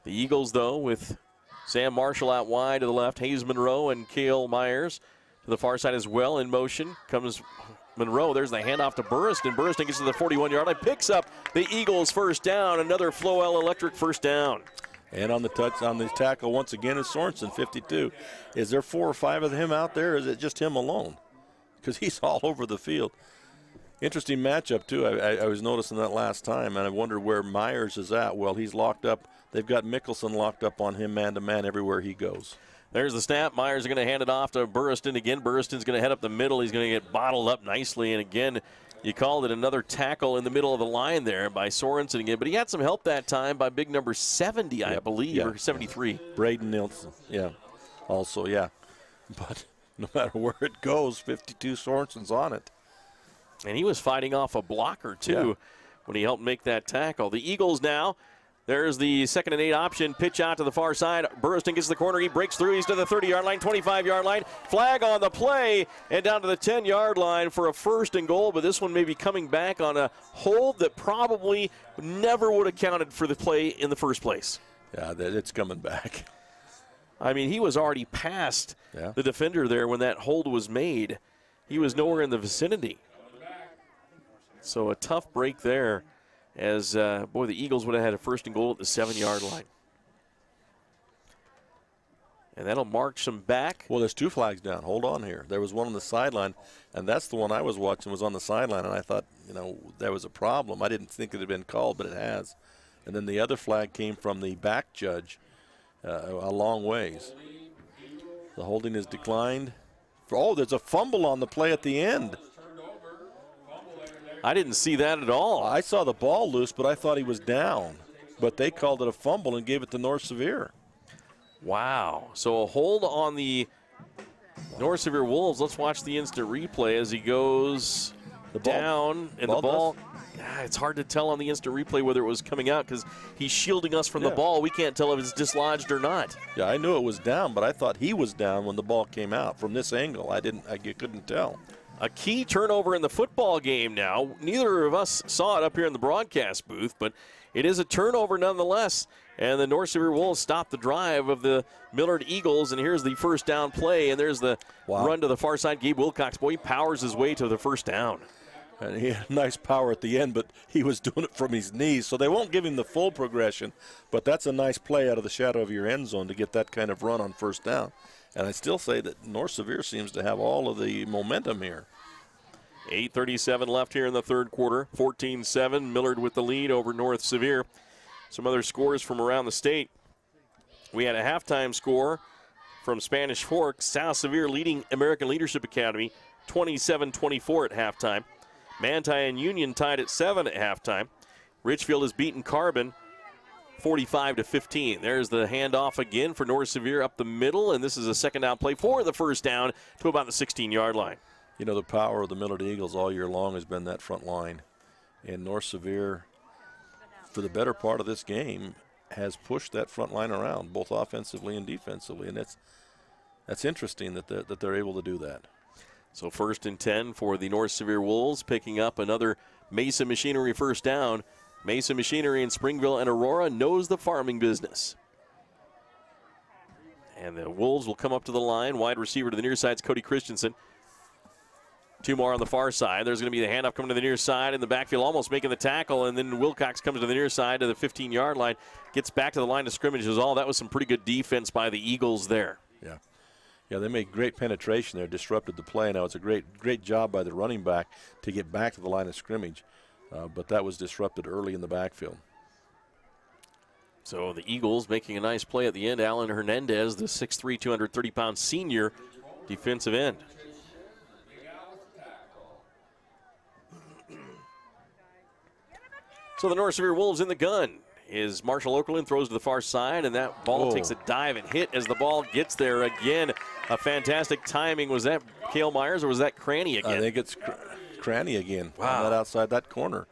The Eagles, though, with Sam Marshall out wide to the left, Hayes Monroe and Cale Myers to the far side as well. In motion comes Monroe. There's the handoff to Burriston. Burriston gets to the 41-yard line, picks up the Eagles' 1st down. Another Floel Electric 1st down. And on the tackle once again is Sorensen, 52. Is there 4 or 5 of him out there, or is it just him alone? Because he's all over the field. Interesting matchup, too. I was noticing that last time, and I wondered where Myers is at. Well, he's locked up. They've got Mickelson locked up on him man-to-man everywhere he goes. There's the snap. Myers is going to hand it off to Burriston again. Burriston's going to head up the middle. He's going to get bottled up nicely, and again, you called it another tackle in the middle of the line there by Sorensen again. But he had some help that time by big number 70, I believe, or 73. Braden Nilsson, also, But no matter where it goes, 52 Sorensen's on it. And he was fighting off a blocker, too, when he helped make that tackle. The Eagles now, there's the 2nd and 8 option. Pitch out to the far side. Burriston gets to the corner. He breaks through. He's to the 30-yard line, 25-yard line. Flag on the play and down to the 10-yard line for a 1st and goal. But this one may be coming back on a hold that probably never would have counted for the play in the first place. Yeah, it's coming back. I mean, he was already past the defender there when that hold was made. He was nowhere in the vicinity. So a tough break there. As, the Eagles would have had a 1st and goal at the 7-yard line. And that'll march them back. Well, there's 2 flags down. Hold on here. There was one on the sideline, and that's the one I was watching was on the sideline, and I thought, there was a problem. I didn't think it had been called, but it has. And then the other flag came from the back judge a long ways. The holding is declined. Oh, there's a fumble on the play at the end. I didn't see that at all. I saw the ball loose, but I thought he was down. But they called it a fumble and gave it to North Sevier. Wow. So a hold on the North Sevier Wolves. Let's watch the instant replay as he goes down. And the ball, it's hard to tell on the instant replay whether it was coming out because he's shielding us from the ball. We can't tell if it's dislodged or not. Yeah, I knew it was down, but I thought he was down when the ball came out. From this angle, I couldn't tell. A key turnover in the football game now. Neither of us saw it up here in the broadcast booth, but it is a turnover nonetheless. And the North Sevier Wolves stop the drive of the Millard Eagles, and here's the first down play, and there's the run to the far side. Gabe Wilcox, boy, he powers his way to the first down. And he had nice power at the end, but he was doing it from his knees, so they won't give him the full progression, but that's a nice play out of the shadow of your end zone to get that kind of run on first down. And I still say that North Sevier seems to have all of the momentum here. 8:37 left here in the third quarter. 14-7, Millard with the lead over North Sevier. Some other scores from around the state. We had a halftime score from Spanish Fork. South Sevier leading American Leadership Academy 27-24 at halftime. Manti and Union tied at 7 at halftime. Richfield has beaten Carbon 45-15. There's the handoff again for North Sevier up the middle, and this is a second down play for the first down to about the 16-yard line. You know, the power of the Millard Eagles all year long has been that front line. And North Sevier, for the better part of this game, has pushed that front line around, both offensively and defensively. And that's interesting that they're able to do that. So 1st and 10 for the North Sevier Wolves, picking up another Mason Machinery first down. Mason Machinery in Springville and Aurora knows the farming business. And the Wolves will come up to the line. Wide receiver to the near side is Cody Christensen. Two more on the far side. There's going to be the handoff coming to the near side in the backfield, almost making the tackle, and then Wilcox comes to the near side to the 15-yard line, gets back to the line of scrimmage. That was some pretty good defense by the Eagles there. Yeah. Yeah, they made great penetration there, disrupted the play. Now, it's a great job by the running back to get back to the line of scrimmage, but that was disrupted early in the backfield. So the Eagles making a nice play at the end. Alan Hernandez, the 6'3", 230-pound senior defensive end. So the North Sevier Wolves in the gun is Marshall Okerlund, throws to the far side, and that ball takes a dive and hit as the ball gets there again. A fantastic timing. Was that Cale Myers or was that Cranny again? I think it's Cranny again. Wow. That outside that corner.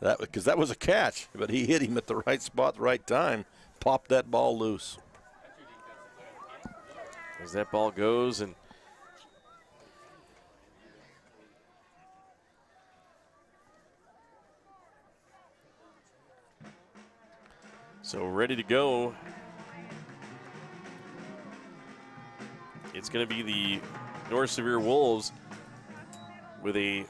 Because that was a catch, but he hit him at the right spot, the right time, popped that ball loose. As that ball goes and so ready to go. It's going to be the North Sevier Wolves with a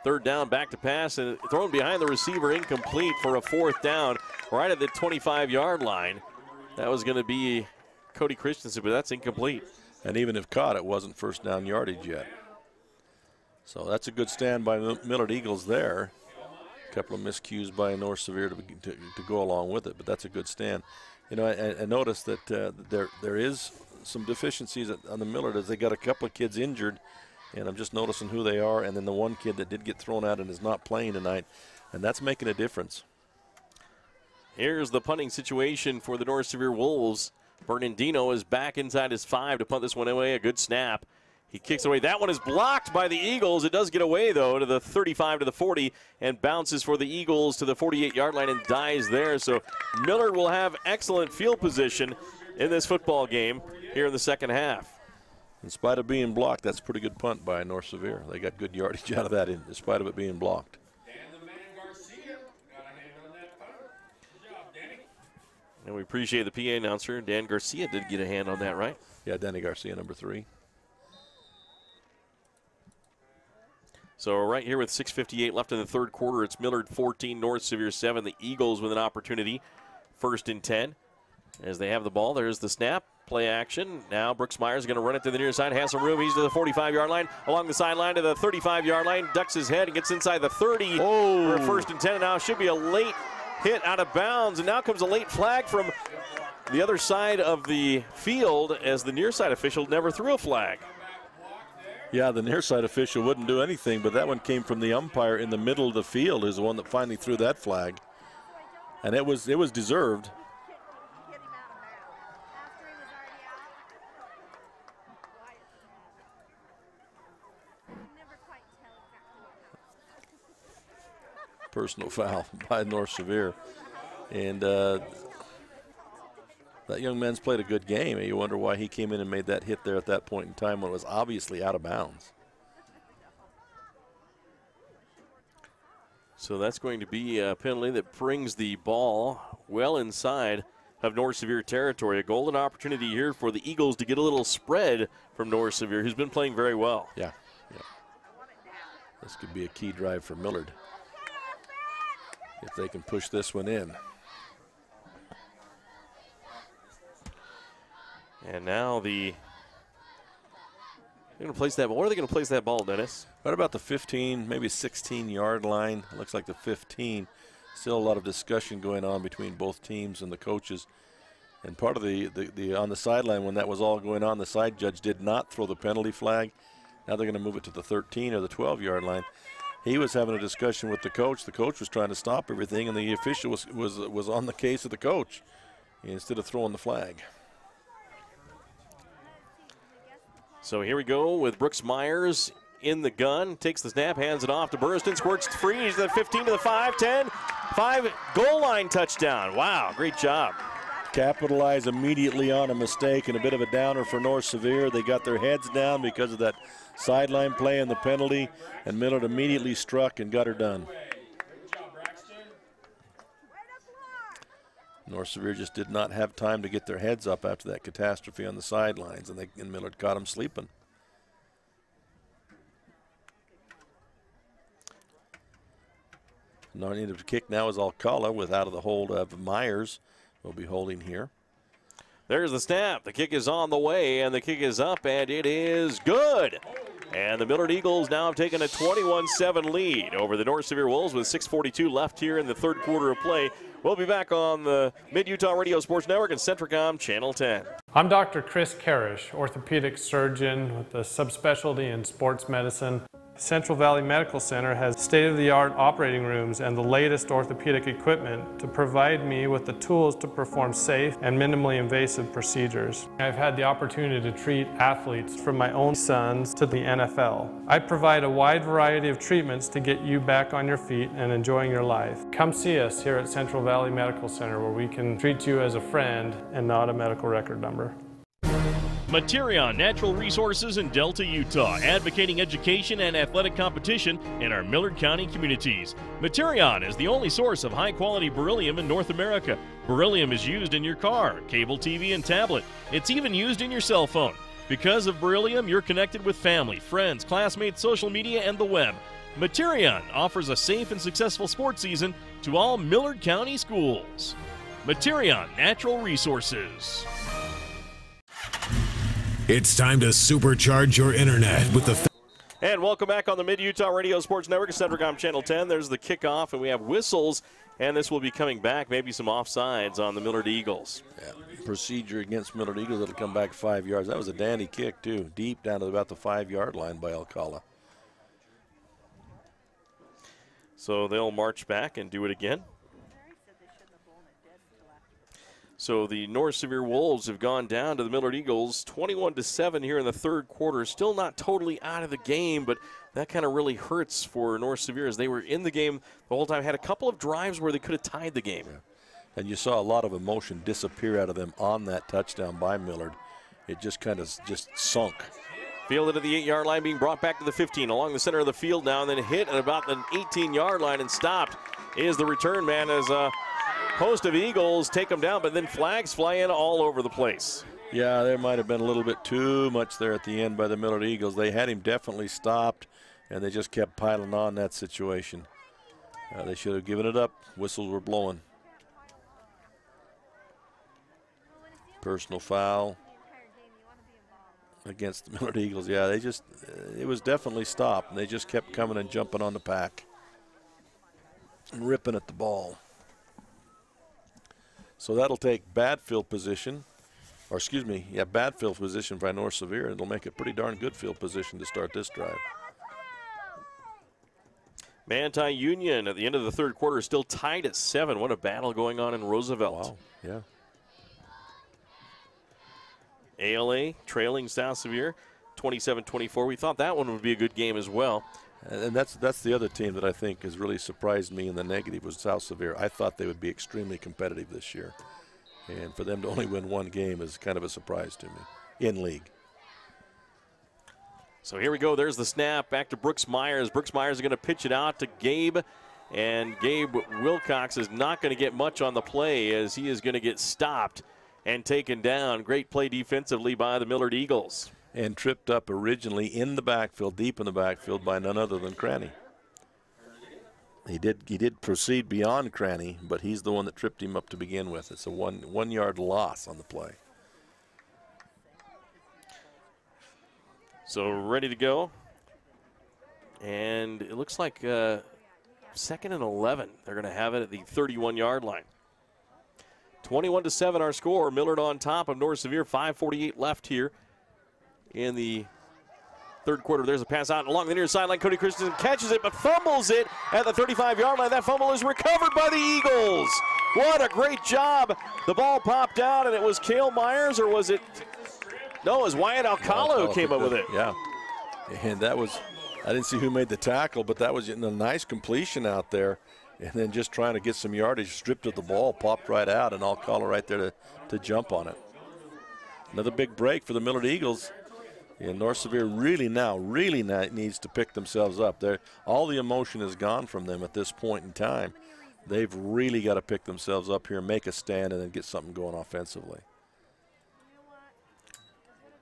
third down, back to pass, and thrown behind the receiver, incomplete for a fourth down right at the 25-yard line. That was going to be Cody Christensen, but that's incomplete. And even if caught, it wasn't first down yardage yet. So that's a good stand by Millard Eagles there. A couple of miscues by North Sevier to go along with it, but that's a good stand. You know, I noticed that there is some deficiencies on the Millard as they got a couple of kids injured, and I'm just noticing who they are, and then the one kid that did get thrown out and is not playing tonight, and that's making a difference. Here's the punting situation for the North Sevier Wolves. Bernardino is back inside his 5 to punt this one away. A good snap. He kicks away. That one is blocked by the Eagles. It does get away, though, to the 35 to the 40 and bounces for the Eagles to the 48-yard line and dies there. So Millard will have excellent field position in this football game here in the second half. In spite of being blocked, that's a pretty good punt by North Sevier. They got good yardage out of that in spite of it being blocked. And we appreciate the PA announcer. Dan Garcia did get a hand on that, right? Yeah, Danny Garcia, number 3. So right here with 6:58 left in the third quarter, it's Millard 14, North Sevier 7. The Eagles with an opportunity. 1st and 10. As they have the ball, there's the snap. Play action. Now Brooks Myers is going to run it to the near side. Has some room. He's to the 45-yard line. Along the sideline to the 35-yard line. Ducks his head and gets inside the 30 for 1st and 10. And now should be a late hit out of bounds, and now comes a late flag from the other side of the field as the near side official never threw a flag. Yeah, the near side official wouldn't do anything, but that one came from the umpire in the middle of the field, is the one that finally threw that flag. And it was deserved. Personal foul by North Sevier. And that young man's played a good game. You wonder why he came in and made that hit there at that point in time when it was obviously out of bounds. So that's going to be a penalty that brings the ball well inside of North Sevier territory. A golden opportunity here for the Eagles to get a little spread from North Sevier, who's been playing very well. Yeah. This could be a key drive for Millard if they can push this one in. And now they're going to place that ball. Where are they going to place that ball, Dennis? Right about the 15, maybe 16-yard line. It looks like the 15. Still a lot of discussion going on between both teams and the coaches. And part of the on the sideline when that was all going on, the side judge did not throw the penalty flag. Now they're going to move it to the 13 or the 12-yard line. He was having a discussion with the coach. The coach was trying to stop everything, and the official was on the case of the coach instead of throwing the flag. So here we go with Brooks Myers in the gun. Takes the snap, hands it off to Burriston, squirts free. He's at 15 to the 5, 10, 5, goal line touchdown. Wow, great job. Capitalize immediately on a mistake and a bit of a downer for North Sevier. They got their heads down because of that sideline play and the penalty, and Millard immediately struck and got her done. North Sevier just did not have time to get their heads up after that catastrophe on the sidelines, and Millard caught them sleeping. No need to kick now is Alcala with out of the hold of Myers. Will be holding here. There's the snap. The kick is on the way, and the kick is up, and it is good. And the Millard Eagles now have taken a 21-7 lead over the North Sevier Wolves with 6:42 left here in the third quarter of play. We'll be back on the Mid-Utah Radio Sports Network and Centricom Channel 10. I'm Dr. Chris Karish, orthopedic surgeon with a subspecialty in sports medicine. Central Valley Medical Center has state-of-the-art operating rooms and the latest orthopedic equipment to provide me with the tools to perform safe and minimally invasive procedures. I've had the opportunity to treat athletes from my own sons to the NFL. I provide a wide variety of treatments to get you back on your feet and enjoying your life. Come see us here at Central Valley Medical Center where we can treat you as a friend and not a medical record number. Materion Natural Resources in Delta, Utah, advocating education and athletic competition in our Millard County communities. Materion is the only source of high-quality beryllium in North America. Beryllium is used in your car, cable TV, and tablet. It's even used in your cell phone. Because of beryllium, you're connected with family, friends, classmates, social media, and the web. Materion offers a safe and successful sports season to all Millard County schools. Materion Natural Resources. It's time to supercharge your internet with the... And welcome back on the Mid-Utah Radio Sports Network, Centricom Channel 10. There's the kickoff, and we have whistles, and this will be coming back, maybe some offsides on the Millard Eagles. Yeah, procedure against Millard Eagles, it'll come back 5 yards. That was a dandy kick, too, deep down to about the 5-yard line by Alcala. So they'll march back and do it again. So the North Sevier Wolves have gone down to the Millard Eagles 21-7 here in the third quarter. Still not totally out of the game, but that kind of really hurts for North Sevier as they were in the game the whole time. Had a couple of drives where they could have tied the game. Yeah. And you saw a lot of emotion disappear out of them on that touchdown by Millard. It just kind of sunk. Fielded at the 8-yard line, being brought back to the 15 along the center of the field now, and then hit at about the 18-yard line and stopped is the return man as host of Eagles take them down, but then flags fly in all over the place. Yeah, there might have been a little bit too much there at the end by the Millard Eagles. They had him definitely stopped, and they just kept piling on that situation. They should have given it up. Whistles were blowing. Personal foul against the Millard Eagles. Yeah, it was definitely stopped, and they just kept coming and jumping on the pack and ripping at the ball. So that'll take bad field position, or excuse me, yeah, bad field position by North Sevier. It'll make a pretty darn good field position to start this drive. Manti Union at the end of the third quarter is still tied at 7. What a battle going on in Roosevelt. Wow, yeah. ALA trailing South Sevier 27-24. We thought that one would be a good game as well. And that's the other team that I think has really surprised me in the negative was South Sevier. I thought they would be extremely competitive this year. And for them to only win one game is kind of a surprise to me in league. So here we go. There's the snap back to Brooks Myers. Brooks Myers is going to pitch it out to Gabe. And Gabe Wilcox is not going to get much on the play as he is going to get stopped and taken down. Great play defensively by the Millard Eagles. And tripped up originally in the backfield, deep in the backfield, by none other than Cranny. He did proceed beyond Cranny, but he's the one that tripped him up to begin with. It's a one yard loss on the play. So ready to go. And it looks like 2nd and 11. They're going to have it at the 31-yard line. 21-7 our score. Millard on top of North Sevier. 5:48 left here in the third quarter. There's a pass out along the near sideline. Cody Christensen catches it but fumbles it at the 35-yard line. That fumble is recovered by the Eagles. What a great job. The ball popped out, and it was Cale Myers, or was it? No, it was Wyatt Alcala who came up with it. Yeah, and that was, I didn't see who made the tackle, but that was a nice completion out there. And then just trying to get some yardage, stripped of the ball, popped right out, and Alcala right there to jump on it. Another big break for the Millard Eagles. And North Sevier really needs to pick themselves up. All the emotion is gone from them at this point in time. They've really got to pick themselves up here, make a stand, and then get something going offensively.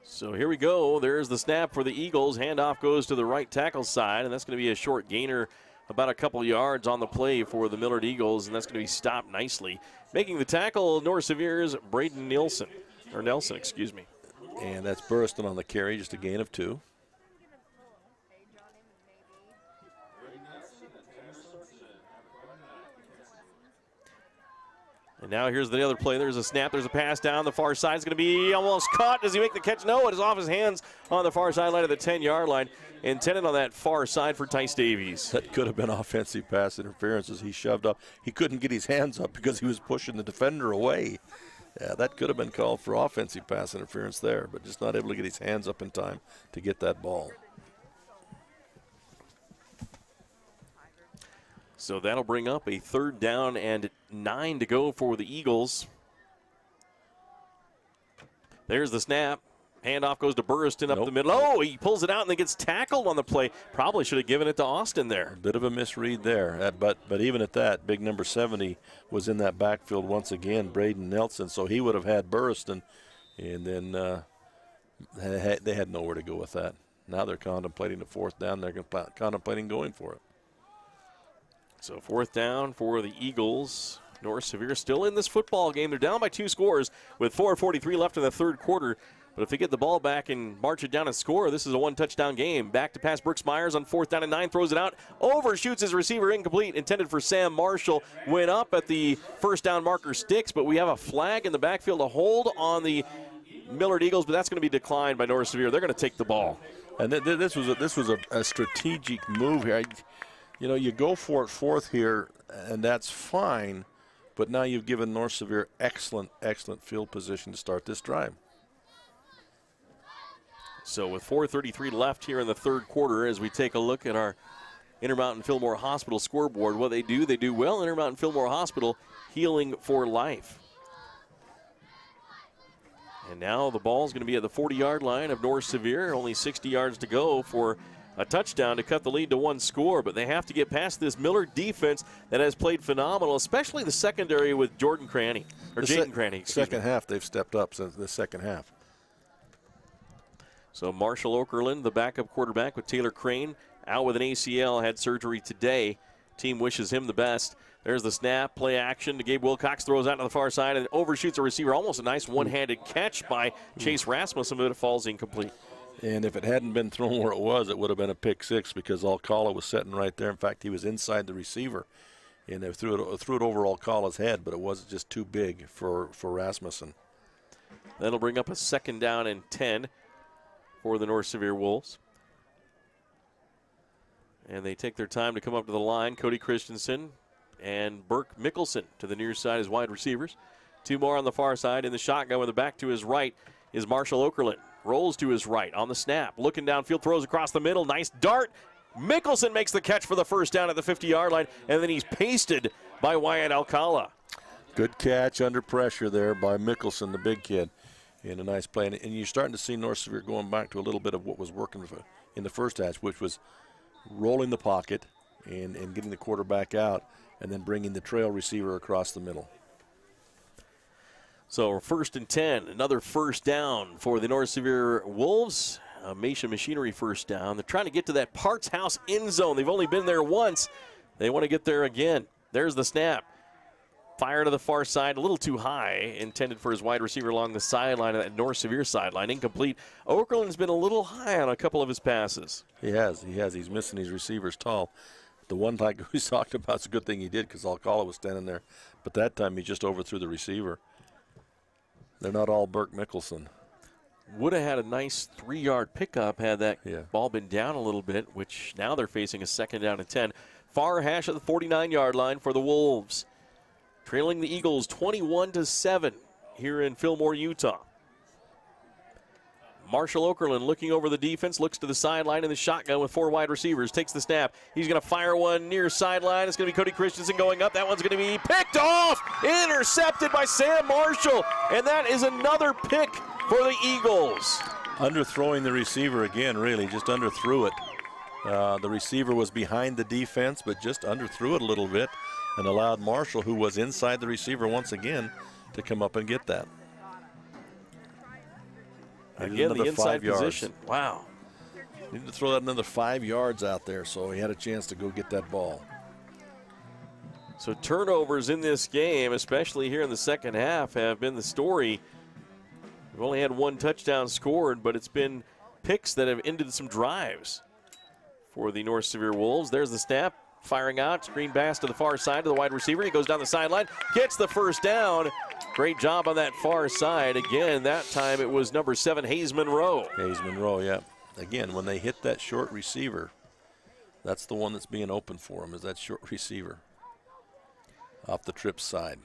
So here we go. There's the snap for the Eagles. Handoff goes to the right tackle side, and that's going to be a short gainer, about a couple yards on the play for the Millard Eagles, and that's going to be stopped nicely. Making the tackle, North Sevier's Braden Nelson, excuse me. And that's Burriston on the carry, just a gain of 2. And now here's the other play. There's a snap. There's a pass down the far side. It's going to be almost caught. Does he make the catch? No, it is off his hands on the far sideline of the 10-yard line. Intended on that far side for Tice Davies. That could have been offensive pass interference as he shoved up. He couldn't get his hands up because he was pushing the defender away. Yeah, that could have been called for offensive pass interference there, but just not able to get his hands up in time to get that ball. So that'll bring up a 3rd down and 9 to go for the Eagles. There's the snap. Handoff goes to Burriston up the middle. Oh, he pulls it out and then gets tackled on the play. Probably should have given it to Austin there. A bit of a misread there. But even at that, big number 70 was in that backfield once again, Braden Nelson. So he would have had Burriston, and then they had nowhere to go with that. Now they're contemplating the 4th down. They're contemplating going for it. So 4th down for the Eagles. North Sevier still in this football game. They're down by 2 scores with 4:43 left in the third quarter. But if they get the ball back and march it down and score, this is a 1-touchdown game. Back to pass Brooks Myers on 4th down and 9, throws it out, overshoots his receiver, incomplete, intended for Sam Marshall. Went up at the 1st down marker, sticks, but we have a flag in the backfield, a hold on the Millard Eagles, but that's going to be declined by North Sevier. They're going to take the ball. And this was a strategic move here. You go for it 4th here, and that's fine, but now you've given North Sevier excellent field position to start this drive. So with 4:33 left here in the third quarter, as we take a look at our Intermountain Fillmore Hospital scoreboard, what they do well. Intermountain Fillmore Hospital, healing for life. And now the ball is going to be at the 40-yard line of North Sevier. Only 60 yards to go for a touchdown to cut the lead to 1 score. But they have to get past this Millard defense that has played phenomenal, especially the secondary with Jaden Cranny. Second half, they've stepped up since the second half. So Marshall Okerlund, the backup quarterback with Taylor Crane, out with an ACL, had surgery today. Team wishes him the best. There's the snap, play action to Gabe Wilcox, throws out to the far side and overshoots a receiver. Almost a nice one-handed catch by Chase Rasmussen, but it falls incomplete. And if it hadn't been thrown where it would have been a pick 6 because Alcala was sitting right there. In fact, he was inside the receiver. and they threw it over Alcala's head, but it was just too big for Rasmussen. That'll bring up a 2nd down and 10 for the North Sevier Wolves. And they take their time to come up to the line. Cody Christensen and Burke Mickelson to the near side as wide receivers. 2 more on the far side. In the shotgun with the back to his right is Marshall Okerlund. Rolls to his right on the snap. Looking downfield, throws across the middle. Nice dart. Mickelson makes the catch for the 1st down at the 50-yard line, and then he's pasted by Wyatt Alcala. Good catch under pressure there by Mickelson, the big kid, and a nice play. And you're starting to see North Sevier going back to a little bit of what was working in the first half, which was rolling the pocket and getting the quarterback out and then bringing the trail receiver across the middle. So 1st and 10, another 1st down for the North Sevier Wolves. Mesa Machinery 1st down. They're trying to get to that Parks House end zone. They've only been there once. They want to get there again. There's the snap. Fire to the far side, a little too high, intended for his wide receiver along the sideline of that North Sevier sideline. Incomplete. Okerlund's been a little high on a couple of his passes. He has. He's missing his receivers tall. The one like we talked about, it's a good thing he did because Alcala was standing there. But that time he just overthrew the receiver. They're not all Burke Mickelson. Would have had a nice 3-yard pickup had that ball been down a little bit, which now they're facing a 2nd down and 10. Far hash at the 49-yard line for the Wolves. Trailing the Eagles 21-7 here in Fillmore, Utah. Marshall Okerlund looking over the defense, looks to the sideline in the shotgun with 4 wide receivers, takes the snap. He's going to fire one near sideline. It's going to be Cody Christensen going up. That one's going to be picked off, intercepted by Sam Marshall, and that is another pick for the Eagles. Underthrowing the receiver again, really, just underthrew it. The receiver was behind the defense, but just underthrew it a little bit and allowed Marshall, who was inside the receiver once again, to come up and get that. Again, the inside position. Wow. Needed to throw that another 5 yards out there, so he had a chance to go get that ball. So turnovers in this game, especially here in the second half, have been the story. We've only had 1 touchdown scored, but it's been picks that have ended some drives for the North Sevier Wolves. There's the snap, firing out, screen pass to the far side to the wide receiver. He goes down the sideline, gets the 1st down. Great job on that far side. Again, that time it was number 7, Hayes Monroe. Hayes Monroe, yeah. Again, when they hit that short receiver, that's the one that's being open for him, is that short receiver off the trip side.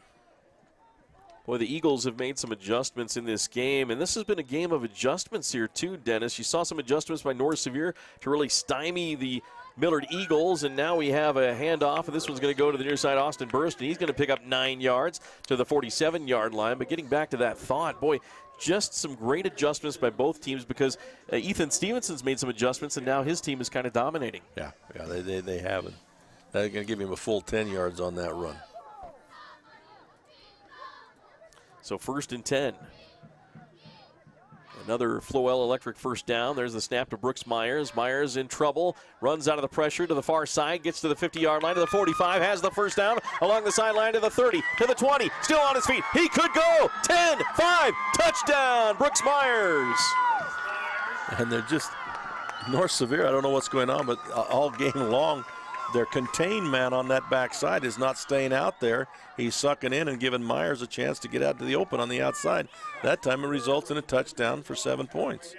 Boy, the Eagles have made some adjustments in this game, and this has been a game of adjustments here too, Dennis. You saw some adjustments by North Sevier to really stymie the Millard Eagles, and now we have a handoff, and this one's going to go to the near side, Austin Burst, and he's going to pick up 9 yards to the 47-yard line. But getting back to that thought, boy, just some great adjustments by both teams because Ethan Stevenson's made some adjustments, and now his team is kind of dominating. Yeah, they have it. They're going to give him a full 10 yards on that run. So 1st and 10. Another Floel Electric 1st down. There's the snap to Brooks Myers. Myers in trouble. Runs out of the pressure to the far side. Gets to the 50-yard line to the 45. Has the 1st down along the sideline to the 30. To the 20. Still on his feet. He could go. 10, 5. Touchdown. Brooks Myers. And they're just North Sevier. I don't know what's going on, but all game long, their contained man on that backside is not staying out there. He's sucking in and giving Myers a chance to get out to the open on the outside. That time it results in a touchdown for 7 points.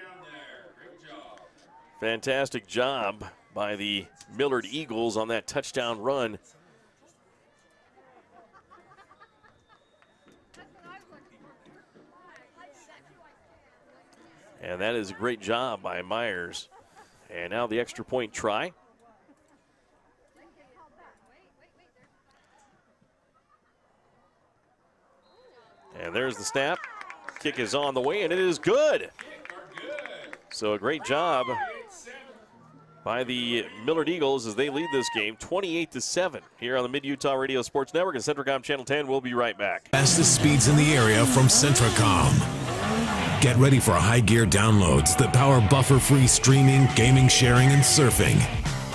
Fantastic job by the Millard Eagles on that touchdown run. And that is a great job by Myers. And now the extra point try. And there's the snap. Kick is on the way, and it is good. So a great job by the Millard Eagles as they lead this game 28-7 here on the Mid-Utah Radio Sports Network and Centracom Channel 10. We'll be right back. Fastest speeds in the area from Centracom. Get ready for high gear downloads that power buffer-free streaming, gaming, sharing, and surfing.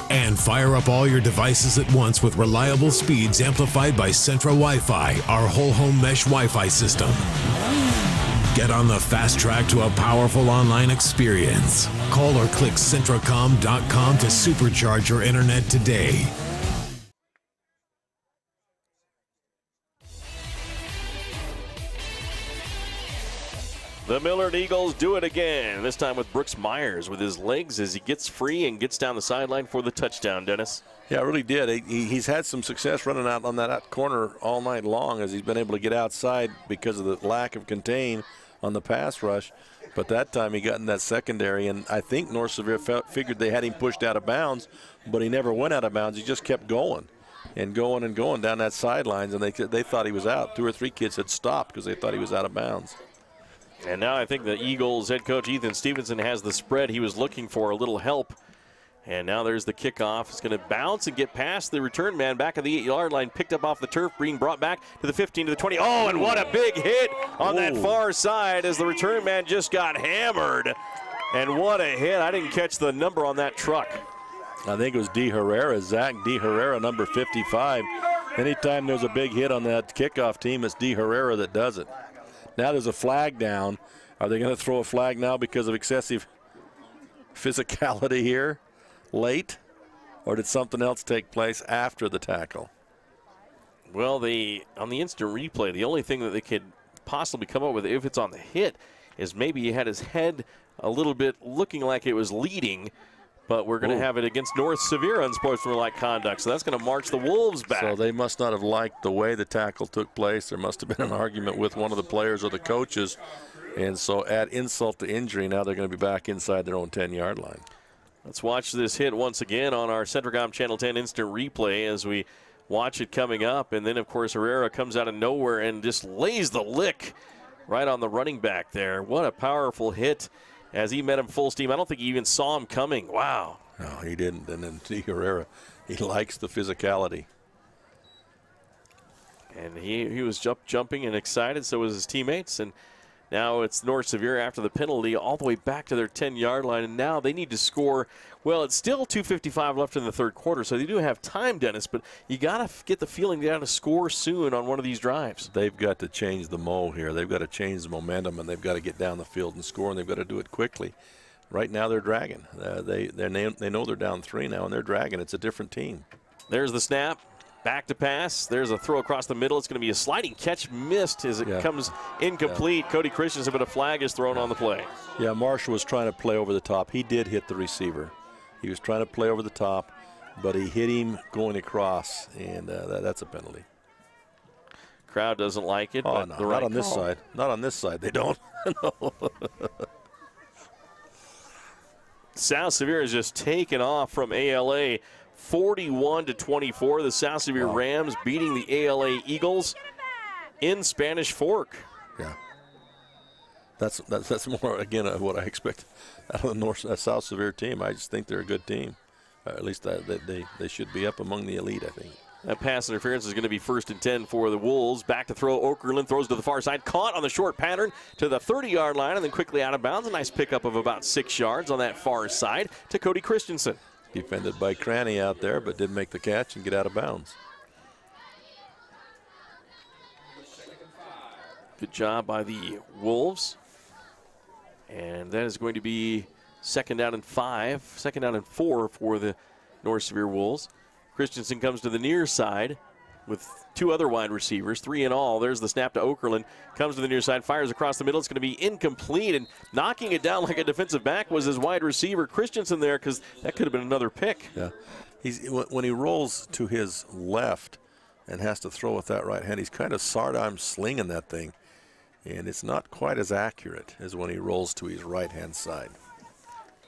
And fire up all your devices at once with reliable speeds amplified by Centra Wi-Fi, our whole home mesh Wi-Fi system. Get on the fast track to a powerful online experience. Call or click Centracom.com to supercharge your internet today. The Millard Eagles do it again, this time with Brooks Myers with his legs as he gets free and gets down the sideline for the touchdown, Dennis. Yeah, it really did. He's had some success running out on that corner all night long as he's been able to get outside because of the lack of contain on the pass rush. But that time he got in that secondary, and I think North Sevier figured they had him pushed out of bounds, but he never went out of bounds. He just kept going and going and going down that sidelines, and they thought he was out. 2 or 3 kids had stopped because they thought he was out of bounds. And now I think the Eagles head coach Ethan Stevenson has the spread he was looking for, a little help. And now there's the kickoff. It's going to bounce and get past the return man back at the 8-yard line, picked up off the turf, being brought back to the 15, to the 20. Oh, and what a big hit on that far side as the return man just got hammered. And what a hit. I didn't catch the number on that truck. I think it was D. Herrera, Zach D. Herrera, number 55. Anytime there's a big hit on that kickoff team, it's D. Herrera that does it. Now there's a flag down. Are they going to throw a flag now because of excessive physicality here late? Or did something else take place after the tackle? Well, on the instant replay, the only thing that they could possibly come up with, if it's on the hit, is maybe he had his head a little bit looking like it was leading, but we're going to have it against North Sevier unsportsmanlike conduct, so that's going to march the Wolves back. So they must not have liked the way the tackle took place. There must have been an argument with one of the players or the coaches, and so add insult to injury, now they're going to be back inside their own 10-yard line. Let's watch this hit once again on our Centricom Channel 10 instant replay as we watch it coming up, and then, of course, Herrera comes out of nowhere and just lays the lick right on the running back there. What a powerful hit as he met him full steam. I don't think he even saw him coming. Wow. No, he didn't. And then D. Herrera, he likes the physicality. And he was jumping and excited, so was his teammates. And now it's North Sevier after the penalty all the way back to their 10-yard line. And now they need to score. Well, it's still 2:55 left in the third quarter, so they do have time, Dennis, but you got to get the feeling they got to score soon on one of these drives. They've got to change the mo here. They've got to change the momentum, and they've got to get down the field and score, and they've got to do it quickly. Right now they're dragging. They know they're down 3 now, and they're dragging. It's a different team. There's the snap. Back to pass. There's a throw across the middle. It's going to be a sliding catch missed as it comes incomplete. Cody Christensen, but a flag is thrown on the play. Yeah, Marshall was trying to play over the top. He did hit the receiver. He was trying to play over the top, but he hit him going across, and that's a penalty. Crowd doesn't like it. Oh, but no, the right not on this call. side. Not on this side. They don't. No. South Sevier has just taken off from ALA 41-24. The South Sevier Rams beating the ALA Eagles in Spanish Fork. Yeah. That's more, again, what I expect out of the South Sevier team. I just think they're a good team. At least they should be up among the elite, I think. That pass interference is going to be 1st and 10 for the Wolves. Back to throw. Okerlund throws to the far side. Caught on the short pattern to the 30-yard line and then quickly out of bounds. A nice pickup of about 6 yards on that far side to Cody Christensen. Defended by Cranny out there, but did make the catch and get out of bounds. Good job by the Wolves. And that is going to be 2nd down and 5, 2nd down and 4 for the North Sevier Wolves. Christensen comes to the near side with 2 other wide receivers, 3 in all. There's the snap to Okerlund. Comes to the near side, fires across the middle. It's going to be incomplete, and knocking it down like a defensive back was his wide receiver, Christensen, there, because that could have been another pick. Yeah. When he rolls to his left and has to throw with that right hand, he's kind of sidearm slinging that thing. And it's not quite as accurate as when he rolls to his right-hand side.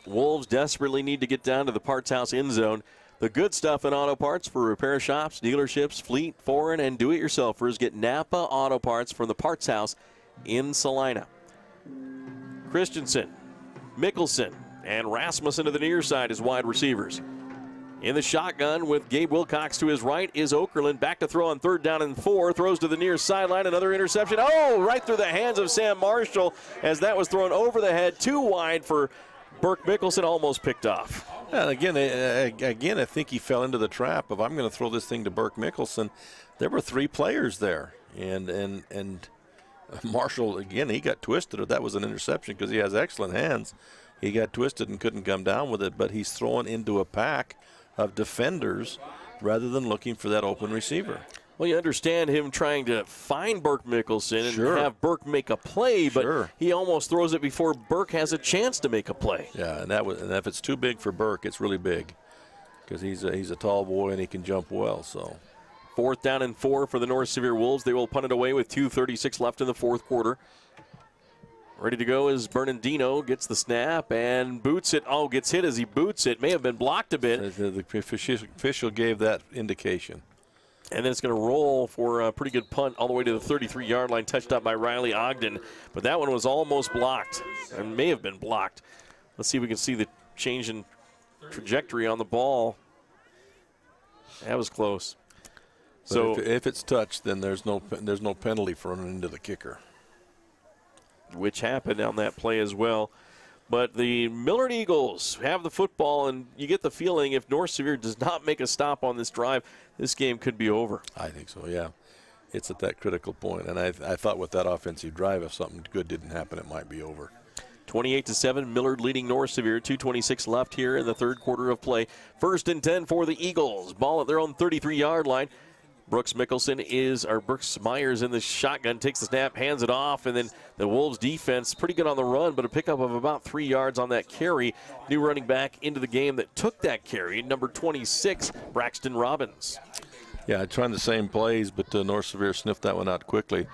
Wolves desperately need to get down to the Parts House end zone. The good stuff in auto parts for repair shops, dealerships, fleet, foreign, and do-it-yourselfers. Get Napa Auto Parts from the Parts House in Salina. Christensen, Mickelson, and Rasmussen to the near side as wide receivers. In the shotgun with Gabe Wilcox to his right is Okerlund. Back to throw on 3rd down and 4. Throws to the near sideline. Another interception. Oh, right through the hands of Sam Marshall as that was thrown over the head. Too wide for Burke Mickelson. Almost picked off. And again, I think he fell into the trap of, I'm going to throw this thing to Burke Mickelson. There were 3 players there. And Marshall, again, he got twisted. Or that was an interception because he has excellent hands. He got twisted and couldn't come down with it. But he's throwing into a pack of defenders rather than looking for that open receiver. Well, you understand him trying to find Burke Mickelson and have Burke make a play, but he almost throws it before Burke has a chance to make a play. Yeah, and if it's too big for Burke, it's really big because he's a tall boy and he can jump well. So, 4th down and 4 for the North Sevier Wolves. They will punt it away with 2:36 left in the 4th quarter. Ready to go is Bernardino, gets the snap and boots it. Oh, gets hit as he boots it. May have been blocked a bit. The official gave that indication. And then it's going to roll for a pretty good punt all the way to the 33-yard line, touched up by Riley Ogden. But that one was almost blocked, and may have been blocked. Let's see if we can see the change in trajectory on the ball. That was close. But so if it's touched, then there's no penalty for running into the kicker, which happened on that play as well. But the Millard Eagles have the football, and you get the feeling if North Sevier does not make a stop on this drive, this game could be over. I think so, yeah. It's at that critical point, and I thought with that offensive drive, if something good didn't happen, it might be over. 28-7, Millard leading North Sevier. 2:26 left here in the 3rd quarter of play. 1st and 10 for the Eagles. Ball at their own 33-yard line. Brooks Myers in the shotgun, takes the snap, hands it off, and then the Wolves defense pretty good on the run, but a pickup of about 3 yards on that carry. New running back into the game that took that carry, number 26, Braxton Robbins. Yeah, trying the same plays, but North Sevier sniffed that one out quickly.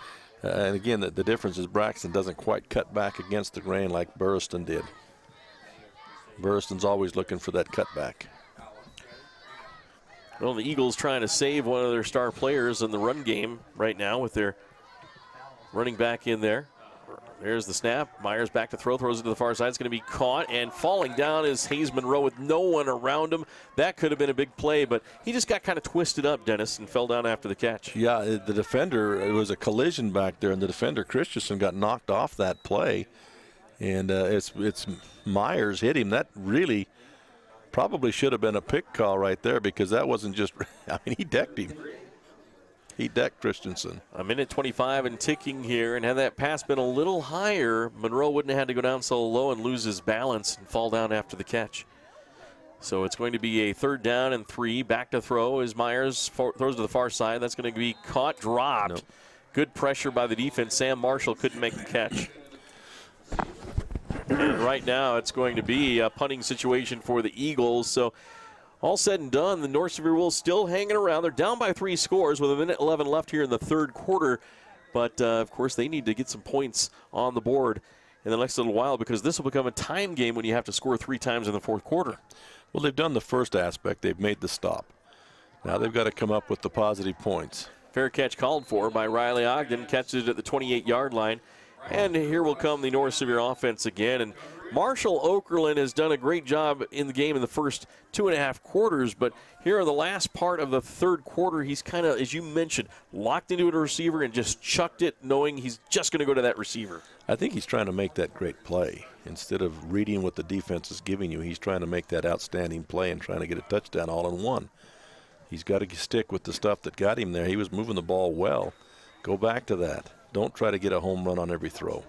And again, the difference is Braxton doesn't quite cut back against the grain like Burriston did. Burriston's always looking for that cutback. Well, the Eagles trying to save one of their star players in the run game right now with their running back in there. There's the snap. Myers back to throw, throws it to the far side. It's going to be caught, and falling down is Hayes Monroe with no one around him. That could have been a big play, but he just got kind of twisted up, Dennis, and fell down after the catch. Yeah, the defender, it was a collision back there, and the defender, Christensen, got knocked off that play. And it's Myers hit him. That really probably should have been a pick call right there because that wasn't just, I mean, he decked him. He decked Christensen. A minute 25 and ticking here, and had that pass been a little higher, Monroe wouldn't have had to go down so low and lose his balance and fall down after the catch. So it's going to be a 3rd down and 3. Back to throw as Myers throws to the far side. That's going to be caught, dropped. Nope. Good pressure by the defense. Sam Marshall couldn't make the catch. And right now it's going to be a punting situation for the Eagles. So all said and done, the North Sevier Wolves still hanging around. They're down by 3 scores with a minute 11 left here in the 3rd quarter. But, of course, they need to get some points on the board in the next little while because this will become a time game when you have to score 3 times in the 4th quarter. Well, they've done the first aspect. They've made the stop. Now they've got to come up with the positive points. Fair catch called for by Riley Ogden. Catches it at the 28-yard line. And here will come the North Sevier offense again. And Marshall Okerlund has done a great job in the game in the first 2.5 quarters, but here in the last part of the 3rd quarter, he's kind of, as you mentioned, locked into a receiver and just chucked it knowing he's just going to go to that receiver. I think he's trying to make that great play. Instead of reading what the defense is giving you, he's trying to make that outstanding play and trying to get a touchdown all in one. He's got to stick with the stuff that got him there. He was moving the ball well. Go back to that. Don't try to get a home run on every throw.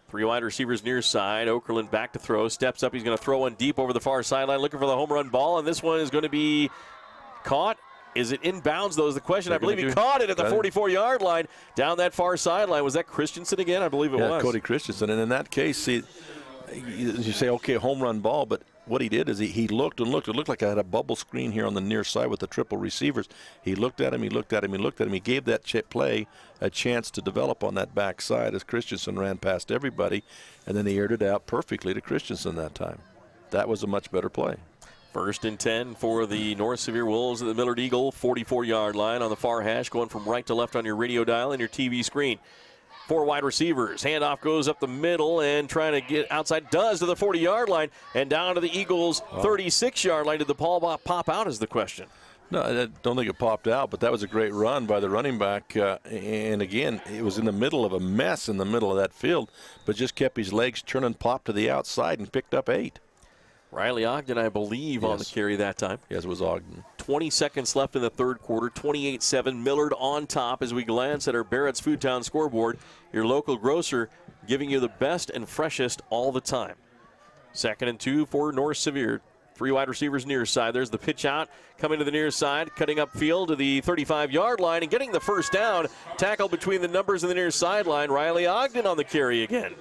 3 wide receivers near side. Okerlund back to throw. Steps up. He's going to throw one deep over the far sideline looking for the home run ball. And this one is going to be caught. Is it inbounds, though, is the question. I believe he caught it at the 44-yard line down that far sideline. Was that Christensen again? I believe it was. Cody Christensen. And in that case, see, you say, okay, home run ball, but what he did is he looked and looked. It looked like I had a bubble screen here on the near side with the triple receivers. He looked at him, he looked at him, he looked at him. He gave that play a chance to develop on that backside as Christensen ran past everybody, and then he aired it out perfectly to Christensen that time. That was a much better play. 1st and 10 for the North Sevier Wolves at the Millard Eagle 44-yard line on the far hash, going from right to left on your radio dial and your TV screen. 4 wide receivers. Handoff goes up the middle and trying to get outside. Does to the 40-yard line and down to the Eagles' 36-yard line. Did the ball pop out is the question. No, I don't think it popped out, but that was a great run by the running back. And, again, it was in the middle of a mess in the middle of that field, but just kept his legs turning, popped to the outside, and picked up 8. Riley Ogden, I believe, on the carry that time. Yes, it was Ogden. 20 seconds left in the 3rd quarter. 28-7, Millard on top as we glance at our Barrett's Food Town scoreboard. Your local grocer giving you the best and freshest all the time. 2nd and 2 for North Sevier. Three wide receivers near side. There's the pitch out, coming to the near side, cutting upfield to the 35-yard line and getting the first down. Tackle between the numbers and the near sideline. Riley Ogden on the carry again.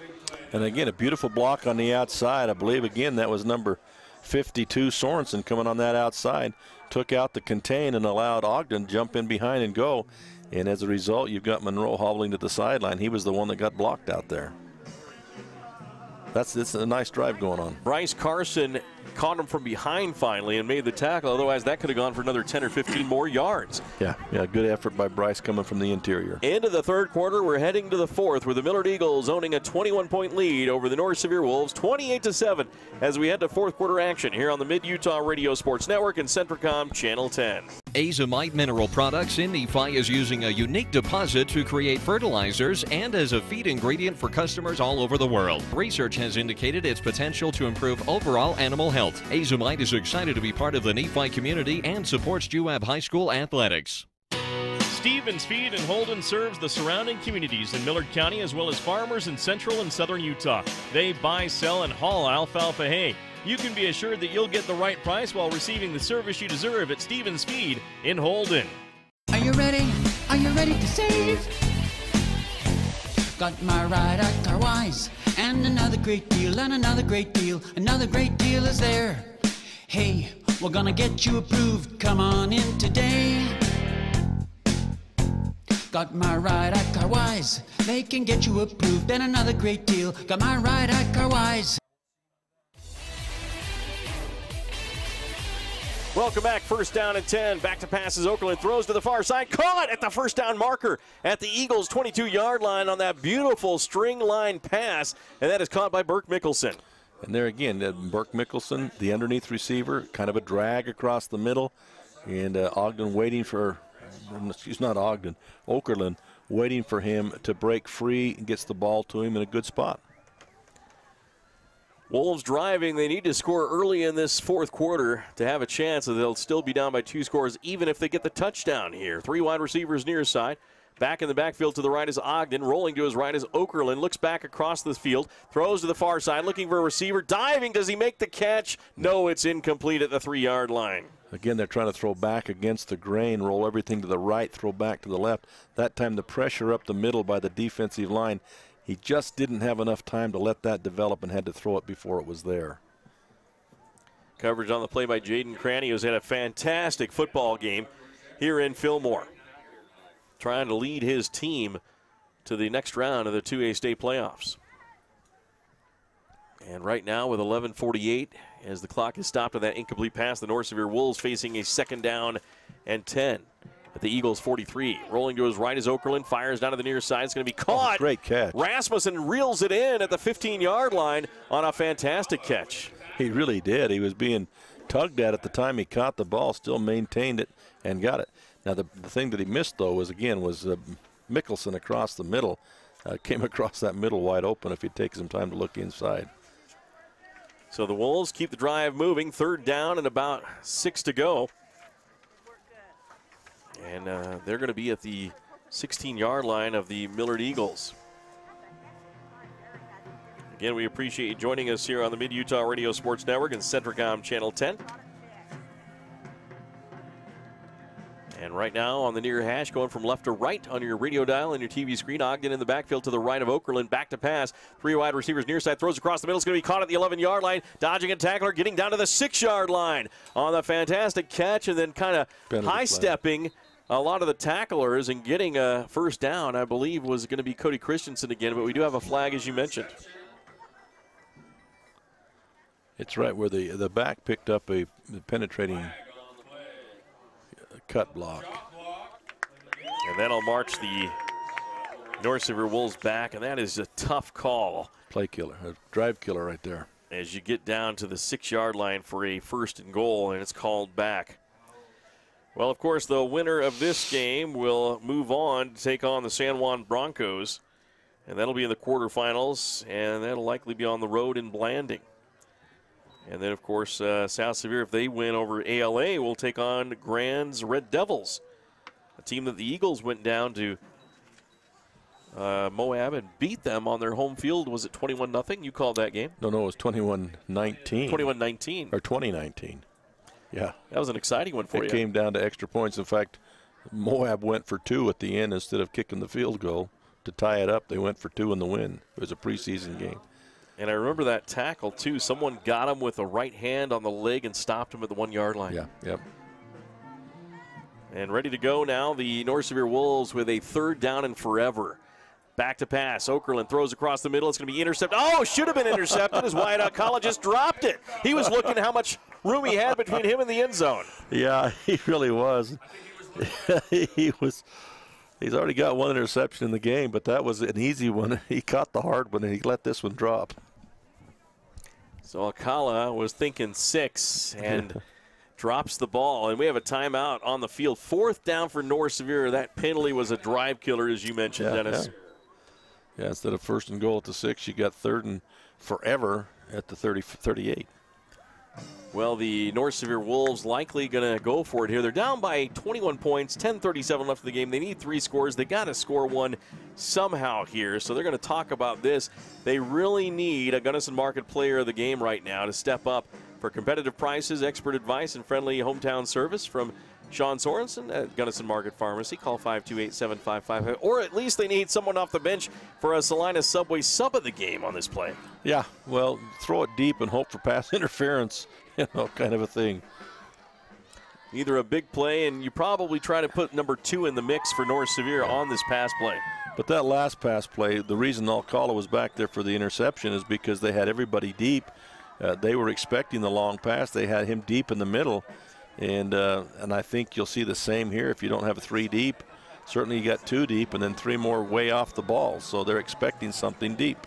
And again, a beautiful block on the outside. I believe, again, that was number 52, Sorensen, coming on that outside. Took out the contain and allowed Ogden to jump in behind and go. And as a result, you've got Monroe hobbling to the sideline. He was the one that got blocked out there. It's a nice drive going on. Bryce Carson caught him from behind finally and made the tackle. Otherwise, that could have gone for another 10 or 15 more yards. Yeah, good effort by Bryce coming from the interior. Into the third quarter, we're heading to the fourth, with the Millard Eagles owning a 21-point lead over the North Sevier Wolves, 28-7, as we head to fourth quarter action here on the Mid-Utah Radio Sports Network and Centricom Channel 10. Azomite Mineral Products in Nephi is using a unique deposit to create fertilizers and as a feed ingredient for customers all over the world. Research has indicated its potential to improve overall animal health. Azomite is excited to be part of the Nephi community and supports UAB High School athletics. Stevens Feed in Holden serves the surrounding communities in Millard County as well as farmers in central and southern Utah. They buy, sell, and haul alfalfa hay. You can be assured that you'll get the right price while receiving the service you deserve at Stevens Feed in Holden. Are you ready? Are you ready to save? Got my ride at Carwise, and another great deal, and another great deal, another great deal is there. Hey, we're gonna get you approved, come on in today. Got my ride at Carwise, they can get you approved, and another great deal. Got my ride at Carwise. Welcome back. First down and 10. Back to passes. Okerlund throws to the far side. Caught at the first down marker at the Eagles' 22-yard line on that beautiful string line pass. And that is caught by Burke Mickelson. And there again, Burke Mickelson, the underneath receiver, kind of a drag across the middle. And Ogden waiting for, excuse not Ogden, Okerlund waiting for him to break free and gets the ball to him in a good spot. Wolves driving. They need to score early in this fourth quarter to have a chance. They'll still be down by 2 scores even if they get the touchdown here. 3 wide receivers near side. Back in the backfield to the right is Ogden. Rolling to his right is Okerlund. Looks back across the field. Throws to the far side. Looking for a receiver. Diving. Does he make the catch? No, it's incomplete at the 3-yard line. Again, they're trying to throw back against the grain, roll everything to the right, throw back to the left. That time the pressure up the middle by the defensive line. He just didn't have enough time to let that develop and had to throw it before it was there. Coverage on the play by Jaden Cranny, who's had a fantastic football game here in Fillmore. Trying to lead his team to the next round of the 2A state playoffs. And right now with 11:48, as the clock is stopped on that incomplete pass, the North Sevier Wolves facing a 2nd down and 10. At the Eagles 43. Rolling to his right is Okerlund. Fires down to the near side. It's going to be caught. Great catch. Rasmussen reels it in at the 15-yard line on a fantastic catch. He really did. He was being tugged at the time he caught the ball, still maintained it and got it. Now the thing that he missed, though, was Mickelson across the middle. Came across that middle wide open if he'd take some time to look inside. So the Wolves keep the drive moving. 3rd down and about 6 to go. And they're going to be at the 16-yard line of the Millard Eagles. Again, we appreciate you joining us here on the Mid-Utah Radio Sports Network and Centricom Channel 10. And right now on the near hash, going from left to right on your radio dial and your TV screen, Ogden in the backfield to the right of Okerlund. Back to pass. 3 wide receivers near side. Throws across the middle. It's going to be caught at the 11-yard line. Dodging a tackler. Getting down to the 6-yard line on the fantastic catch and then kind of high-stepping a lot of the tacklers and getting a first down, I believe, was going to be Cody Christensen again, but we do have a flag, as you mentioned. It's right where the back picked up a penetrating cut block. And that'll march the North Sevier Wolves back, and that is a tough call. Play killer, a drive killer right there. As you get down to the 6-yard line for a 1st and goal, and it's called back. Well, of course, the winner of this game will move on to take on the San Juan Broncos, and that'll be in the quarterfinals, and that'll likely be on the road in Blanding. And then, of course, South Sevier, if they win over ALA, will take on Grand's Red Devils, a team that the Eagles went down to Moab and beat them on their home field. Was it 21-0? You called that game? No, it was 21-19. 21-19. Or 2019. Yeah. That was an exciting one for you. It came down to extra points. In fact, Moab went for 2 at the end instead of kicking the field goal to tie it up. They went for 2 in the win. It was a preseason game. And I remember that tackle, too. Someone got him with a right hand on the leg and stopped him at the 1-yard line. Yeah, yep. And ready to go now, the North Sevier Wolves with a 3rd down and forever. Back to pass. Okerlund throws across the middle. It's going to be intercepted. Oh, should have been intercepted as Wyatt Alcala just dropped it. He was looking how much room he had between him and the end zone. Yeah, he really was. He's already got 1 interception in the game, but that was an easy one. He caught the hard one, and he let this one drop. So Alcala was thinking 6 and drops the ball. And we have a timeout on the field. 4th down for North Sevier. That penalty was a drive killer, as you mentioned, Dennis. Yeah, instead of 1st and goal at the 6, you got 3rd and forever at the 38. Well, the North Sevier Wolves likely going to go for it here. They're down by 21 points, 10:37 left in the game. They need 3 scores. They got to score 1 somehow here, so they're going to talk about this. They really need a Gunnison Market player of the game right now to step up. For competitive prices, expert advice, and friendly hometown service from Sean Sorensen at Gunnison Market Pharmacy. Call 528-7555. Or at least they need someone off the bench for a Salina Subway sub of the game on this play. Yeah, well, throw it deep and hope for pass interference, kind of a thing. Either a big play, and you probably try to put number 2 in the mix for North Sevier on this pass play. But that last pass play, the reason Alcala was back there for the interception is because they had everybody deep. They were expecting the long pass. They had him deep in the middle. And I think you'll see the same here if you don't have a 3 deep. Certainly you got 2 deep and then 3 more way off the ball. So they're expecting something deep.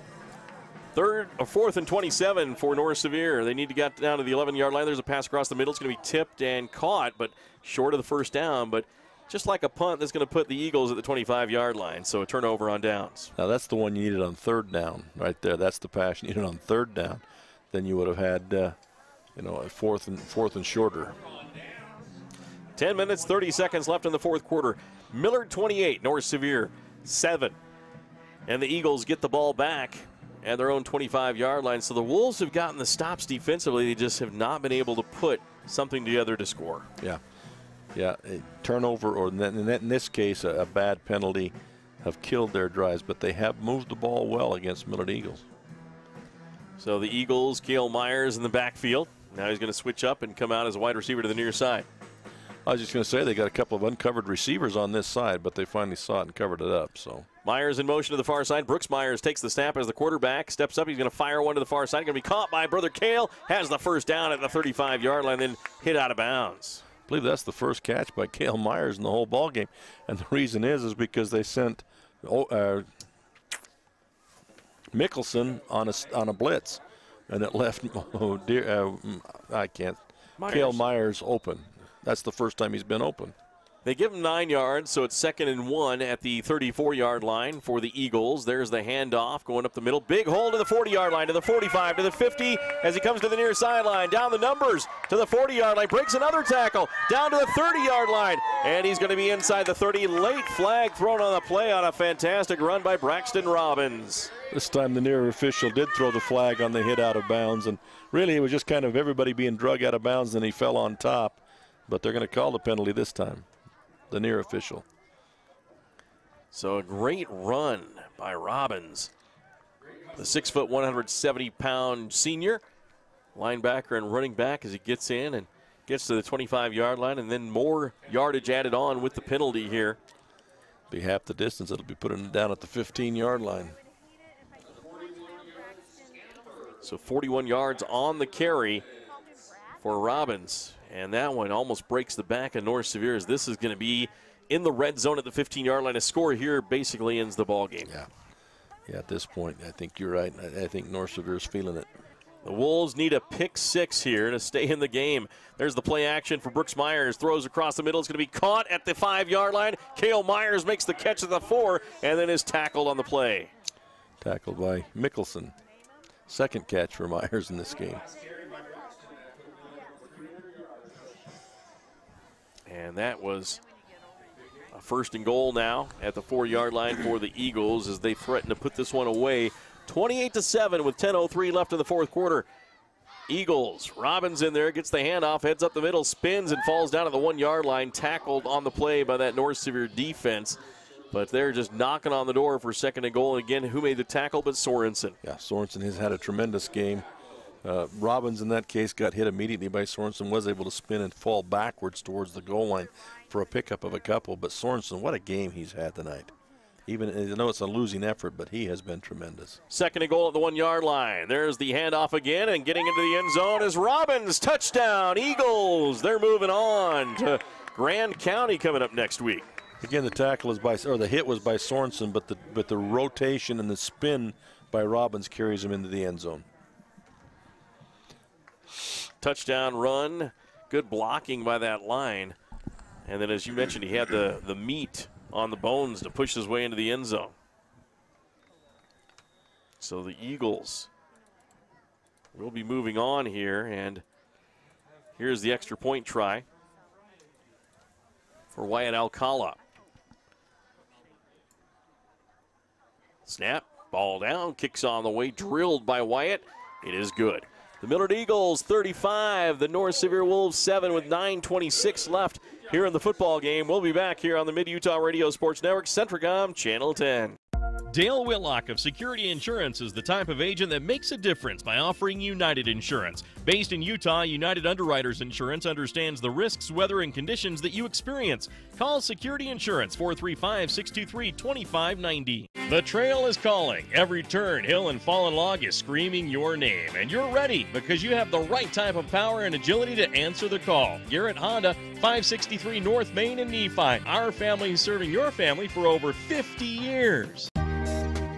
4th and 27 for North Sevier. They need to get down to the 11-yard line. There's a pass across the middle. It's going to be tipped and caught, but short of the 1st down. But just like a punt, that's going to put the Eagles at the 25-yard line. So a turnover on downs. Now that's the one you needed on 3rd down right there. That's the pass you needed on 3rd down. Then you would have had, a 4th and shorter. 10 minutes, 30 seconds left in the 4th quarter. Millard 28, North Sevier 7. And the Eagles get the ball back at their own 25-yard line. So the Wolves have gotten the stops defensively. They just have not been able to put something together to score. Yeah. Yeah, a turnover or in this case a bad penalty have killed their drives, but they have moved the ball well against Millard Eagles. So the Eagles, Cale Myers in the backfield. Now he's going to switch up and come out as a wide receiver to the near side. I was just going to say they got a couple of uncovered receivers on this side, but they finally saw it and covered it up. So Myers in motion to the far side. Brooks Myers takes the snap as the quarterback. Steps up. He's going to fire one to the far side. Going to be caught by brother Cale. Has the 1st down at the 35-yard line, then hit out of bounds. I believe that's the first catch by Cale Myers in the whole ball game. And the reason is because they sent Mickelson on a blitz, and it left Cale Myers open. That's the first time he's been open. They give him 9 yards, so it's 2nd and 1 at the 34-yard line for the Eagles. There's the handoff going up the middle. Big hole to the 40-yard line, to the 45, to the 50, as he comes to the near sideline. Down the numbers to the 40-yard line. Breaks another tackle. Down to the 30-yard line. And he's going to be inside the 30. Late flag thrown on the play on a fantastic run by Braxton Robbins. This time the near official did throw the flag on the hit out of bounds. And really it was just kind of everybody being drug out of bounds, and he fell on top. But they're going to call the penalty this time. The near official. So a great run by Robbins. The 6', 170-pound senior linebacker and running back as he gets in and gets to the 25-yard line, and then more yardage added on with the penalty here. Be half the distance. It'll be putting it down at the 15-yard line. So 41 yards on the carry for Robbins. And that one almost breaks the back of North Sevier, as this is going to be in the red zone at the 15-yard line. A score here basically ends the ball game. Yeah, at this point, I think you're right. I think North Sevier is feeling it. The Wolves need a pick 6 here to stay in the game. There's the play action for Brooks Myers. Throws across the middle. It's going to be caught at the 5-yard line. Cale Myers makes the catch at the 4 and then is tackled on the play. Tackled by Mickelson. 2nd catch for Myers in this game. And that was First and goal now at the 4-yard line for the Eagles as they threaten to put this one away. 28-7 with 10:03 left in the fourth quarter. Eagles, Robbins in there, gets the handoff, heads up the middle, spins and falls down at the 1-yard line, tackled on the play by that North Sevier defense. But they're just knocking on the door for second and goal. And again, who made the tackle but Sorensen? Yeah, Sorensen has had a tremendous game. Robbins in that case got hit immediately by Sorensen, was able to spin and fall backwards towards the goal line for a pickup of a couple. But Sorensen, what a game he's had tonight. Even, I know it's a losing effort, but he has been tremendous. Second and goal at the 1-yard line. There's the handoff again, and getting into the end zone is Robbins. Touchdown, Eagles. They're moving on to Grand County coming up next week. Again, the tackle is the hit was by Sorensen, but the rotation and the spin by Robbins carries him into the end zone. Touchdown run, good blocking by that line. And then as you mentioned, he had the meat on the bones to push his way into the end zone. So the Eagles will be moving on here, and here's the extra point try for Wyatt Alcala. Snap, ball down, kicks on the way, drilled by Wyatt. It is good. The Millard Eagles 35, the North Sevier Wolves 7 with 9:26 left here in the football game. We'll be back here on the Mid-Utah Radio Sports Network, Centricom Channel 10. Dale Whitlock of Security Insurance is the type of agent that makes a difference by offering United Insurance. Based in Utah, United Underwriters Insurance understands the risks, weather, and conditions that you experience. Call Security Insurance 435-623-2590. The trail is calling. Every turn, hill, and fallen log is screaming your name. And you're ready because you have the right type of power and agility to answer the call. Garrett Honda, 563 North Main in Nephi. Our family is serving your family for over 50 years.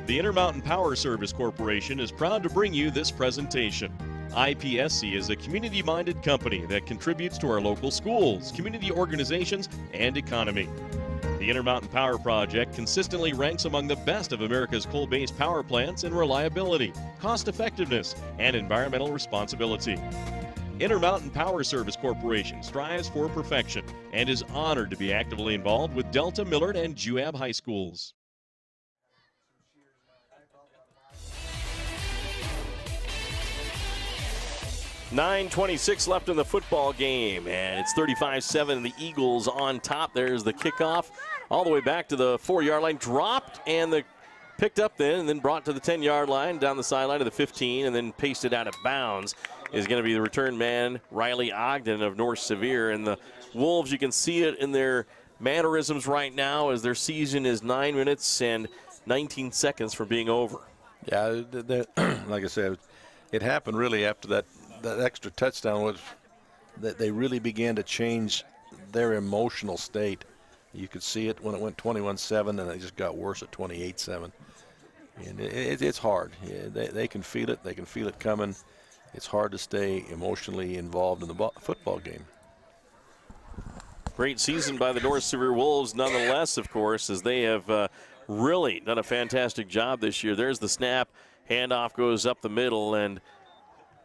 The Intermountain Power Service Corporation is proud to bring you this presentation. IPSC is a community-minded company that contributes to our local schools, community organizations, and economy. The Intermountain Power Project consistently ranks among the best of America's coal-based power plants in reliability, cost-effectiveness, and environmental responsibility. Intermountain Power Service Corporation strives for perfection and is honored to be actively involved with Delta, Millard, and Juab High Schools. .26 left in the football game, and it's 35-7. The Eagles on top. There's the kickoff all the way back to the 4-yard line. Dropped and picked up then and then brought to the 10-yard line, down the sideline to the 15, and then pasted out of bounds is going to be the return man, Riley Ogden of North Sevier. And the Wolves, you can see it in their mannerisms right now as their season is 9 minutes and 19 seconds from being over. Yeah, like I said, it happened really after that extra touchdown was that they really began to change their emotional state. You could see it when it went 21-7, and it just got worse at 28-7. And it's hard. Yeah, they can feel it. They can feel it coming. It's hard to stay emotionally involved in the football game. Great season by the North Sevier Wolves nonetheless, of course, as they have really done a fantastic job this year. There's the snap. Handoff goes up the middle, and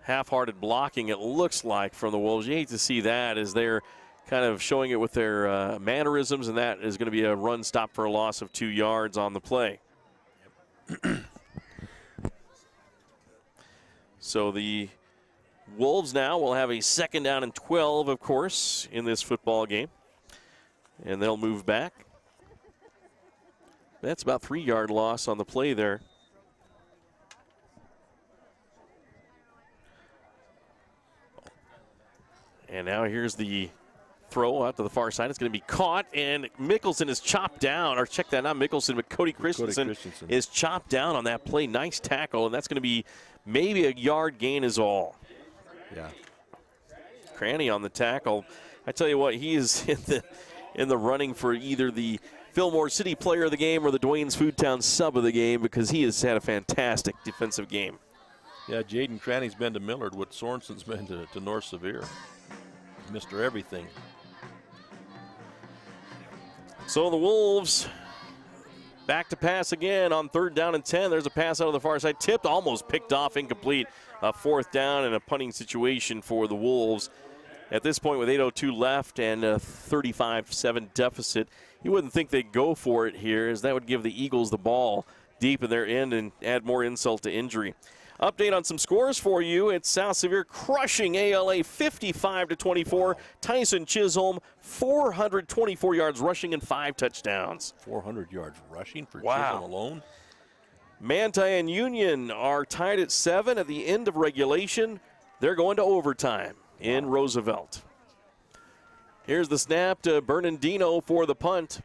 half-hearted blocking, it looks like, from the Wolves. You hate to see that as they're kind of showing it with their mannerisms, and that is going to be a run stop for a loss of 2 yards on the play. So the Wolves now will have a 2nd down and 12, of course, in this football game. And they'll move back. That's about 3-yard loss on the play there. And now here's the throw out to the far side. It's going to be caught, and Mickelson is chopped down. Or check that, not Mickelson, but Cody Christensen is chopped down on that play. Nice tackle, and that's going to be maybe a yard gain is all. Yeah. Cranny on the tackle. I tell you what, he is in the running for either the Fillmore City Player of the Game or the Dwayne's Foodtown Sub of the Game because he has had a fantastic defensive game. Yeah, Jaden Cranny's been to Millard what Sorensen's been to North Sevier. Mr. Everything. So the Wolves back to pass again on 3rd down and 10. There's a pass out of the far side. Tipped, almost picked off, incomplete. A 4th down and a punting situation for the Wolves. At this point with 8:02 left and a 35-7 deficit you wouldn't think they'd go for it here, as that would give the Eagles the ball deep in their end and add more insult to injury. Update on some scores for you. It's South Sevier crushing ALA 55-24. Tyson Chisholm, 424 yards rushing and 5 touchdowns. 400 yards rushing for Chisholm alone? Manti and Union are tied at 7 at the end of regulation. They're going to overtime in Roosevelt. Here's the snap to Bernardino for the punt.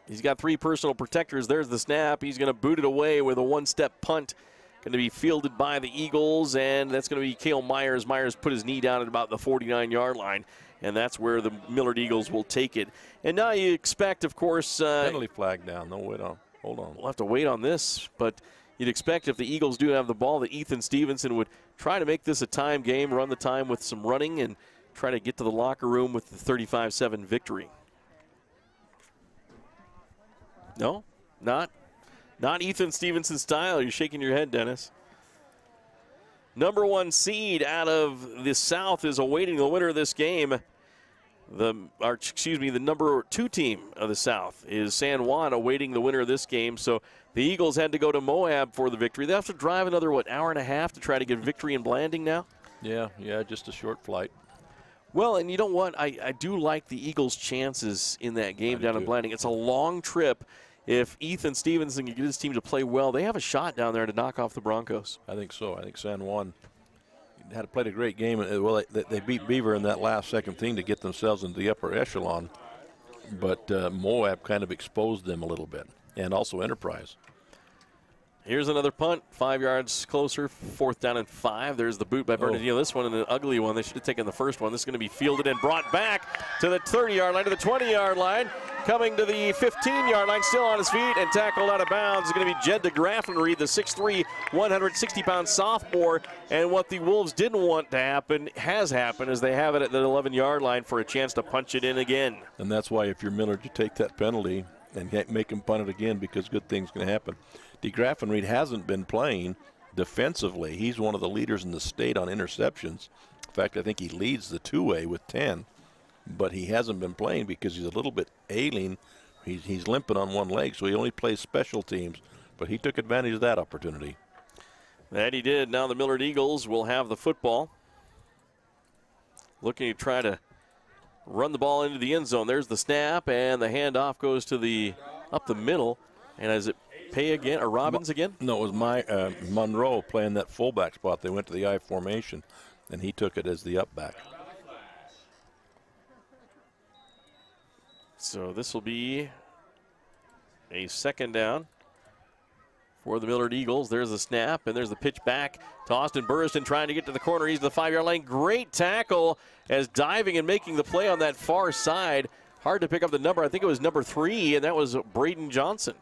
He's got 3 personal protectors. There's the snap. He's going to boot it away with a one-step punt. Going to be fielded by the Eagles, and that's going to be Cale Myers. Myers put his knee down at about the 49-yard line, and that's where the Millard Eagles will take it. And now you expect, of course... penalty flag down. No, wait on. Hold on. We'll have to wait on this, but you'd expect if the Eagles do have the ball that Ethan Stevenson would try to make this a time game, run the time with some running, and try to get to the locker room with the 35-7 victory. No, not Ethan Stevenson style. You're shaking your head, Dennis. Number 1 seed out of the South is awaiting the winner of this game. The number 2 team of the South is San Juan, awaiting the winner of this game. So the Eagles had to go to Moab for the victory. They have to drive another, hour and a half to try to get victory in Blanding now? Yeah, just a short flight. Well, and you know what? I do like the Eagles' chances in that game down in Blanding. It's a long trip. If Ethan Stevenson can get his team to play well, they have a shot down there to knock off the Broncos. I think so. I think San Juan had played a great game. Well, they beat Beaver in that last second thing to get themselves into the upper echelon. But Moab kind of exposed them a little bit, and also Enterprise. Here's another punt, 5 yards closer, 4th down and 5. There's the boot by Bernardino. This one, an ugly one. They should have taken the first one. This is going to be fielded and brought back to the 30-yard line, to the 20-yard line. Coming to the 15-yard line, still on his feet and tackled out of bounds. It's going to be Jed DeGraffenried, the 6'3", 160-pound sophomore. And what the Wolves didn't want to happen has happened, as they have it at the 11-yard line for a chance to punch it in again. And that's why if you're Millard, you take that penalty and make him punt it again, because good things can happen. DeGraffenried hasn't been playing defensively. He's one of the leaders in the state on interceptions. In fact, I think he leads the 2A with 10. But he hasn't been playing because he's a little bit ailing. He's limping on one leg, so he only plays special teams. But he took advantage of that opportunity. That he did. Now the Millard Eagles will have the football. Looking to try to run the ball into the end zone. There's the snap, and the handoff goes to up the middle. And is it Pay again, or Robbins again? No, it was Monroe playing that fullback spot. They went to the I formation, and he took it as the up back. So this will be a 2nd down for the Millard Eagles. There's the snap, and there's the pitch back to Austin Burriston trying to get to the corner. He's to the 5-yard line. Great tackle as diving and making the play on that far side. Hard to pick up the number. I think it was number 3, and that was Braden Johnson.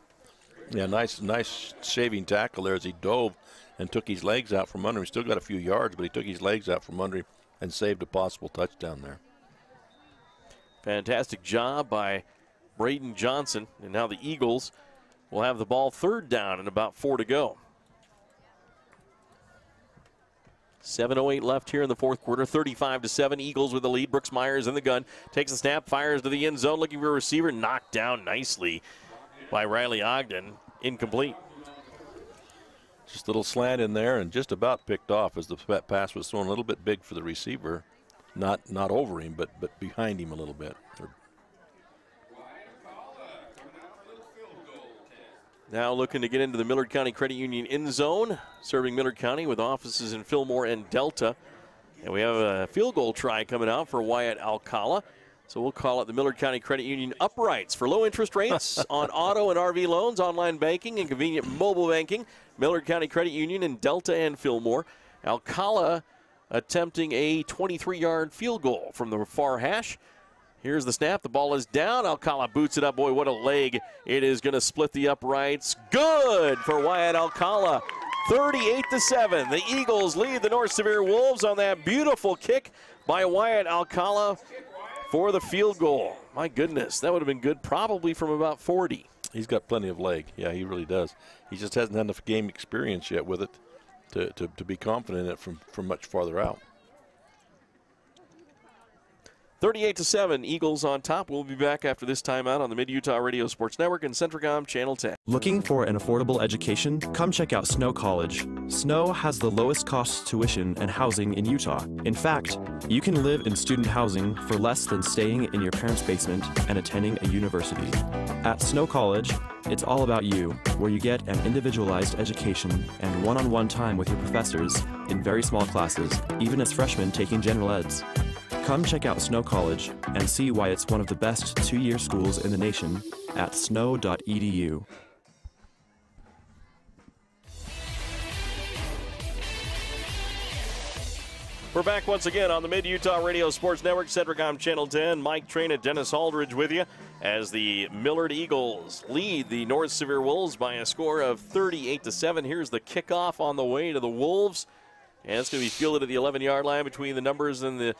Yeah, nice shaving tackle there as he dove and took his legs out from under him. He still got a few yards, but he took his legs out from under him and saved a possible touchdown there. Fantastic job by Braden Johnson. And now the Eagles will have the ball 3rd down and about 4 to go. 7:08 left here in the 4th quarter. 35-7. Eagles with the lead. Brooks Myers in the gun. Takes the snap, fires to the end zone, looking for a receiver. Knocked down nicely by Riley Ogden. Incomplete. Just a little slant in there and just about picked off as the pass was thrown a little bit big for the receiver. Not over him, but behind him a little bit. Now looking to get into the Millard County Credit Union end zone, serving Millard County with offices in Fillmore and Delta. And we have a field goal try coming out for Wyatt Alcala. So we'll call it the Millard County Credit Union Uprights for low interest rates on auto and RV loans, online banking, and convenient mobile banking. Millard County Credit Union in Delta and Fillmore. Alcala attempting a 23-yard field goal from the far hash. Here's the snap. The ball is down. Alcala boots it up. Boy, what a leg. It is going to split the uprights. Good for Wyatt Alcala. 38-7. The Eagles lead the North Sevier Wolves on that beautiful kick by Wyatt Alcala for the field goal. My goodness, that would have been good probably from about 40. He's got plenty of leg. Yeah, he really does. He just hasn't had enough game experience yet with it to be confident in it from much farther out. 38-7, Eagles on top. We'll be back after this timeout on the Mid-Utah Radio Sports Network and Centricom Channel 10. Looking for an affordable education? Come check out Snow College. Snow has the lowest cost tuition and housing in Utah. In fact, you can live in student housing for less than staying in your parents' basement and attending a university. At Snow College, it's all about you, where you get an individualized education and one-on-one time with your professors in very small classes, even as freshmen taking general eds. Come check out Snow College and see why it's one of the best two-year schools in the nation at snow.edu. We're back once again on the Mid-Utah Radio Sports Network, Centricom Channel 10. Mike Train and Dennis Aldridge with you as the Millard Eagles lead the North Sevier Wolves by a score of 38-7. Here's the kickoff on the way to the Wolves. And it's going to be fielded at the 11-yard line between the numbers and the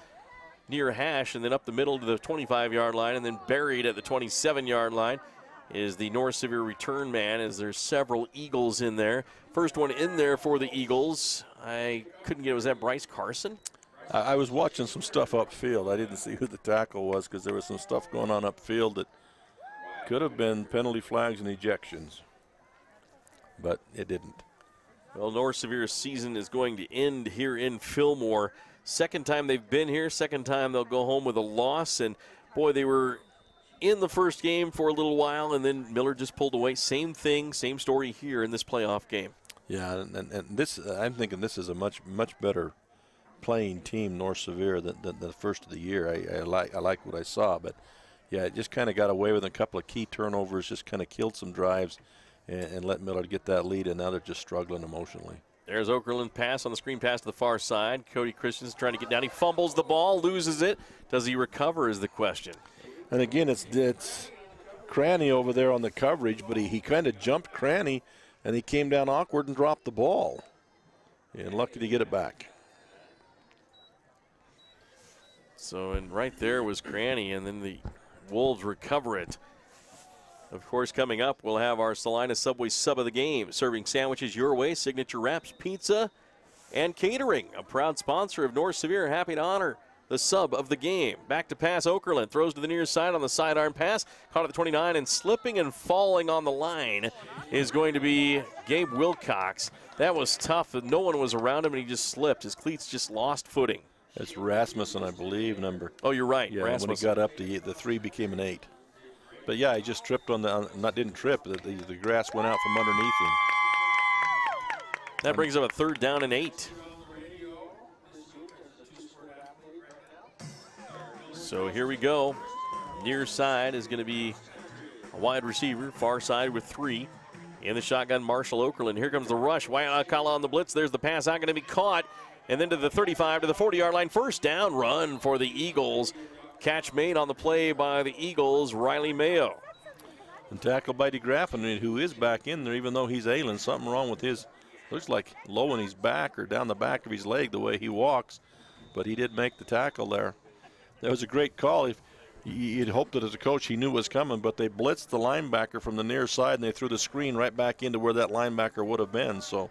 near hash, and then up the middle to the 25-yard line, and then buried at the 27-yard line is the North Sevier return man, as there's several Eagles in there. First one in there for the Eagles, I couldn't get, was that Bryce Carson? I was watching some stuff upfield. I didn't see who the tackle was because there was some stuff going on upfield that could have been penalty flags and ejections, but it didn't. Well, North Sevier's season is going to end here in Fillmore. Second time they've been here, second time they'll go home with a loss. And, boy, they were in the first game for a little while, and then Millard just pulled away. Same thing, same story here in this playoff game. Yeah, and this, I'm thinking this is a much better playing team, North Sevier, than the first of the year. I like what I saw. But, yeah, it just kind of got away with a couple of key turnovers, just kind of killed some drives and let Millard get that lead, and now they're just struggling emotionally. There's Okerlund pass on the screen pass to the far side. Cody Christensen trying to get down. He fumbles the ball, loses it. Does he recover is the question. And again, it's Cranny over there on the coverage, but he kind of jumped Cranny, and he came down awkward and dropped the ball. And lucky to get it back. So, and right there was Cranny, and then the Wolves recover it. Of course, coming up, we'll have our Salina Subway sub of the game, serving sandwiches your way, signature wraps, pizza, and catering. A proud sponsor of North Sevier, happy to honor the sub of the game. Back to pass, Okerlund throws to the near side on the sidearm pass, caught at the 29, and slipping and falling on the line is going to be Gabe Wilcox. That was tough. No one was around him, and he just slipped. His cleats just lost footing. It's Rasmussen, I believe, number. Oh, you're right. Yeah, Rasmussen. When he got up, the 3 became an 8. But, yeah, he just tripped on didn't trip. The grass went out from underneath him. That brings up a 3rd down and 8. So here we go. Near side is going to be a wide receiver. Far side with 3. In the shotgun, Marshall Okerlund. Here comes the rush. Waiakala on the blitz. There's the pass out, going to be caught. And then to the 35, to the 40-yard line. First down run for the Eagles. Catch made on the play by the Eagles, Riley Mayo. And tackled by DeGraffenried, who is back in there, even though he's ailing. Something wrong with his, looks like low in his back or down the back of his leg the way he walks. But he did make the tackle there. That was a great call. You'd hoped that as a coach he knew it was coming, but they blitzed the linebacker from the near side, and they threw the screen right back into where that linebacker would have been. So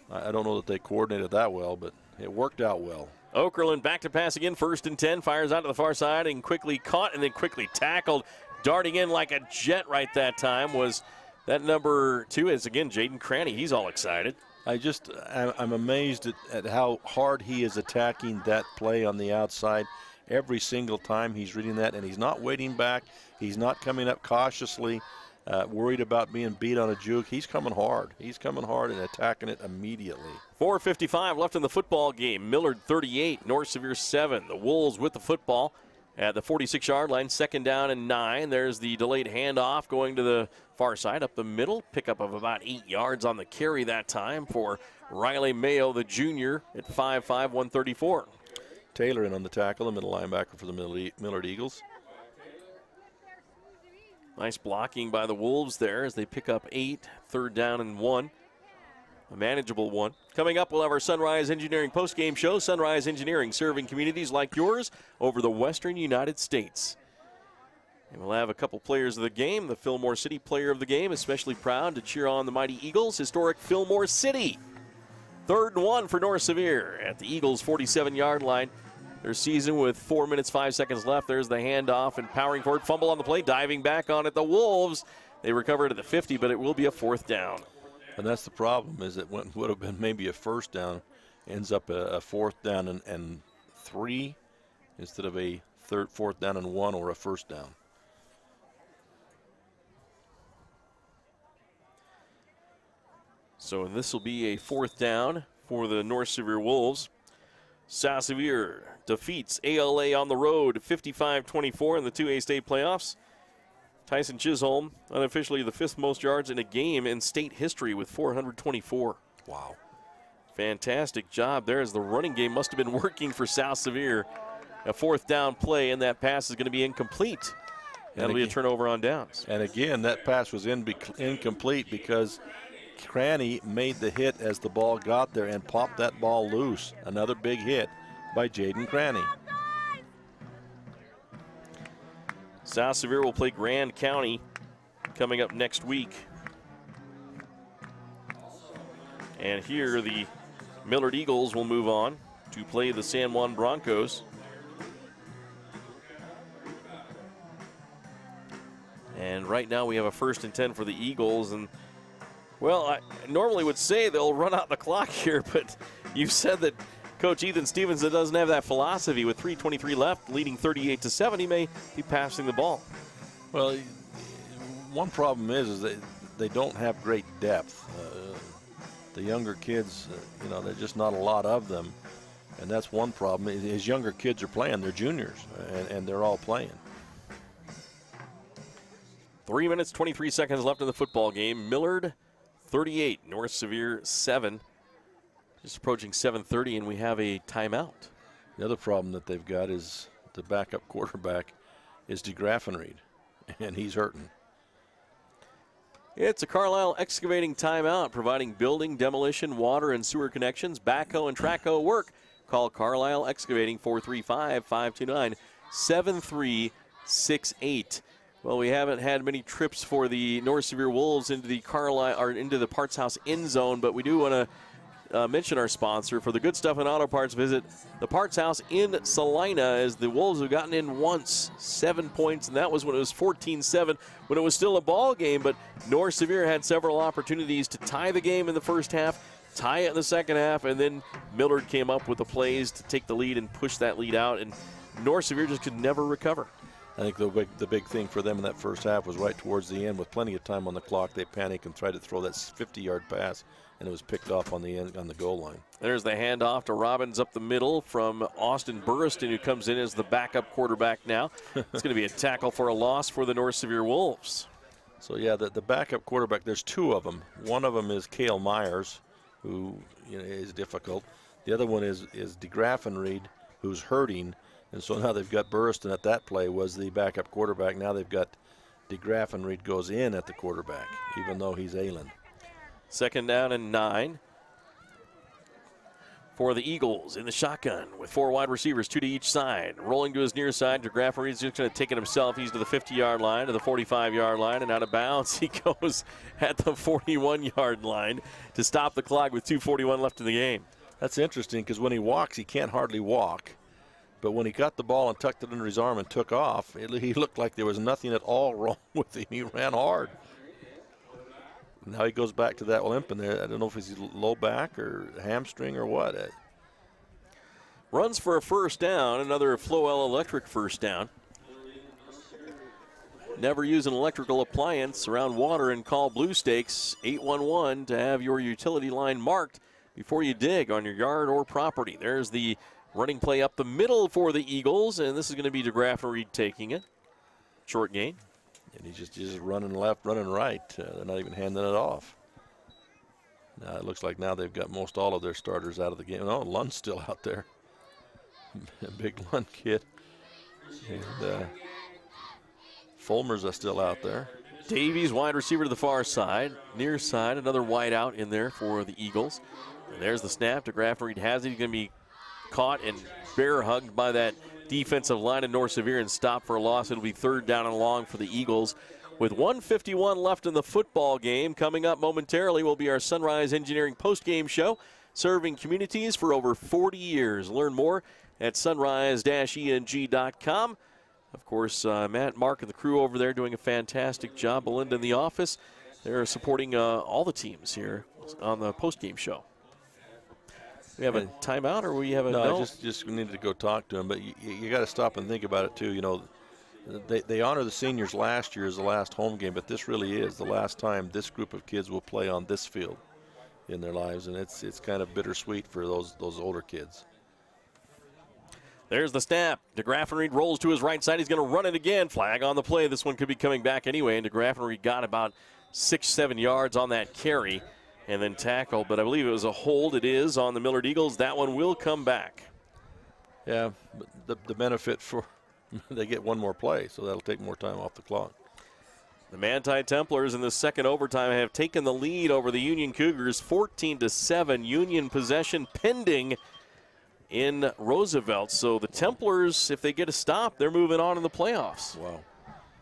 I don't know that they coordinated that well, but it worked out well. Okerlund back to pass again, 1st and 10, fires out to the far side and quickly caught and then quickly tackled. Darting in like a jet right that time was that number 2 is, again, Jaden Cranny. He's all excited. I'm amazed at how hard he is attacking that play on the outside. Every single time he's reading that, and he's not waiting back. He's not coming up cautiously, worried about being beat on a juke. He's coming hard. He's coming hard and attacking it immediately. 4:55 left in the football game. Millard 38, North Sevier 7. The Wolves with the football at the 46-yard line, 2nd down and 9. There's the delayed handoff going to the far side up the middle. Pickup of about 8 yards on the carry that time for Riley Mayo, the junior, at 5'5", 134. Taylor in on the tackle, the middle linebacker for the Millard Eagles. Nice blocking by the Wolves there as they pick up 8, 3rd down and 1. A manageable one. Coming up, we'll have our Sunrise Engineering postgame show. Sunrise Engineering, serving communities like yours over the western United States. And we'll have a couple players of the game. The Fillmore City player of the game, especially proud to cheer on the mighty Eagles. Historic Fillmore City. 3rd and 1 for North Sevier at the Eagles' 47-yard line. their season with 4 minutes, 5 seconds left. There's the handoff and powering forward. Fumble on the play, diving back on it. The Wolves, they recovered at the 50, but it will be a 4th down. And that's the problem, is it would have been maybe a 1st down, ends up a 4th down and 3 instead of a 4th down and 1 or a 1st down. So this will be a 4th down for the North Sevier Wolves. Sevier defeats ALA on the road 55-24 in the 2A state playoffs. Tyson Chisholm, unofficially the 5th most yards in a game in state history with 424. Wow. Fantastic job there, as the running game must have been working for South Sevier. A 4th down play, and that pass is going to be incomplete. That'll be a turnover on downs. And again, that pass was incomplete because Cranny made the hit as the ball got there and popped that ball loose. Another big hit by Jaden Cranny. South Sevier will play Grand County coming up next week. And here the Millard Eagles will move on to play the San Juan Broncos. And right now we have a 1st and 10 for the Eagles. And, well, I normally would say they'll run out the clock here, but you've said that Coach Ethan Stevenson doesn't have that philosophy. With 3:23 left, leading 38-7, he may be passing the ball. Well, one problem is that they don't have great depth. The younger kids, you know, there's just not a lot of them, and that's one problem. His younger kids are playing; they're juniors, and they're all playing. 3 minutes, 23 seconds left in the football game. Millard 38, North Sevier 7. Just approaching 7:30, and we have a timeout. The other problem that they've got is the backup quarterback is DeGraffenried, and he's hurting. It's a Carlisle Excavating timeout, providing building, demolition, water, and sewer connections, backhoe and trackhoe work. Call Carlisle Excavating 435-529-7368. Well, we haven't had many trips for the North Sevier Wolves into the Parts House end zone, but we do want to mention our sponsor. For the good stuff in auto parts, visit the Parts House in Salina, as the Wolves have gotten in once, 7 points, and that was when it was 14-7, when it was still a ball game. But North Sevier had several opportunities to tie the game in the first half, tie it in the second half, and then Millard came up with the plays to take the lead and push that lead out, and North Sevier just could never recover. I think the big thing for them in that first half was right towards the end, with plenty of time on the clock. They panicked and tried to throw that 50-yard pass, and it was picked off on the end, on the goal line. There's the handoff to Robbins up the middle from Austin Burriston, who comes in as the backup quarterback now. It's going to be a tackle for a loss for the North Sevier Wolves. So, yeah, the backup quarterback, there's 2 of them. One of them is Cale Myers, who is difficult. The other one is DeGraffenried, who's hurting. And so now they've got Burriston at that play was the backup quarterback. Now they've got DeGraffenried goes in at the quarterback, even though he's ailing. 2nd down and 9 for the Eagles in the shotgun with 4 wide receivers, 2 to each side. Rolling to his near side, DeGraffenried's just going to take it himself. He's to the 50-yard line, to the 45-yard line, and out of bounds he goes at the 41-yard line to stop the clock with 2:41 left in the game. That's interesting, because when he walks, he can't hardly walk. But when he got the ball and tucked it under his arm and took off, he looked like there was nothing at all wrong with him. He ran hard. Now he goes back to that limp, and I don't know if he's low back or hamstring or what. Runs for a 1st down, another Floel Electric 1st down. Never use an electrical appliance around water and call Blue Stakes 811 to have your utility line marked before you dig on your yard or property. There's the running play up the middle for the Eagles, and this is going to be DeGraffenried taking it. Short gain. And he's just running left, running right. They're not even handing it off. Now it looks like now they've got most all of their starters out of the game. No, Lund's still out there. Big Lund kid. And Fulmers are still out there. Davies, wide receiver to the far side. Near side, another wide out in there for the Eagles. And there's the snap. DeGraffenried has it. He's going to be caught and bear hugged by that defensive line of North Sevier and stopped for a loss. It'll be 3rd down and long for the Eagles. With 1:51 left in the football game, coming up momentarily will be our Sunrise Engineering post-game show. serving communities for over 40 years. Learn more at sunrise-eng.com. Of course, Matt, Mark, and the crew over there doing a fantastic job. Belinda in the office. They're supporting all the teams here on the postgame show. We have a timeout, or we have a no? Just we needed to go talk to them. But you got to stop and think about it too. You know, they honor the seniors last year as the last home game, but this really is the last time this group of kids will play on this field in their lives, and it's kind of bittersweet for those older kids. There's the snap. DeGraffenried rolls to his right side. He's going to run it again. Flag on the play. This one could be coming back anyway, and DeGraffenried got about 6-7 yards on that carry and then tackled, but I believe it was a hold. It is on the Millard Eagles. That one will come back. Yeah, but the benefit for they get one more play, so that'll take more time off the clock. The Manti Templars in the second overtime have taken the lead over the Union Cougars 14-7. Union possession pending in Roosevelt. So the Templars, if they get a stop, they're moving on in the playoffs. Wow.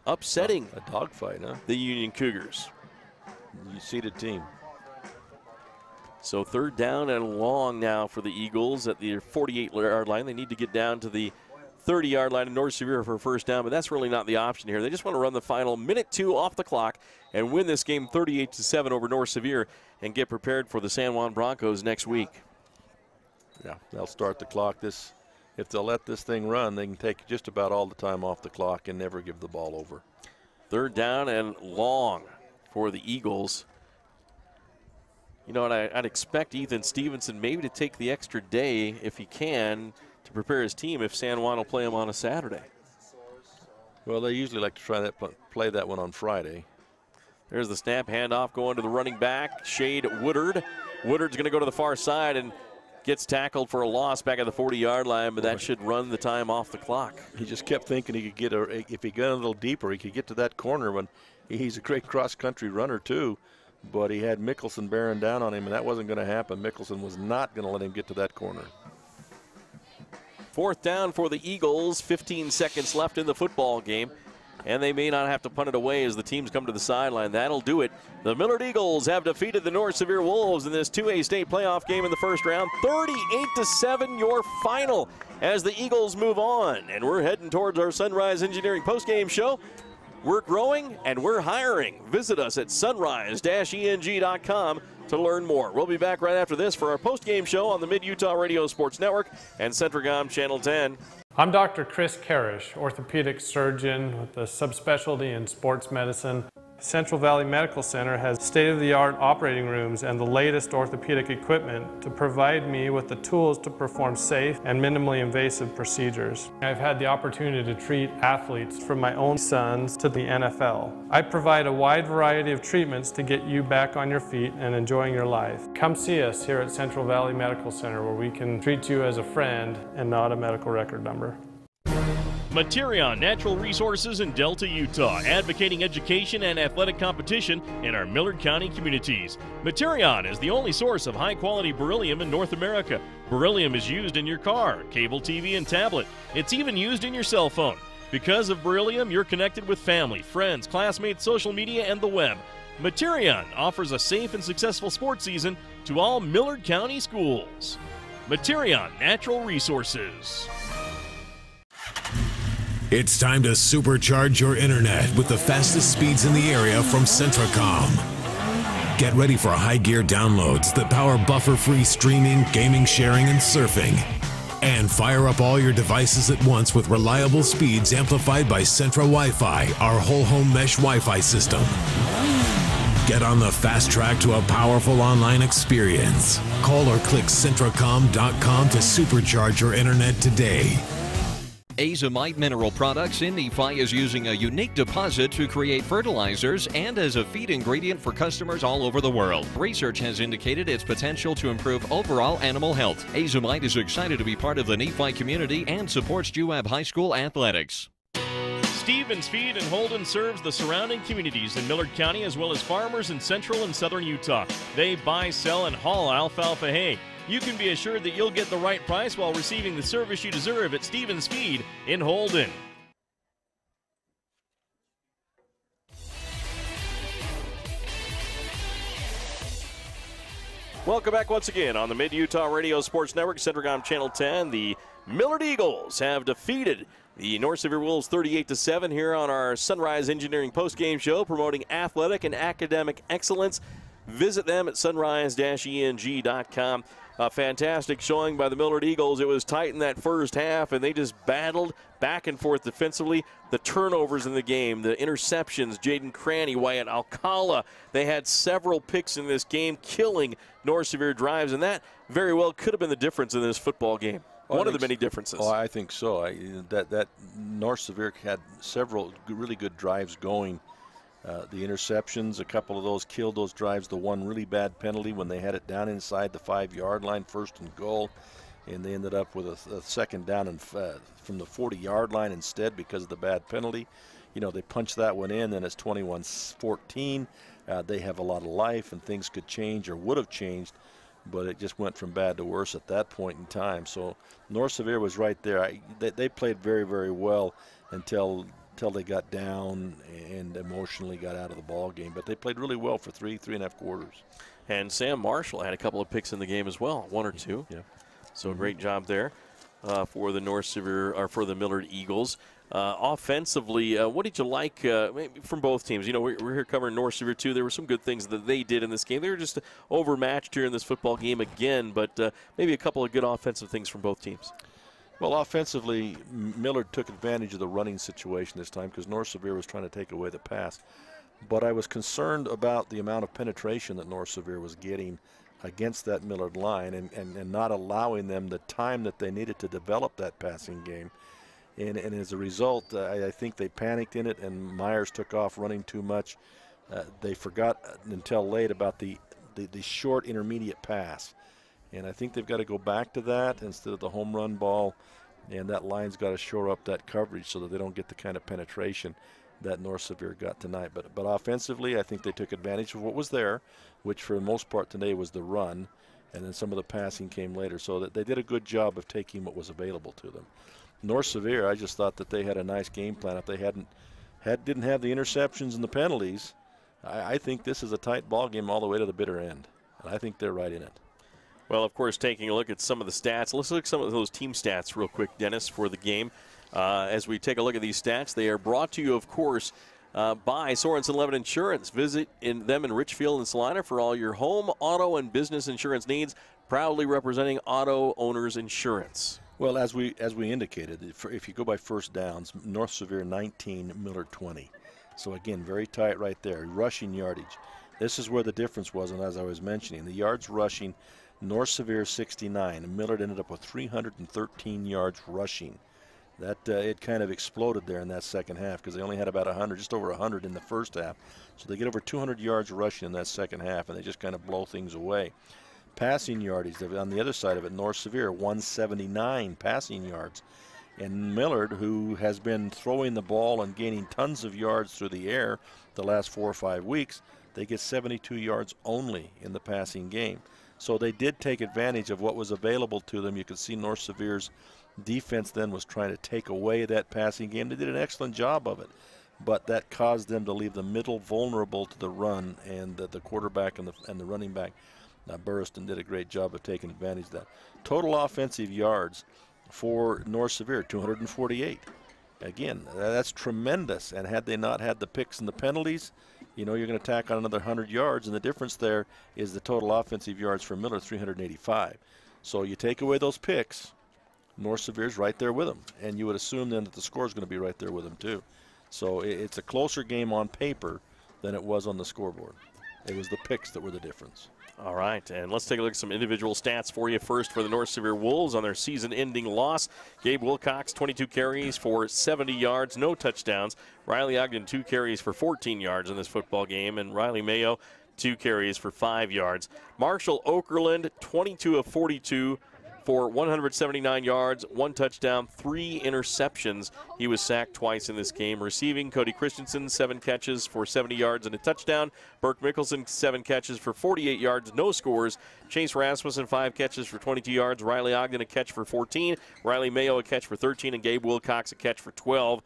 Upsetting a dogfight, huh? The Union Cougars. You seeded team. So third down and long now for the Eagles at the 48-yard line. They need to get down to the 30-yard line in North Sevier for a first down, but that's really not the option here. They just want to run the final minute 2 off the clock and win this game 38-7 over North Sevier and get prepared for the San Juan Broncos next week. Yeah, they'll start the clock. If they'll let this thing run, they can take just about all the time off the clock and never give the ball over. Third down and long for the Eagles. You know what, I'd expect Ethan Stevenson maybe to take the extra day if he can to prepare his team if San Juan will play him on a Saturday. Well, they usually like to try play that one on Friday. There's the snap, handoff going to the running back, Shade Woodard. Woodard's going to go to the far side and gets tackled for a loss back at the 40-yard line, but that should run the time off the clock. He just kept thinking he could get if he got a little deeper, he could get to that corner. When he's a great cross-country runner too, but he had Mickelson bearing down on him, and that wasn't going to happen. Mickelson was not going to let him get to that corner. Fourth down for the Eagles, 15 seconds left in the football game, and they may not have to punt it away as the teams come to the sideline. That'll do it. The Millard Eagles have defeated the North Sevier Wolves in this 2A state playoff game in the first round. 38-7 your final as the Eagles move on. And we're heading towards our Sunrise Engineering postgame show. We're growing and we're hiring. Visit us at sunrise-eng.com to learn more. We'll be back right after this for our postgame show on the Mid-Utah Radio Sports Network and Centricom Channel 10. I'm Dr. Chris Karish, orthopedic surgeon with a subspecialty in sports medicine. Central Valley Medical Center has state-of-the-art operating rooms and the latest orthopedic equipment to provide me with the tools to perform safe and minimally invasive procedures. I've had the opportunity to treat athletes from my own sons to the NFL. I provide a wide variety of treatments to get you back on your feet and enjoying your life. Come see us here at Central Valley Medical Center where we can treat you as a friend and not a medical record number. Materion Natural Resources in Delta, Utah, advocating education and athletic competition in our Millard County communities. Materion is the only source of high-quality beryllium in North America. Beryllium is used in your car, cable TV, and tablet. It's even used in your cell phone. Because of beryllium, you're connected with family, friends, classmates, social media, and the web. Materion offers a safe and successful sports season to all Millard County schools. Materion Natural Resources. It's time to supercharge your internet with the fastest speeds in the area from Centricom. Get ready for high gear downloads that power buffer-free streaming, gaming, sharing, and surfing. And fire up all your devices at once with reliable speeds amplified by Centra Wi-Fi, our whole home mesh Wi-Fi system. Get on the fast track to a powerful online experience. Call or click Centracom.com to supercharge your internet today. Azomite Mineral Products in Nephi is using a unique deposit to create fertilizers and as a feed ingredient for customers all over the world. Research has indicated its potential to improve overall animal health. Azomite is excited to be part of the Nephi community and supports UAB High School athletics. Stevens Feed in Holden serves the surrounding communities in Millard County as well as farmers in central and southern Utah. They buy, sell, and haul alfalfa hay. You can be assured that you'll get the right price while receiving the service you deserve at Stevens Feed in Holden. Welcome back once again on the Mid-Utah Radio Sports Network, Centricom Channel 10. The Millard Eagles have defeated the North Sevier Wolves 38-7 here on our Sunrise Engineering postgame show, promoting athletic and academic excellence. Visit them at sunrise-eng.com. A fantastic showing by the Millard Eagles. It was tight in that first half, and they just battled back and forth defensively. The turnovers in the game, the interceptions, Jaden Cranny, Wyatt Alcala, they had several picks in this game, killing North Sevier drives, and that very well could have been the difference in this football game. One of the many differences. Oh, I think so. That North Sevier had several really good drives going. The interceptions, a couple of those killed those drives. The one really bad penalty when they had it down inside the 5-yard line, 1st and goal, and they ended up with a second down and from the 40-yard line instead because of the bad penalty. You know, they punched that one in, and it's 21-14. They have a lot of life, and things could change or would have changed, but it just went from bad to worse at that point in time. So North Sevier was right there. They played very, very well until they got down and emotionally got out of the ball game. But they played really well for three and a half quarters. And Sam Marshall had a couple of picks in the game as well, 1 or 2. Yeah. So a great job there for the North Sevier, or for the Millard Eagles. Offensively, what did you like from both teams? You know, we're here covering North Sevier too. There were some good things that they did in this game. They were just overmatched here in this football game again, but maybe a couple of good offensive things from both teams. Well, offensively, Millard took advantage of the running situation this time because North Sevier was trying to take away the pass. But I was concerned about the amount of penetration that North Sevier was getting against that Millard line and not allowing them the time that they needed to develop that passing game. And as a result, I think they panicked in it, and Myers took off running too much. They forgot until late about the short intermediate pass. And I think they've got to go back to that instead of the home run ball, and that line's got to shore up that coverage so that they don't get the kind of penetration that North Sevier got tonight. But offensively, I think they took advantage of what was there, which for the most part today was the run, and then some of the passing came later. So that they did a good job of taking what was available to them. North Sevier, I just thought that they had a nice game plan. If they didn't have the interceptions and the penalties, I think this is a tight ball game all the way to the bitter end, and I think they're right in it. Well, of course, taking a look at some of the stats. Let's look at some of those team stats real quick, Dennis, for the game. As we take a look at these stats, they are brought to you, of course, by Sorensen Levitt Insurance. Visit them in Richfield and Salina for all your home, auto, and business insurance needs. Proudly representing Auto Owners Insurance. Well, as we indicated, if you go by first downs, North Sevier 19, Millard 20. So again, very tight right there. Rushing yardage. This is where the difference was, and as I was mentioning, the yards rushing, North Sevier 69, and Millard ended up with 313 yards rushing. That it kind of exploded there in that second half because they only had about 100, just over 100 in the first half. So they get over 200 yards rushing in that second half, and they just kind of blow things away. Passing yardage, on the other side of it, North Sevier 179 passing yards. And Millard, who has been throwing the ball and gaining tons of yards through the air the last 4 or 5 weeks, they get 72 yards only in the passing game. So they did take advantage of what was available to them. You could see North Sevier's defense then was trying to take away that passing game. They did an excellent job of it, but that caused them to leave the middle vulnerable to the run, and the quarterback and the running back, Burriston, did a great job of taking advantage of that. Total offensive yards for North Sevier, 248. Again, that's tremendous, and had they not had the picks and the penalties, you know, you're going to tack on another 100 yards, and the difference there is the total offensive yards for Millard, 385. So you take away those picks, North Sevier's right there with them, and you would assume then that the score is going to be right there with them too. So it's a closer game on paper than it was on the scoreboard. It was the picks that were the difference. All right, and let's take a look at some individual stats for you. First, for the North Sevier Wolves on their season-ending loss, Gabe Wilcox, 22 carries for 70 yards, no touchdowns. Riley Ogden, 2 carries for 14 yards in this football game, and Riley Mayo, 2 carries for 5 yards. Marshall Okerlund, 22 of 42 for 179 yards, 1 touchdown, 3 interceptions. He was sacked twice in this game. Receiving, Cody Christensen, 7 catches for 70 yards and a touchdown. Burke Mickelson, 7 catches for 48 yards, no scores. Chase Rasmussen, 5 catches for 22 yards. Riley Ogden, a catch for 14. Riley Mayo, a catch for 13. And Gabe Wilcox, a catch for 12.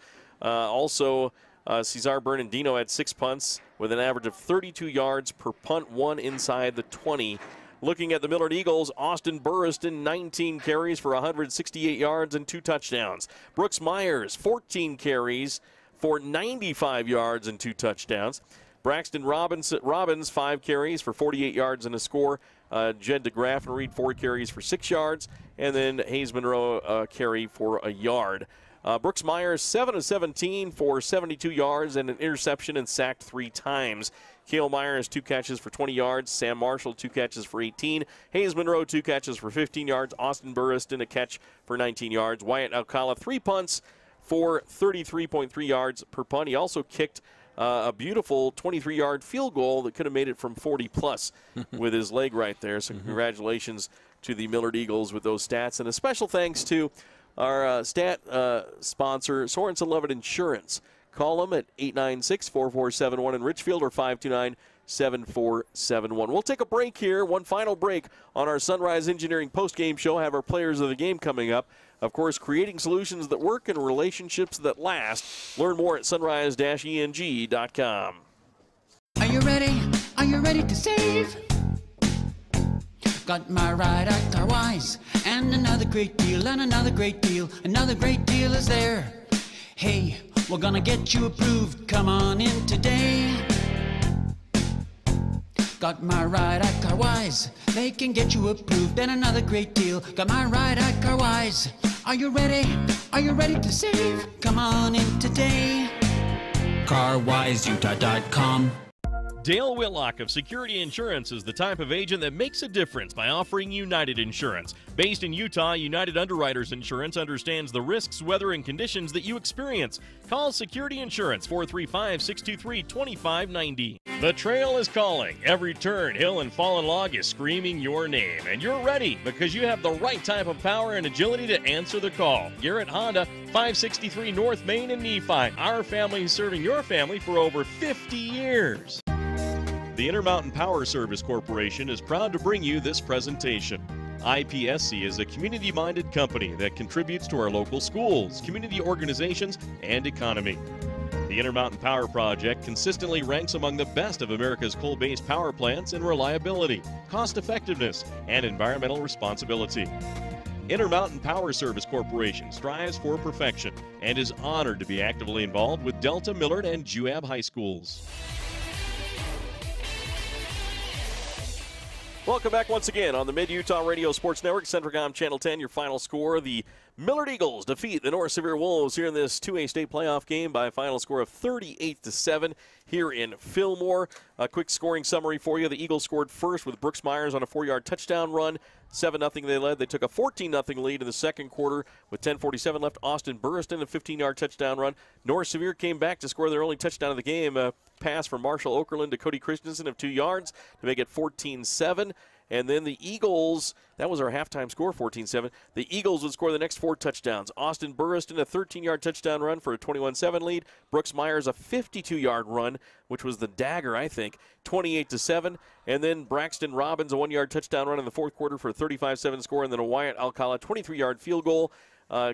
Cesar Bernardino had 6 punts with an average of 32 yards per punt, 1 inside the 20. Looking at the Millard Eagles, Austin Burriston, 19 carries for 168 yards and 2 touchdowns. Brooks Myers, 14 carries for 95 yards and 2 touchdowns. Braxton Robbins, 5 carries for 48 yards and a score. Jed DeGraff and Reed, 4 carries for 6 yards. And then Hayes Monroe, a carry for a yard. Brooks Myers, 7 of 17 for 72 yards and an interception and sacked 3 times. Cale Myers, 2 catches for 20 yards. Sam Marshall, 2 catches for 18. Hayes Monroe, 2 catches for 15 yards. Austin Burriston, a catch for 19 yards. Wyatt Alcala, 3 punts for 33.3 yards per punt. He also kicked a beautiful 23-yard field goal that could have made it from 40-plus with his leg right there. So congratulations to the Millard Eagles with those stats. And a special thanks to our stat sponsor, Sorensen Levitt Insurance. Call them at 896-4471 in Richfield or 529-7471. We'll take a break here, one final break on our Sunrise Engineering postgame show. Have our players of the game coming up. Of course, creating solutions that work and relationships that last. Learn more at sunrise-eng.com. Are you ready? Are you ready to save? Got my ride at Carwise, and another great deal, and another great deal, another great deal is there. Hey, we're gonna get you approved, come on in today. Got my ride at Carwise, they can get you approved, and another great deal. Got my ride at Carwise. Are you ready? Are you ready to save? Come on in today. CarWiseUtah.com. Dale Whitlock of Security Insurance is the type of agent that makes a difference by offering United Insurance. Based in Utah, United Underwriters Insurance understands the risks, weather, and conditions that you experience. Call Security Insurance, 435-623-2590. The trail is calling. Every turn, hill, and fallen log is screaming your name. And you're ready because you have the right type of power and agility to answer the call. Garrett Honda, 563 North Main in Nephi. Our family is serving your family for over 50 years. The Intermountain Power Service Corporation is proud to bring you this presentation. IPSC is a community-minded company that contributes to our local schools, community organizations, and economy. The Intermountain Power Project consistently ranks among the best of America's coal-based power plants in reliability, cost-effectiveness, and environmental responsibility. Intermountain Power Service Corporation strives for perfection and is honored to be actively involved with Delta, Millard, and Juab High Schools. Welcome back once again on the Mid-Utah Radio Sports Network, Centricom Channel 10. Your final score, the Millard Eagles defeat the North Sevier Wolves here in this 2A state playoff game by a final score of 38-7 here in Fillmore. A quick scoring summary for you. The Eagles scored first with Brooks Myers on a 4-yard touchdown run. 7-0 they led. They took a 14-0 lead in the second quarter with 10:47 left. Austin Burriston, a 15-yard touchdown run. North Sevier came back to score their only touchdown of the game. A pass from Marshall Okerlund to Cody Christensen of 2 yards to make it 14-7. And then the Eagles, that was our halftime score, 14-7. The Eagles would score the next 4 touchdowns. Austin Burriston, a 13-yard touchdown run for a 21-7 lead. Brooks Myers, a 52-yard run, which was the dagger, I think, 28-7. And then Braxton Robbins, a 1-yard touchdown run in the fourth quarter for a 35-7 score. And then a Wyatt Alcala 23-yard field goal.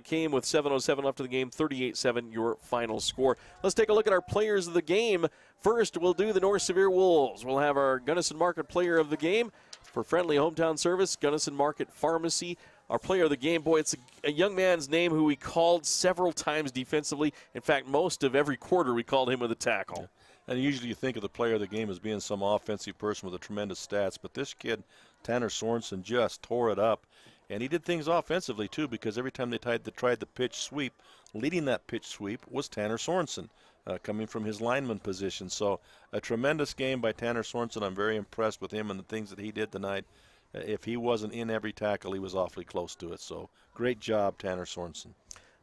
Came with 7:07 left of the game, 38-7 your final score. Let's take a look at our players of the game. First, we'll do the North Sevier Wolves. We'll have our Gunnison Market player of the game for friendly hometown service, Gunnison Market Pharmacy. Our player of the game, boy, it's a young man's name who we called several times defensively. In fact, most of every quarter we called him with a tackle. Yeah. And usually you think of the player of the game as being some offensive person with a tremendous stats, but this kid, Tanner Sorensen, just tore it up. And he did things offensively, too, because every time they tried the pitch sweep, leading that pitch sweep was Tanner Sorensen, coming from his lineman position. So a tremendous game by Tanner Sorensen. I'm very impressed with him and the things that he did tonight. If he wasn't in every tackle, he was awfully close to it. So great job, Tanner Sorensen.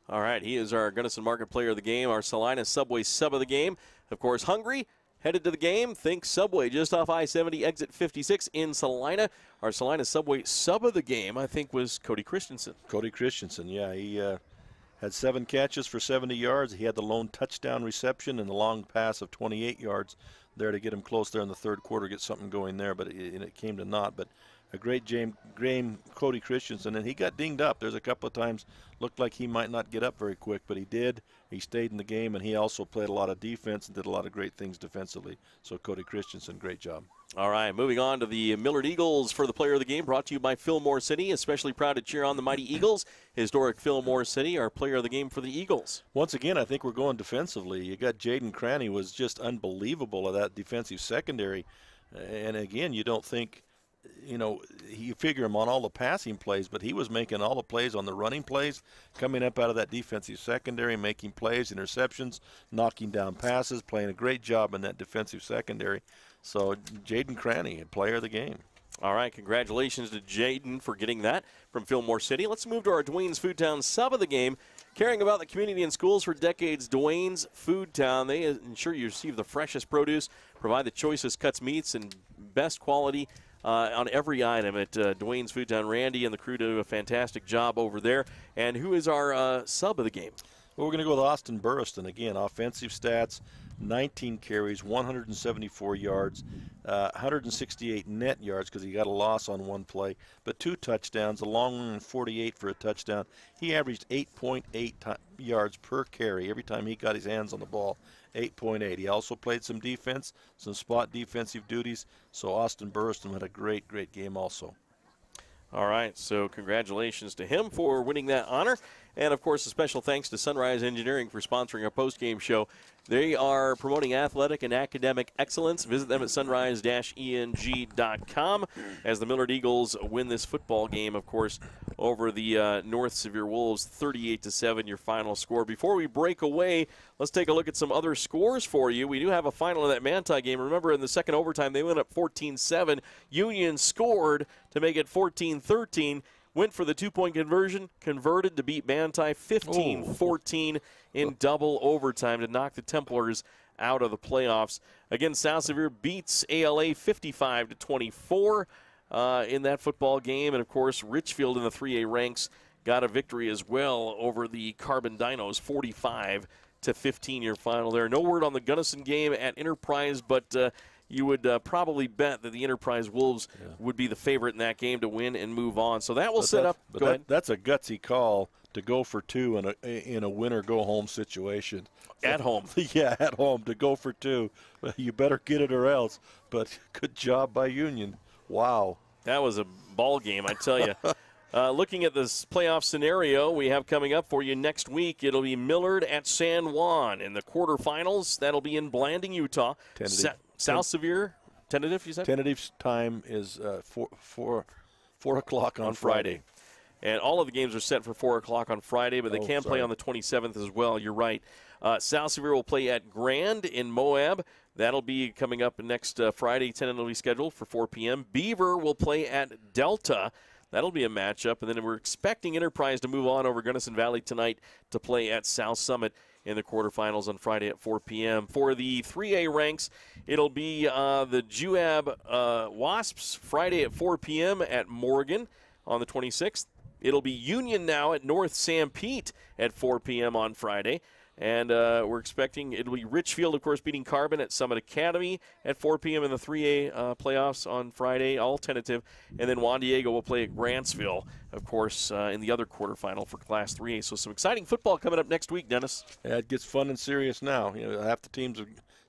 All right, he is our Gunnison Market player of the game, our Salina Subway sub of the game. Of course, hungry, headed to the game, think Subway just off I-70, exit 56 in Salina. Our Salina Subway sub of the game, I think, was Cody Christensen. Cody Christensen, yeah. He had 7 catches for 70 yards. He had the lone touchdown reception and the long pass of 28 yards there to get him close there in the third quarter, get something going there, but it came to naught. But a great game, Cody Christensen, and he got dinged up. There's a couple of times looked like he might not get up very quick, but he did. He stayed in the game, and he also played a lot of defense and did a lot of great things defensively. So Cody Christensen, great job. All right, moving on to the Millard Eagles for the player of the game, brought to you by Fillmore City. Especially proud to cheer on the mighty Eagles. Historic Fillmore City, our player of the game for the Eagles. Once again, I think we're going defensively. You got Jaden Cranny was just unbelievable at that defensive secondary. And again, you don't think, you know, you figure him on all the passing plays, but he was making all the plays on the running plays, coming up out of that defensive secondary, making plays, interceptions, knocking down passes, playing a great job in that defensive secondary. So Jaden Cranny, player of the game. All right, congratulations to Jaden for getting that from Fillmore City. Let's move to our Dwayne's Foodtown sub of the game. Caring about the community and schools for decades, Dwayne's Foodtown. They ensure you receive the freshest produce, provide the choicest cuts, meats, and best quality on every item at Dwayne's Foodtown. Randy and the crew do a fantastic job over there. And who is our sub of the game? Well, we're going to go with Austin Burriston. Again, offensive stats, 19 carries, 174 yards, 168 net yards because he got a loss on one play, but 2 touchdowns, a long one, 48 for a touchdown. He averaged 8.8 yards per carry every time he got his hands on the ball, 8.8. He also played some defense, some spot defensive duties, so Austin Burriston had a great, great game also. All right, so congratulations to him for winning that honor. And, of course, a special thanks to Sunrise Engineering for sponsoring our postgame show. They are promoting athletic and academic excellence. Visit them at sunrise-eng.com as the Millard Eagles win this football game, of course, over the North Sevier Wolves, 38-7, your final score. Before we break away, let's take a look at some other scores for you. We do have a final of that Manti game. Remember, in the second overtime, they went up 14-7. Union scored to make it 14-13. Went for the 2-point conversion, converted to beat Manti 15-14 in double overtime to knock the Templars out of the playoffs. Again, South Sevier beats ALA 55-24 in that football game. And, of course, Richfield in the 3A ranks got a victory as well over the Carbon Dinos, 45-15 your final there. No word on the Gunnison game at Enterprise, but you would probably bet that the Enterprise Wolves would be the favorite in that game to win and move on. So that will set up. Go ahead. That's a gutsy call to go for 2 in a win-or-go-home situation. At home. Yeah, at home, to go for 2. You better get it or else. But good job by Union. Wow. That was a ball game, I tell you. Looking at this playoff scenario we have coming up for you next week, it'll be Millard at San Juan in the quarterfinals. That'll be in Blanding, Utah. South Sevier, tentative, you said? Tentative time is 4 o'clock on Friday. And all of the games are set for 4 o'clock on Friday, but they can play on the 27th as well. You're right. South Sevier will play at Grand in Moab. That'll be coming up next Friday, tentatively scheduled for 4 p.m. Beaver will play at Delta. That'll be a matchup. And then we're expecting Enterprise to move on over Gunnison Valley tonight to play at South Summit in the quarterfinals on Friday at 4 p.m. For the 3A ranks, it'll be the Juab Wasps Friday at 4 p.m. at Morgan on the 26th. It'll be Union now at North Sanpete at 4 p.m. on Friday. And we're expecting it'll be Richfield, of course, beating Carbon at Summit Academy at 4 p.m. in the 3A playoffs on Friday, all tentative. And then Juan Diego will play at Grantsville, of course, in the other quarterfinal for Class 3A. So some exciting football coming up next week, Dennis. Yeah, it gets fun and serious now. You know,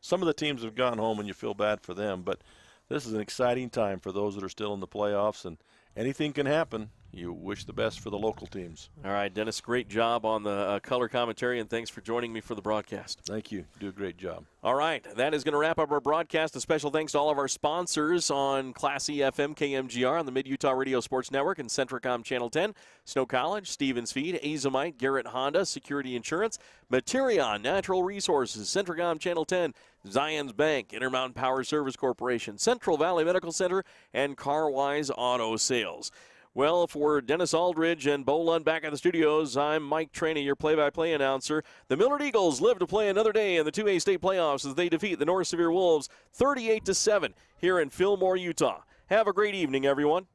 some of the teams have gone home, and you feel bad for them. But this is an exciting time for those that are still in the playoffs, and anything can happen. You wish the best for the local teams. All right, Dennis, great job on the color commentary, and thanks for joining me for the broadcast. Thank you. You do a great job. All right, that is going to wrap up our broadcast. A special thanks to all of our sponsors on Class E FM KMGR on the Mid-Utah Radio Sports Network and Centricom Channel 10, Snow College, Stevens Feed, Azomite, Garrett Honda, Security Insurance, Materion, Natural Resources, Centricom Channel 10, Zions Bank, Intermountain Power Service Corporation, Central Valley Medical Center, and CarWise Auto Sales. Well, for Dennis Aldridge and Bo Lund back at the studios, I'm Mike Traney, your play-by-play announcer. The Millard Eagles live to play another day in the 2A state playoffs as they defeat the North Sevier Wolves 38-7 here in Fillmore, Utah. Have a great evening, everyone.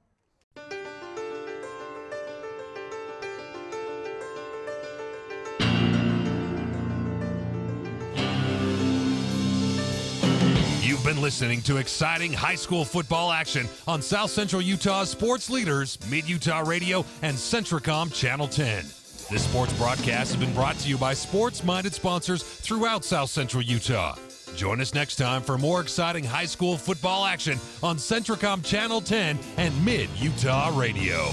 You've been been listening to exciting high school football action on South Central Utah's sports leaders, Mid-Utah Radio and Centricom Channel 10. This sports broadcast has been brought to you by sports-minded sponsors throughout South Central Utah. Join us next time for more exciting high school football action on Centricom Channel 10 and Mid-Utah Radio.